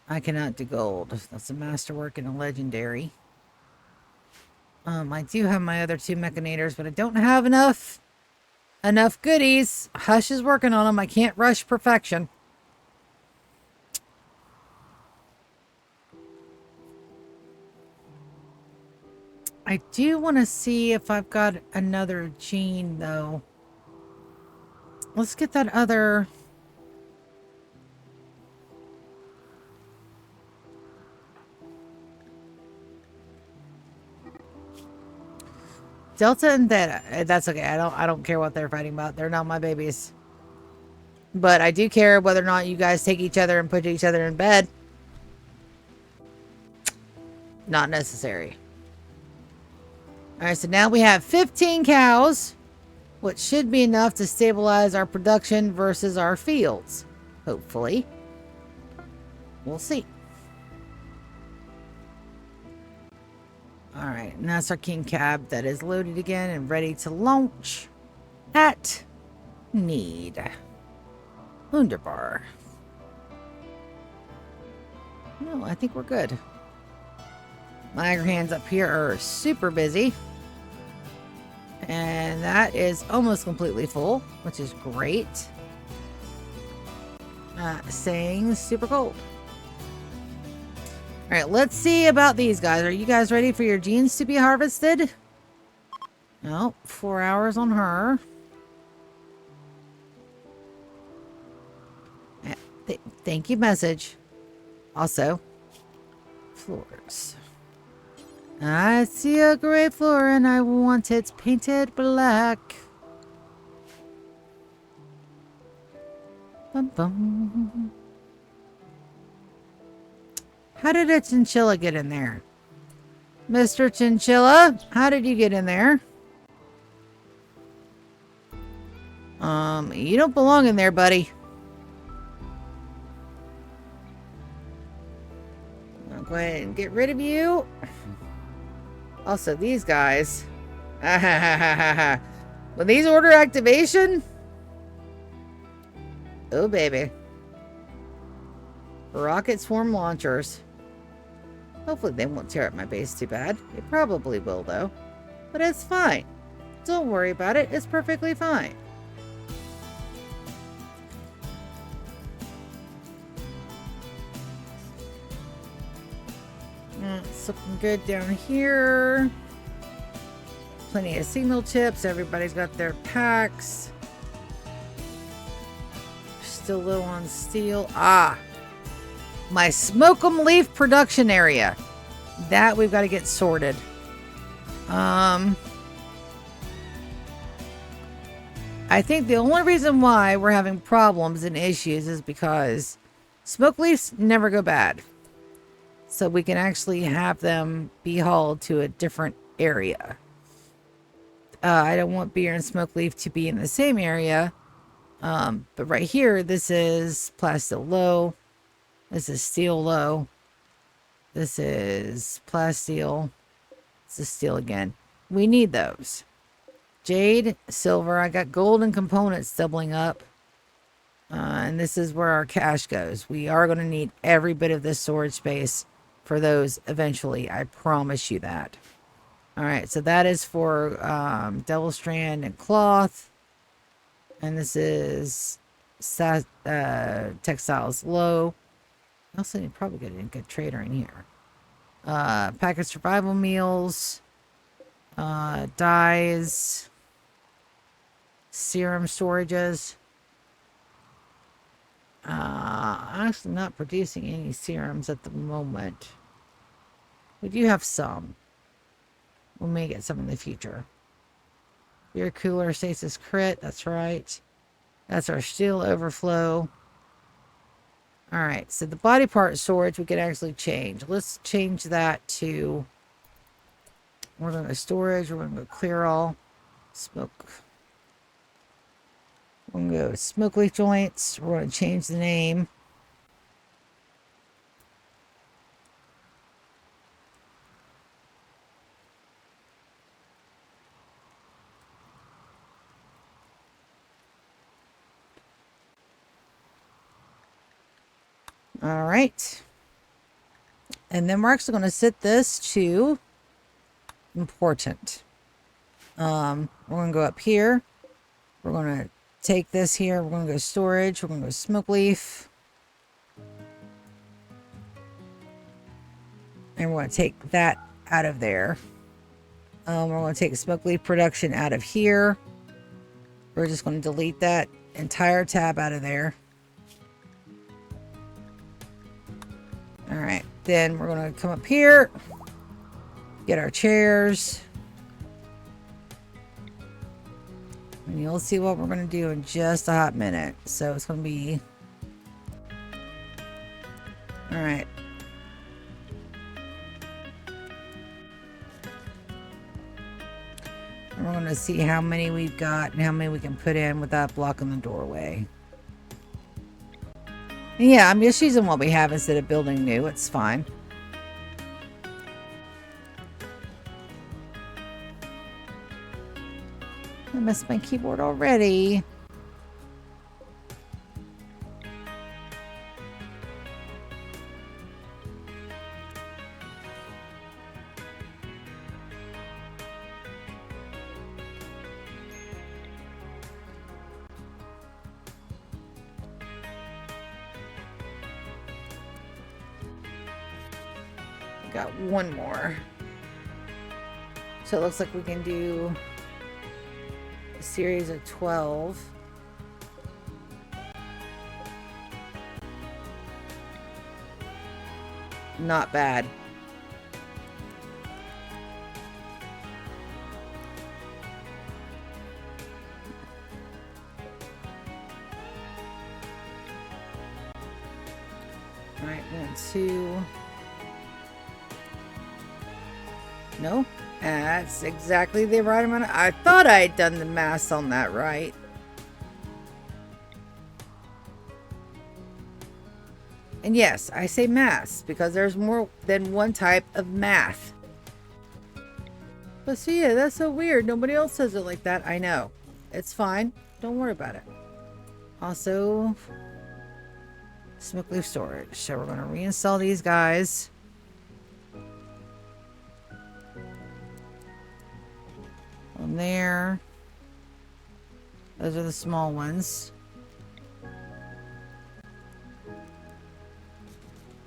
A: I cannot do gold. That's a masterwork and a legendary. I do have my other two mechanators, but I don't have enough goodies. Hush is working on them. I can't rush perfection. I do want to see if I've got another gene, though. Let's get that other... Delta and Theta. That's okay. I don't care what they're fighting about. They're not my babies. But I do care whether or not you guys take each other and put each other in bed. Not necessary. Alright, so now we have 15 cows, which should be enough to stabilize our production versus our fields. Hopefully. We'll see. Alright, and that's our king cab that is loaded again and ready to launch at need. Wunderbar. No, I think we're good. My hands up here are super busy. And that is almost completely full, which is great. Staying super cold. Alright, let's see about these guys. Are you guys ready for your genes to be harvested? No, 4 hours on her. Thank you, message. Also, floors. I see a gray floor and I want it painted black. Bum, bum. How did a chinchilla get in there? Mr. Chinchilla, how did you get in there? You don't belong in there, buddy. I'll go ahead and get rid of you. Also, these guys. When these order activation. Oh, baby. Rocket swarm launchers. Hopefully they won't tear up my base too bad. They probably will, though. But it's fine. Don't worry about it. It's perfectly fine. It's looking good down here. Plenty of signal chips. Everybody's got their packs. Still low on steel. My Smoke'em Leaf production area. That we've got to get sorted. I think the only reason why we're having problems and issues is because smoke leaves never go bad. So we can actually have them be hauled to a different area. I don't want beer and smoke leaf to be in the same area. But right here, this is plasteel low. This is steel low. This is plasteel. This is steel again. We need those. Jade, silver. I got gold and components doubling up. And this is where our cash goes. We are going to need every bit of this storage space for those eventually. I promise you that. Alright, so that is for Devil Strand and cloth. And this is textiles low. I also need to probably get a good trader in here. Packet survival meals. Dyes. Serum storages. I'm actually not producing any serums at the moment. We do have some. We may get some in the future. Beer cooler stasis crit. That's right. That's our steel overflow. Alright, so the body part storage we can actually change. Let's change that to... We're going to go storage. We're going to go clear all. Smoke. We're going to go smoke leaf joints. We're going to change the name. All right. And then we're actually going to set this to important. We're going to go up here. We're going to take this here. We're going to go storage. We're going to go smoke leaf. And we're going to take that out of there. We're going to take smoke leaf production out of here. We're just going to delete that entire tab out of there. All right, then we're going to come up here, get our chairs. And you'll see what we're going to do in just a hot minute. So it's going to be... Alright. We're going to see how many we've got and how many we can put in without blocking the doorway. And yeah, I'm just using what we have instead of building new. It's fine. I missed my keyboard already. Got one more. So it looks like we can do a series of 12. Not bad. All right, 1, 2. No, that's exactly the right amount. I thought I had done the math on that right. And yes, I say math because there's more than one type of math. But see, yeah, that's so weird. Nobody else says it like that. I know. It's fine. Don't worry about it. Also, smoke leaf storage. So we're going to reinstall these guys. One there. Those are the small ones.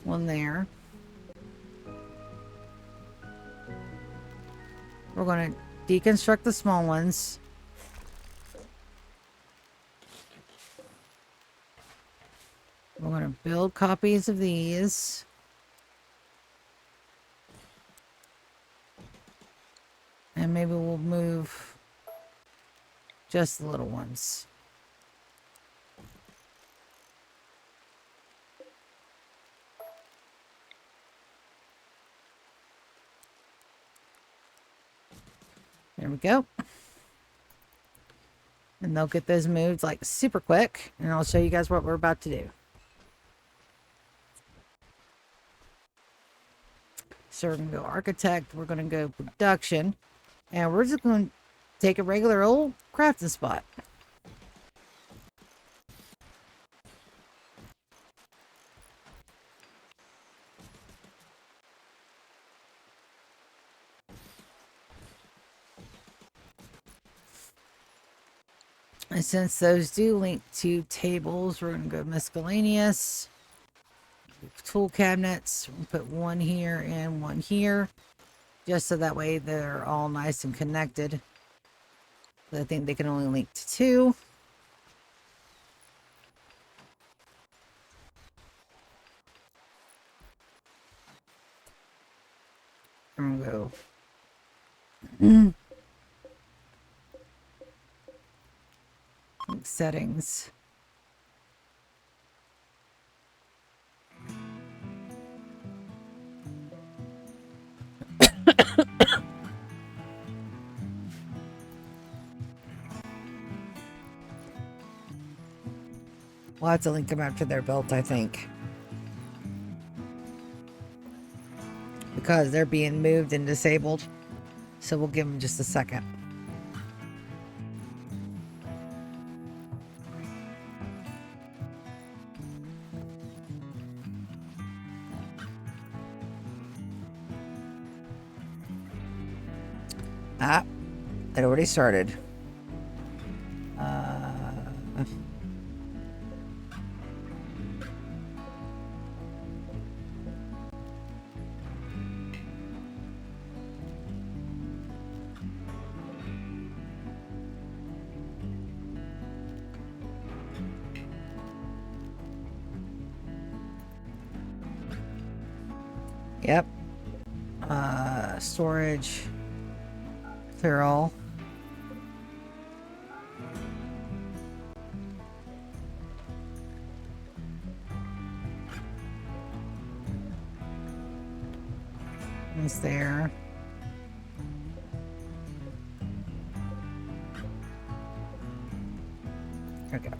A: One there. We're going to deconstruct the small ones. We're going to build copies of these. And maybe we'll move just the little ones. There we go. And they'll get those moved like super quick. And I'll show you guys what we're about to do. So we're going to go architect. We're going to go production. And we're just going to take a regular old crafting spot. And since those do link to tables, we're going to go miscellaneous. Tool cabinets. We'll put one here and one here. Just so that way they're all nice and connected. I think they can only link to 2. I'm gonna go. Settings. We'll have to link them after they're built, I think. Because they're being moved and disabled. So we'll give them just a second. Ah, it already started. Yep. Storage. Clear all. almost there. There we go.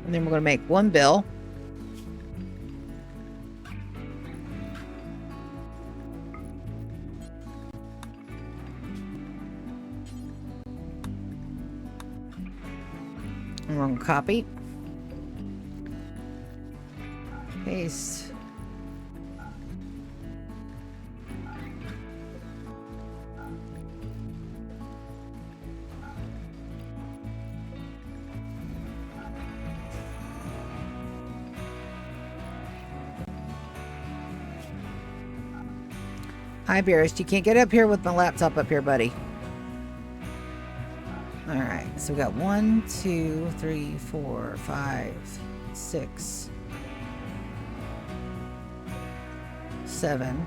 A: And then we're going to make one bill. And we're going to copy. Paste. Hi, Beerus. You can't get up here with my laptop up here, buddy. Alright, so we got 1, 2, 3, 4, 5, 6, 7,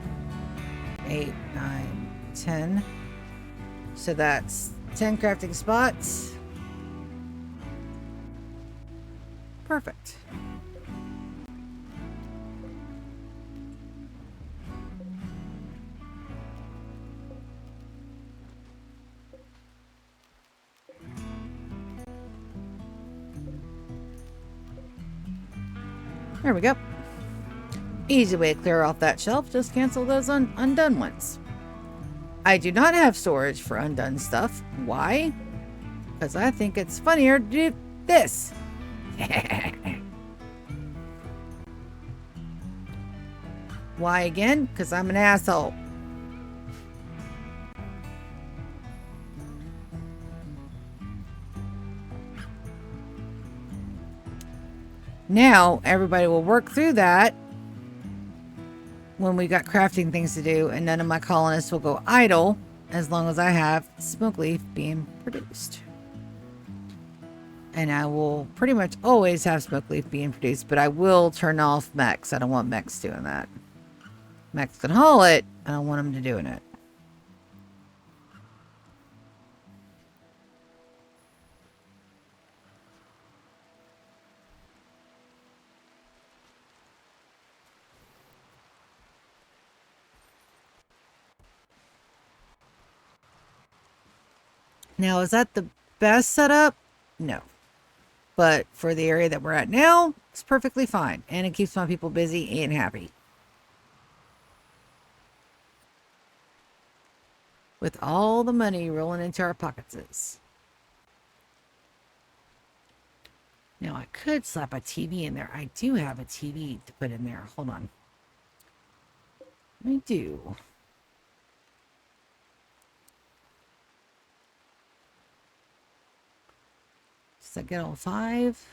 A: 8, 9, 10. So that's 10 crafting spots. Perfect. There we go. Easy way to clear off that shelf. Just cancel those undone ones. I do not have storage for undone stuff. Why? Because I think it's funnier to do this. Why again? Because I'm an asshole. Now, everybody will work through that when we got crafting things to do, and none of my colonists will go idle as long as I have smoke leaf being produced. And I will pretty much always have smoke leaf being produced, but I will turn off mechs. I don't want mechs doing that. Mechs can haul it. I don't want them to doing it. Now, is that the best setup? No. But for the area that we're at now, it's perfectly fine. And it keeps my people busy and happy. With all the money rolling into our pockets. Now, I could slap a TV in there. I do have a TV to put in there. Hold on. I do. Does that get all 5?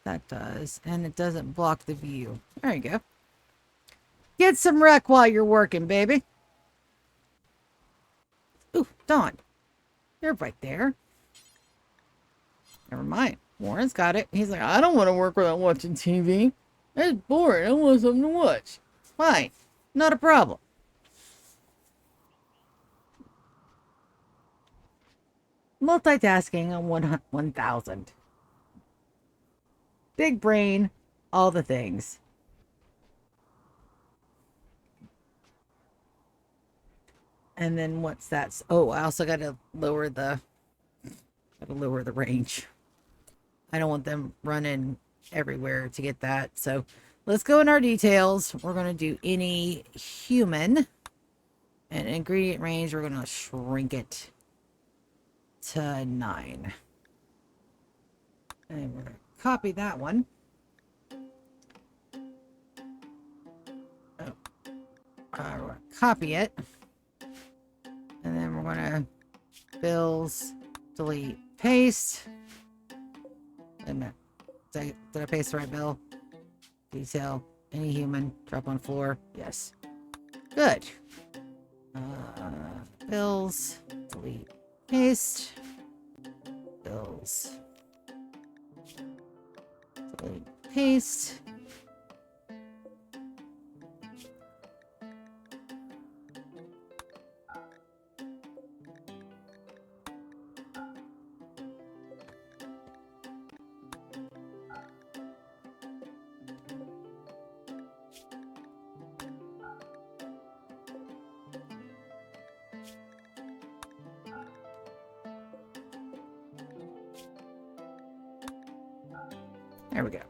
A: That does. And it doesn't block the view. There you go. Get some rec while you're working, baby. Ooh, Dawn. You're right there. Never mind. Warren's got it. He's like, I don't want to work without watching TV. That's boring. I want something to watch. Fine. Not a problem. Multitasking on 1000. Big brain. All the things. And then what's that? Oh, I also got to lower the range. I don't want them running everywhere to get that. So let's go in our details. We're going to do any human. And ingredient range, we're going to shrink it to 9. And we're going to copy that one. Oh. We're going to copy it. And then we're going to bills, delete, paste. And did I paste the right bill? Detail, any human, drop on floor. Yes. Good. Bills, delete, paste. Bills, Paste. There we go.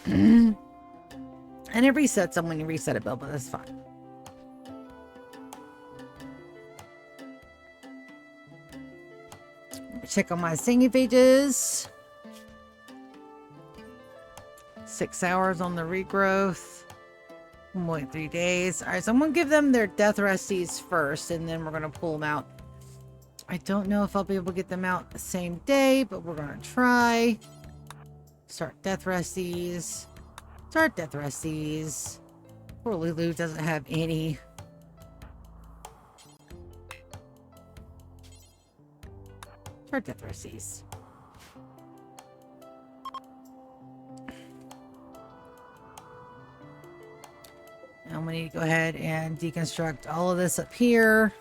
A: And it resets them when you reset a build, but that's fine. Check on my singing pages. 6 hours on the regrowth. 1.3 days. Alright, so I'm going to give them their death resties first, and then we're going to pull them out. I don't know if I'll be able to get them out the same day, but we're going to try. Start death resties. Start death resties. Poor Lulu doesn't have any. Start death resties. And we need to go ahead and deconstruct all of this up here.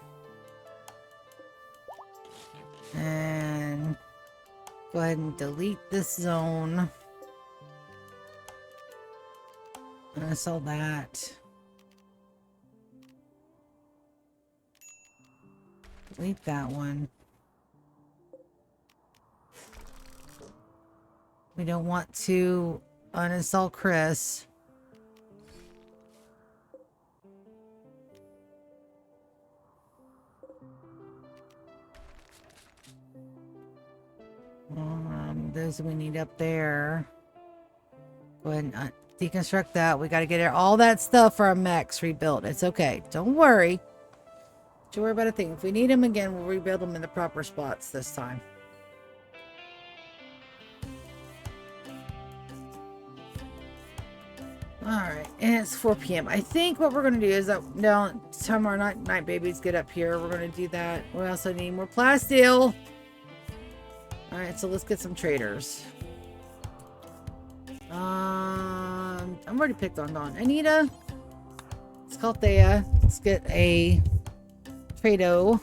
A: And go ahead and delete this zone. And I saw that. Delete that one. We don't want to uninstall Chris. Those we need up there. Go ahead and deconstruct that. We got to get all that stuff for our mechs rebuilt. It's okay. Don't worry. Don't worry about a thing. If we need them again, we'll rebuild them in the proper spots this time. Alright, and it's 4 p.m. I think what we're going to do is that now, time our night babies get up here, we're going to do that. We also need more plasteel. Alright, so let's get some traders. I'm already picked on Dawn. Anita. Let's call Thea. Let's get a trado.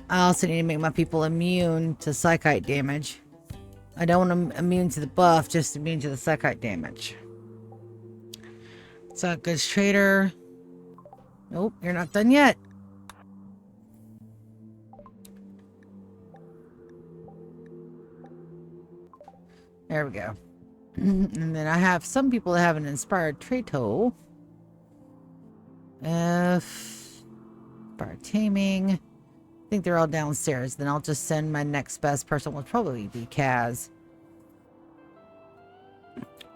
A: I also need to make my people immune to psychite damage. I don't want them immune to the buff, just immune to the psychite damage. So, goods trader. Nope, you're not done yet. There we go. And then I have some people that have an inspired Trato. Inspired taming. I think they're all downstairs. Then I'll just send my next best person, will probably be Kaz.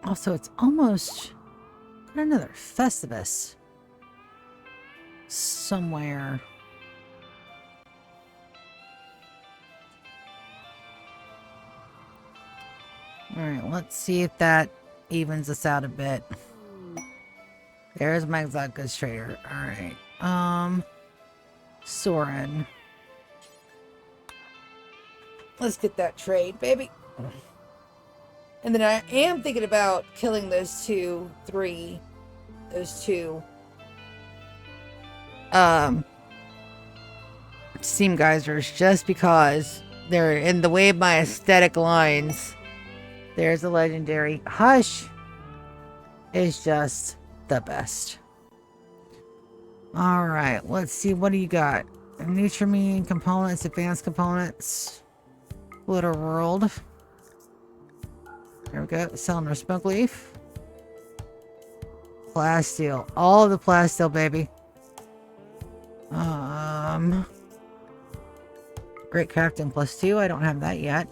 A: Also, it's almost got another Festivus somewhere. Alright, let's see if that evens us out a bit. There's my exotic goods trader. Alright. Soren. Let's get that trade, baby. And then I am thinking about killing those two steam geysers, just because they're in the way of my aesthetic lines. There's a legendary. Hush is just the best. Alright, let's see. What do you got? Nutrimine components, advanced components. Glitter World. There we go. Selling our smoke leaf. Plasteel. All of the plasteel, baby. Great crafting +2. I don't have that yet.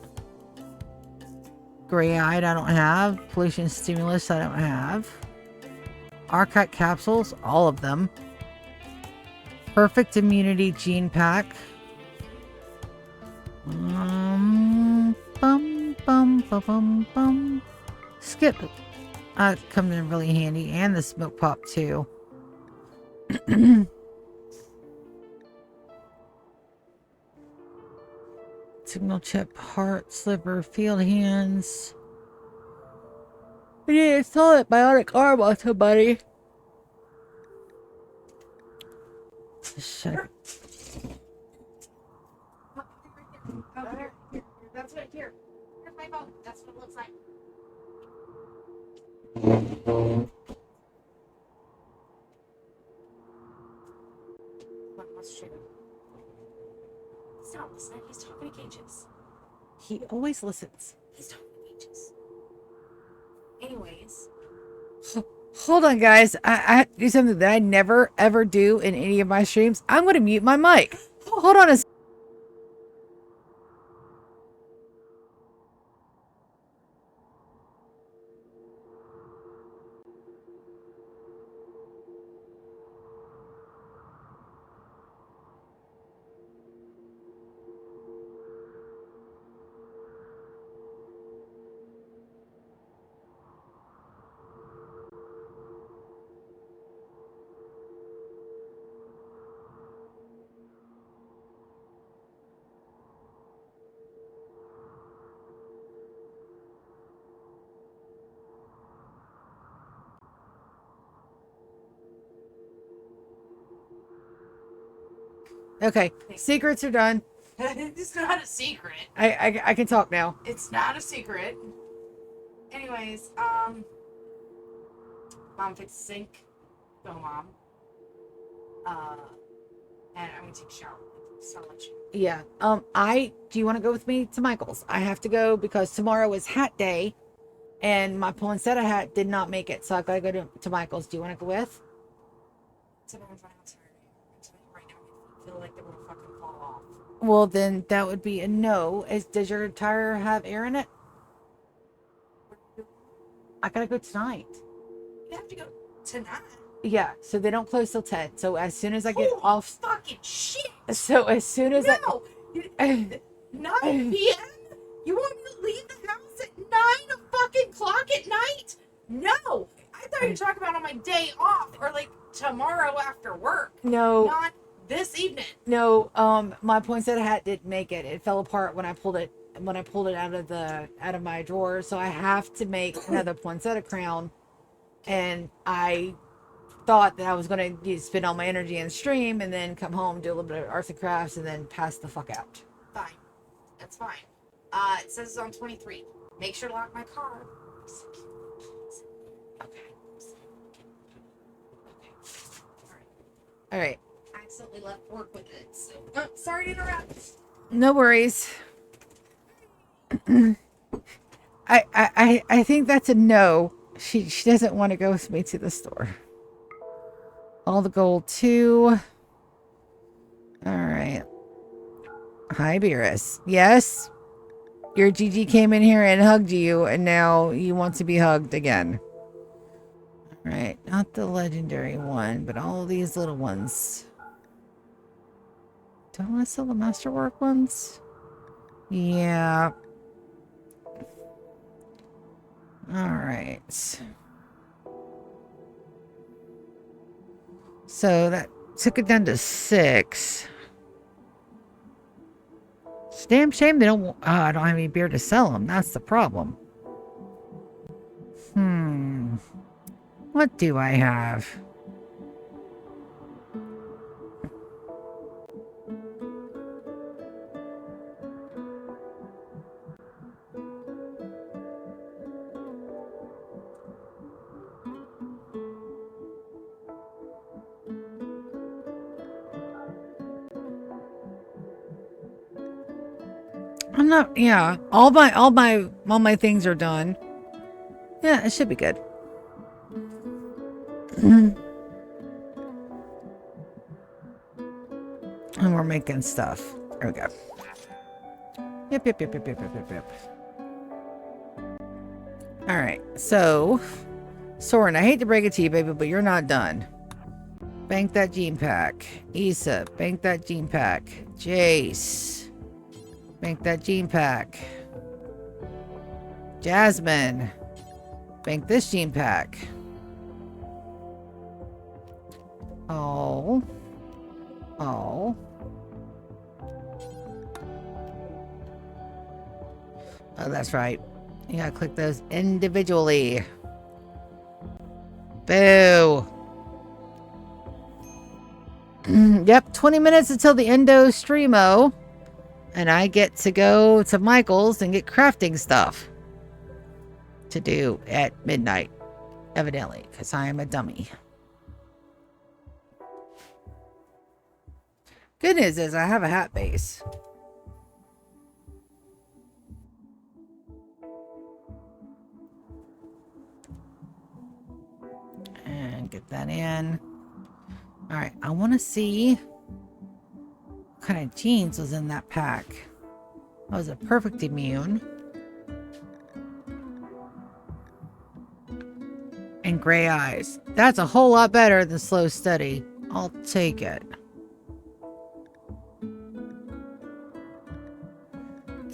A: Gray-eyed, I don't have. Pollution stimulus, I don't have. Archite capsules, all of them. Perfect immunity gene pack. Bum, bum, bum, bum, bum. Skip. Comes in really handy. And the smoke pop, too. Signal chip, heart, sliver, field hands. I need to install it bionic arm on somebody. Shut up. That's what here. Here's my phone. That's what it looks like.
B: Stop listening. He's talking to cages.
A: He always listens.
B: He's talking to cages. Anyways.
A: Hold on, guys. I have to do something that I never, ever do in any of my streams. I'm going to mute my mic. Hold on a second. Okay, secrets are done.
B: It's not a secret.
A: I can talk now.
B: It's not a secret. Anyways, Mom fixed the sink. Go, Mom. And I'm gonna take a shower. So I'll let you.
A: Yeah. Do you want to go with me to Michael's? I have to go because tomorrow is hat day and my poinsettia hat did not make it. So I gotta go to Michael's. Do you want to go with?
B: Sometimes when I'm tired, I'm telling you right now, I feel like they're gonna fucking fall off.
A: Well, then that would be a no. Does your tire have air in it? I gotta go tonight.
B: You have to go tonight.
A: Yeah, so they don't close till 10. So as soon as I get
B: Holy
A: off,
B: fucking shit.
A: so as soon as
B: No, 9 p.m. You want me to leave the house at 9 o'clock at night? No, I thought you were talking about on my day off or like tomorrow after work.
A: No,
B: Not this evening.
A: no, my poinsettia hat didn't make it. It fell apart when I pulled it out of my drawer. So I have to make another poinsettia crown, and I thought that I was going to spend all my energy in the stream and then come home, do a little bit of arts and crafts, and then pass the fuck out.
B: Fine, that's fine. It says it's on 23. Make sure to lock my car.
A: Okay.
B: All
A: All right.
B: I accidentally left work with it, so sorry to interrupt.
A: No worries. I think that's a no. She doesn't want to go with me to the store. All the gold too. All right. Hi, Beerus. Yes. Your Gigi came in here and hugged you, and now you want to be hugged again. All right. Not the legendary one, but all these little ones. Do I want to sell the masterwork ones? Yeah. All right. So that took it down to 6. It's a damn shame they don't. I don't have any beer to sell them. That's the problem. What do I have? I'm not. Yeah, all my things are done. Yeah, it should be good. And we're making stuff. There we go. Yep. All right. So, Soren, I hate to break it to you, baby, but you're not done. Bank that gene pack. Issa, bank that gene pack. Jace, bank that gene pack. Jasmine, bank this gene pack. Oh. Oh, that's right. You gotta click those individually. Boo. Yep, 20 minutes until the Endo Streamo. And I get to go to Michael's and get crafting stuff to do at midnight, evidently, because I am a dummy. Good news is I have a hat base. And get that in. Alright, I want to see what kind of jeans was in that pack. That was a perfect immune. And gray eyes. That's a whole lot better than slow steady. I'll take it.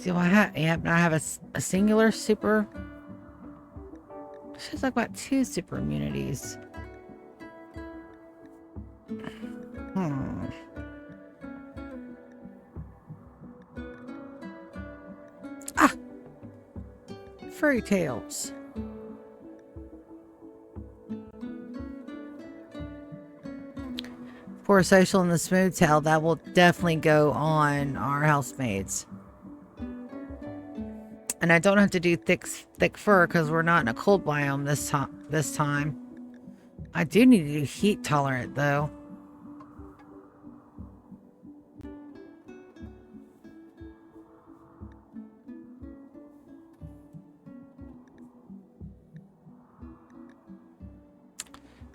A: Do I have? Yep, I have a singular super. She's like about 2 super immunities. Ah! Fairy tales. For social and the smooth tail, that will definitely go on our housemates. And I don't have to do thick fur because we're not in a cold biome this time. I do need to do heat tolerant though.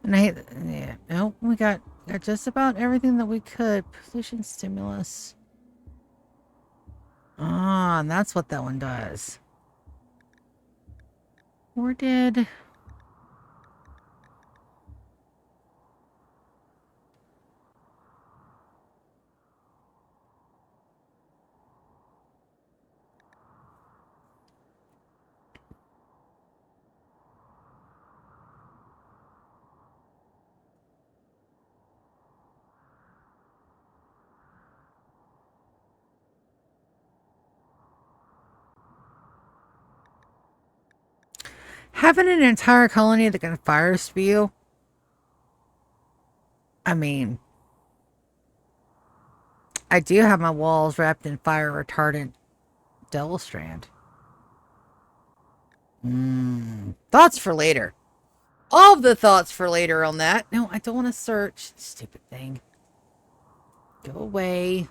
A: And I hate that. Yeah, nope, we got just about everything that we could. Position stimulus. Ah, and that's what that one does. Or did... Having an entire colony that can fire spew. I mean, I do have my walls wrapped in fire retardant devil strand. Thoughts for later. All of the thoughts for later on that. No, I don't want to search. Stupid thing. Go away.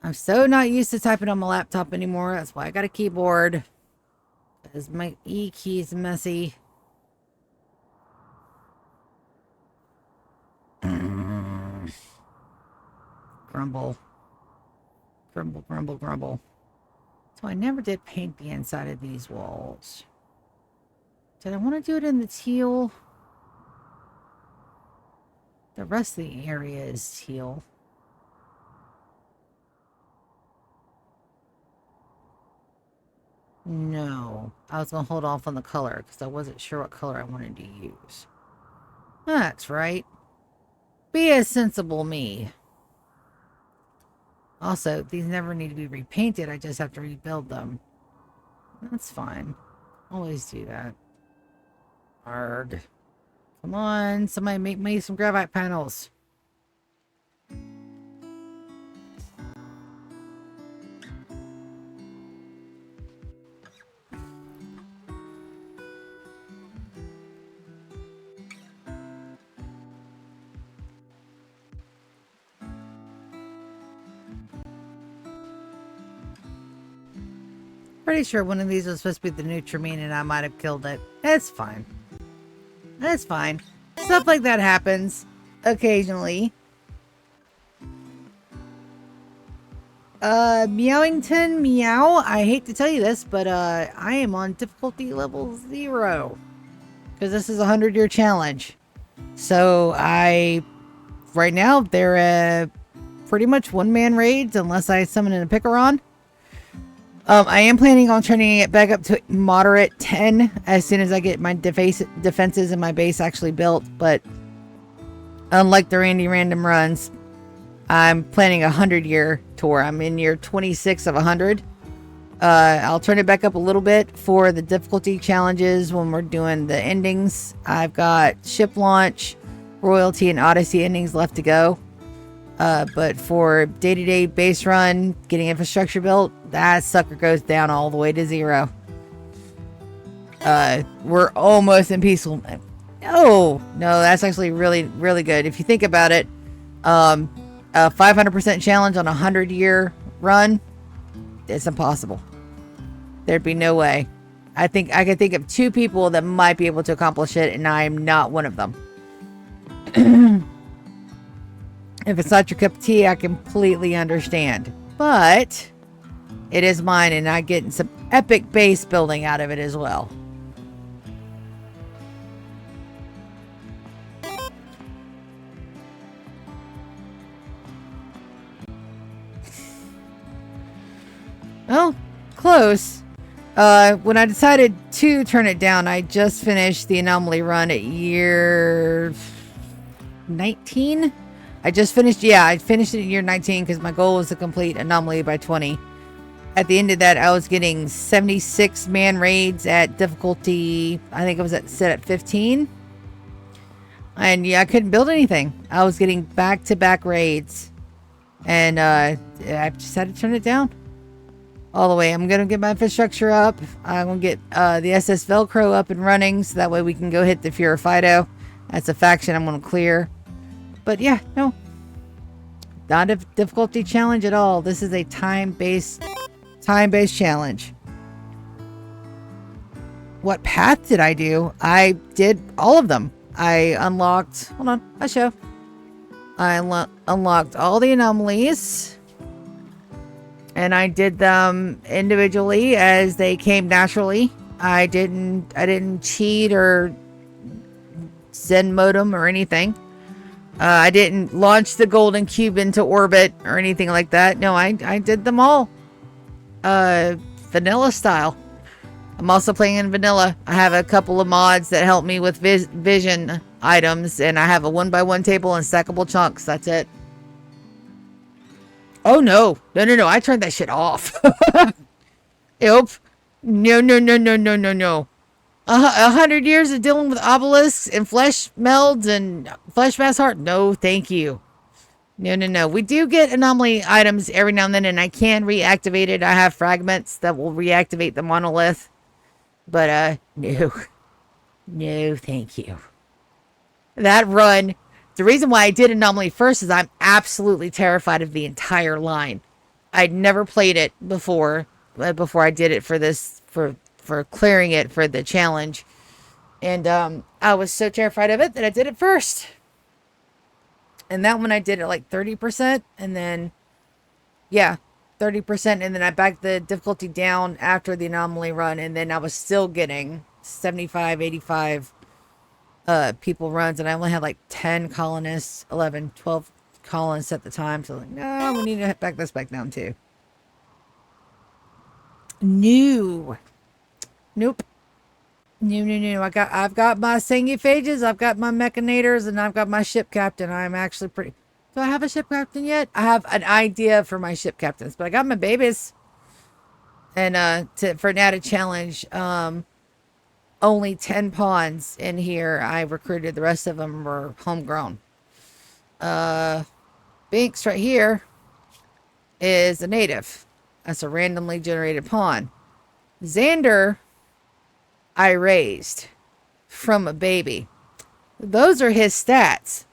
A: I'm so not used to typing on my laptop anymore. That's why I got a keyboard. Because my E key's messy. Grumble. Grumble, grumble, grumble. So I never did paint the inside of these walls. Did I want to do it in the teal? The rest of the area is teal. No. I was going to hold off on the color because I wasn't sure what color I wanted to use. That's right. Be a sensible me. Also, these never need to be repainted. I just have to rebuild them. That's fine. Always do that. Arg. Come on, somebody make me some graphite panels. Pretty sure one of these was supposed to be the Nutrimine and I might have killed it. It's fine. It's fine. Stuff like that happens occasionally. Meowington Meow, I hate to tell you this, but I am on difficulty level 0. Because this is a 100-year challenge. So right now, they're pretty much one-man raids unless I summon in a Picaron. I am planning on turning it back up to moderate 10 as soon as I get my defenses and my base actually built. But unlike the Randy Random runs, I'm planning a 100-year tour. I'm in year 26 of 100. I'll turn it back up a little bit for the difficulty challenges when we're doing the endings. I've got ship launch, royalty, and Odyssey endings left to go. But for day-to-day base run, getting infrastructure built, that sucker goes down all the way to 0. We're almost in peaceful. No, that's actually really, really good. If you think about it, a 500% challenge on a 100-year run, it's impossible. There'd be no way. I think I could think of 2 people that might be able to accomplish it, and I'm not one of them. If it's not your cup of tea, I completely understand. But it is mine, and I'm getting some epic base building out of it as well. Well, close. When I decided to turn it down, I just finished the anomaly run at year 19. I finished it in year 19 because my goal was to complete anomaly by 20. At the end of that, I was getting 76 man raids at difficulty, I think it was set at 15. And yeah, I couldn't build anything. I was getting back-to-back raids. And I just had to turn it down. All the way. I'm going to get my infrastructure up. I'm going to get the SS Velcro up and running. So that way we can go hit the Fido. That's a faction I'm going to clear. But yeah, no. Not a difficulty challenge at all. This is a time-based challenge. What path did I do? I did all of them. I unlocked... Hold on. I'll show. I unlocked all the anomalies. And I did them individually as they came naturally. I didn't cheat or Zen modem or anything. I didn't launch the golden cube into orbit or anything like that. No, I did them all. Vanilla style. I'm also playing in vanilla. I have a couple of mods that help me with vision items, and I have a 1x1 table and stackable chunks. That's it. Oh no. No. I turned that shit off. Nope. No. 100 years of dealing with obelisks and flesh melds and flesh mass heart. No, thank you. No. We do get anomaly items every now and then, and I can reactivate it. I have fragments that will reactivate the monolith. But, no. No, thank you. That run, the reason why I did anomaly first is I'm absolutely terrified of the entire line. I'd never played it before I did it for this, for clearing it for the challenge. And I was so terrified of it that I did it first. And that one I did it like 30%. And then, yeah, 30%. And then I backed the difficulty down after the anomaly run. And then I was still getting 75, 85 people runs. And I only had like 10 colonists, 11, 12 colonists at the time. So like, no, we need to back this back down too. Nope. No. I've got my Sanguphages, I've got my Mechanators, and I've got my ship captain. I'm actually pretty... Do I have a ship captain yet? I have an idea for my ship captains, but I got my babies. And for an added challenge, only 10 pawns in here I recruited. The rest of them were homegrown. Binks right here is a native. That's a randomly generated pawn. Xander, I raised from a baby. Those are his stats.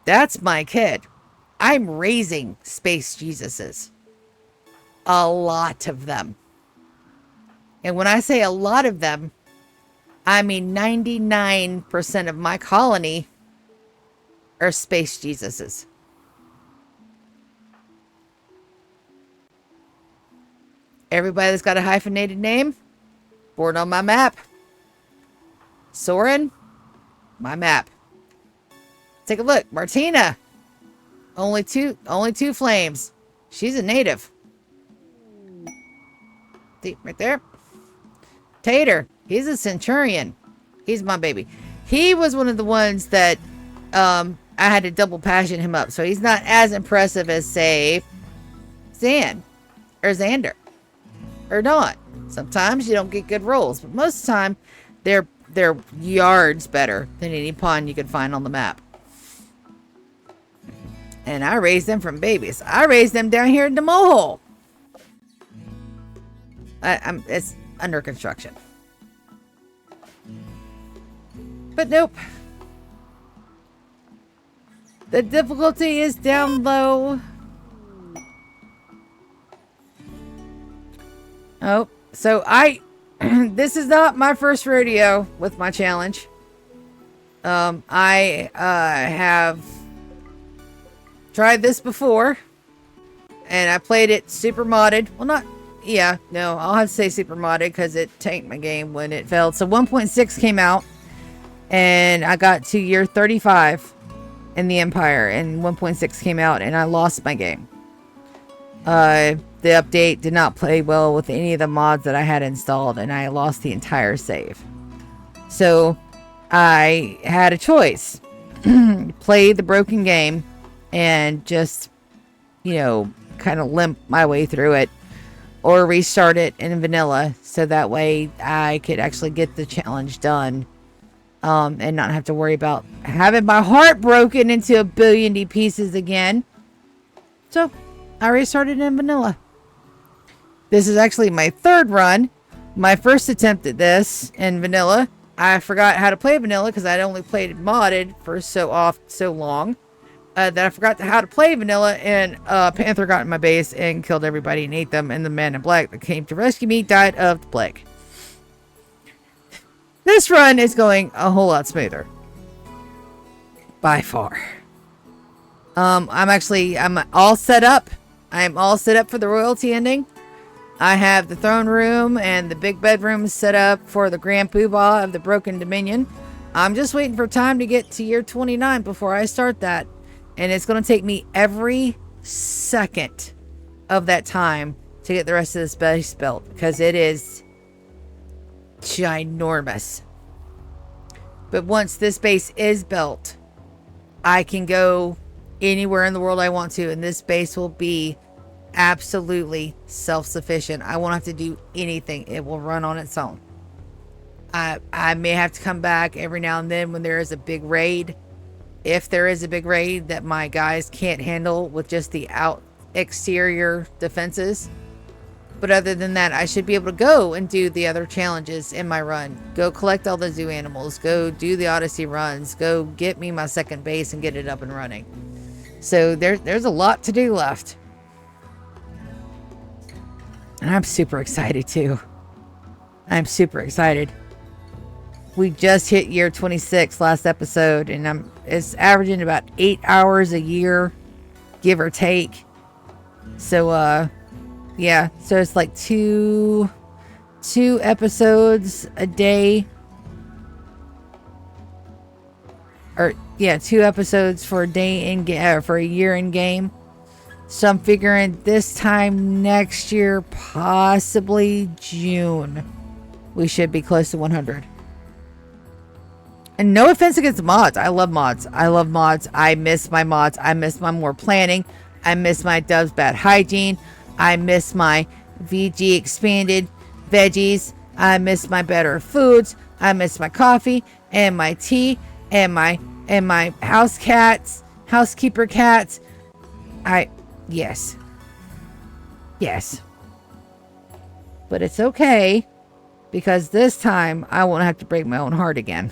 A: That's my kid. I'm raising space Jesuses. A lot of them. And when I say a lot of them, I mean 99% of my colony are space Jesuses. Everybody that's got a hyphenated name, born on my map. Soren, my map. Take a look. Martina, only two flames. She's a native. See, right there. Tater, he's a centurion. He's my baby. He was one of the ones that I had to double passion him up. So he's not as impressive as, say, Zan. or Xander or not. Sometimes you don't get good rolls, but most of the time they're yards better than any pond you could find on the map. And I raised them from babies. I raised them down here in the mole. It's under construction. But nope. The difficulty is down low. Oh, so this is not my first rodeo with my challenge. I have tried this before, and I played it super modded. Well, I'll have to say super modded because it tanked my game when it failed. So 1.6 came out, and I got to year 35 in the Empire, and 1.6 came out, and I lost my game. The update did not play well with any of the mods that I had installed, and I lost the entire save. So I had a choice. Play the broken game and just, kind of limp my way through it, or restart it in vanilla so that way I could actually get the challenge done, and not have to worry about having my heart broken into a billion pieces again. So I restarted in vanilla. This is actually my third run. My first attempt at this in vanilla, I forgot how to play vanilla because I'd only played modded for so long that I forgot how to play vanilla, and Panther got in my base and killed everybody and ate them, and the man in black that came to rescue me died of the plague. This run is going a whole lot smoother. By far. I'm all set up. I'm all set up for the royalty ending. I have the throne room and the big bedroom set up for the Grand Poobah of the Broken Dominion. I'm just waiting for time to get to year 29 before I start that. And it's going to take me every second of that time to get the rest of this base built, because it is ginormous. But once this base is built, I can go anywhere in the world I want to, and this base will be absolutely self-sufficient. I won't have to do anything. It will run on its own. I may have to come back every now and then when there is a big raid. If there is a big raid that my guys can't handle with just the exterior defenses. But other than that, I should be able to go and do the other challenges in my run. Go collect all the zoo animals. Go do the Odyssey runs. Go get me my second base and get it up and running. So there's a lot to do left. And I'm super excited too. I'm super excited. We just hit year 26 last episode, and it's averaging about 8 hours a year, give or take. So yeah, so it's like two episodes a day. Or yeah, 2 episodes for a day in game, for a year in game. So I'm figuring this time next year, possibly June, we should be close to 100. And no offense against mods. I love mods. I miss my mods. I miss my more planning. I miss my Dove's Bad Hygiene. I miss my VG expanded veggies. I miss my better foods. I miss my coffee and my tea and my housekeeper cats. Yes. But it's okay, because this time I won't have to break my own heart again.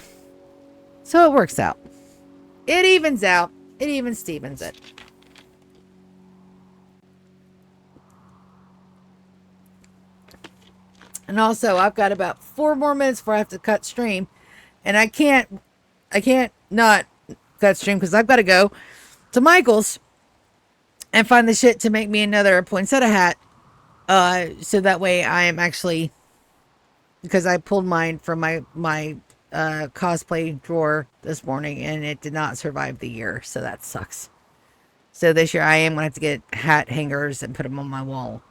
A: So it works out. It evens out. It even Stevens it. And also, I've got about 4 more minutes before I have to cut stream. And I can't not cut stream because I've got to go to Michael's and find the shit to make me another poinsettia hat. So that way I am actually, because I pulled mine from my cosplay drawer this morning and it did not survive the year. So that sucks. So this year I am going to have to get hat hangers and put them on my wall.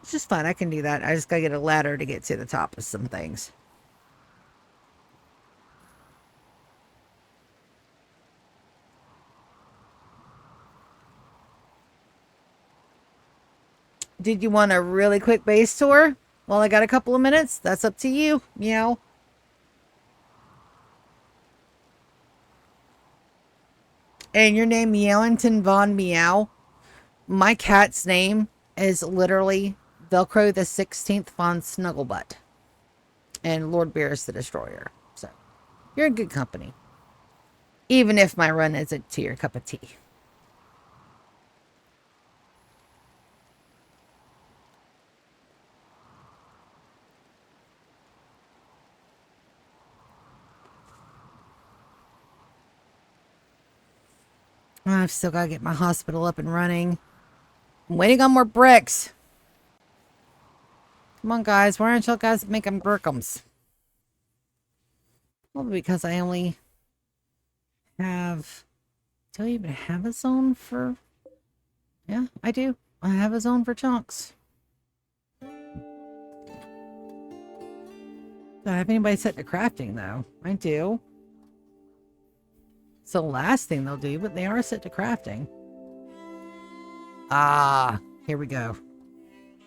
A: It's just fun. I can do that. I just got to get a ladder to get to the top of some things. did you want a really quick base tour? Well, I got a couple of minutes. That's up to you. Meow. And your name, Meowington Von Meow. My cat's name is literally Velcro the 16th Von Snugglebutt. And Lord Beerus the Destroyer. So, you're in good company. Even if my run isn't to your cup of tea. I've still got to get my hospital up and running. I'm waiting on more bricks. Come on, guys. Why aren't y'all guys making brickums? Well, because I only have... Do I even have a zone for... Yeah, I do. I have a zone for chunks. Do I have anybody set to crafting, though? I do. It's the last thing they'll do, but they are set to crafting. Ah, here we go.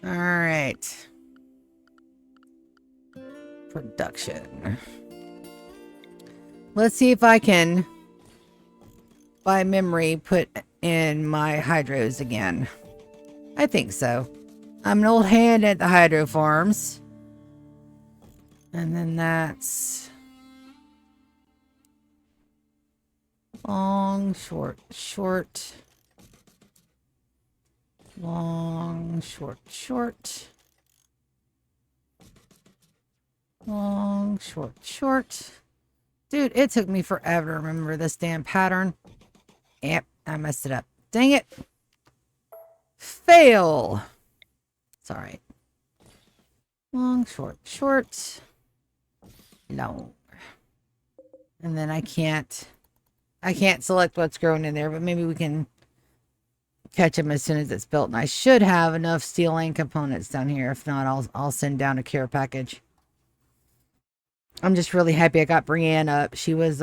A: All right. Production. Let's see if I can, by memory, put in my hydros again. I think so. I'm an old hand at the hydro farms. And then that's... long, short, short. Long, short, short. Long, short, short. Dude, it took me forever to remember this damn pattern. Yep, I messed it up. Dang it. Fail. It's alright. Long, short, short. Long. And then I can't select what's growing in there, but maybe we can catch them as soon as it's built. And I should have enough steel lane components down here. If not, I'll send down a care package. I'm just really happy I got Brienne up. She was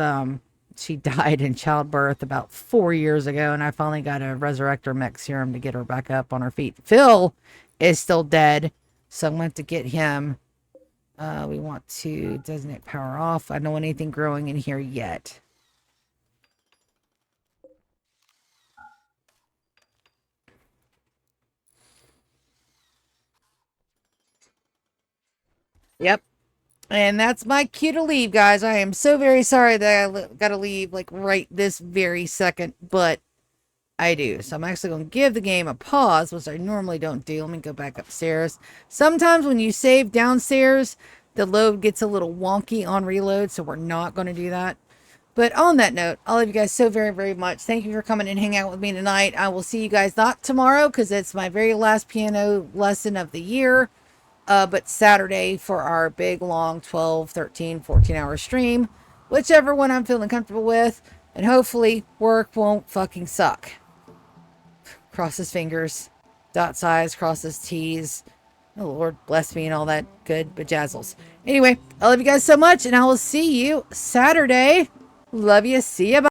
A: she died in childbirth about 4 years ago, and I finally got a resurrector mech serum to get her back up on her feet. Phil is still dead, so I'm going to have to get him. We want to designate power off. I don't want anything growing in here yet. Yep. And that's my cue to leave, guys. I am so very sorry that I got to leave like right this very second, but I do. So I'm actually going to give the game a pause, which I normally don't do. Let me go back upstairs. Sometimes when you save downstairs, the load gets a little wonky on reload, so we're not going to do that. But on that note, I love you guys so very, very much. Thank you for coming and hanging out with me tonight. I will see you guys not tomorrow because it's my very last piano lesson of the year. But Saturday for our big, long 12, 13, 14-hour stream. Whichever one I'm feeling comfortable with. And hopefully work won't fucking suck. Cross his fingers. Dot size, cross his T's. Oh, Lord bless me and all that good bejazzles. Anyway, I love you guys so much. And I will see you Saturday. Love you. See you. Bye.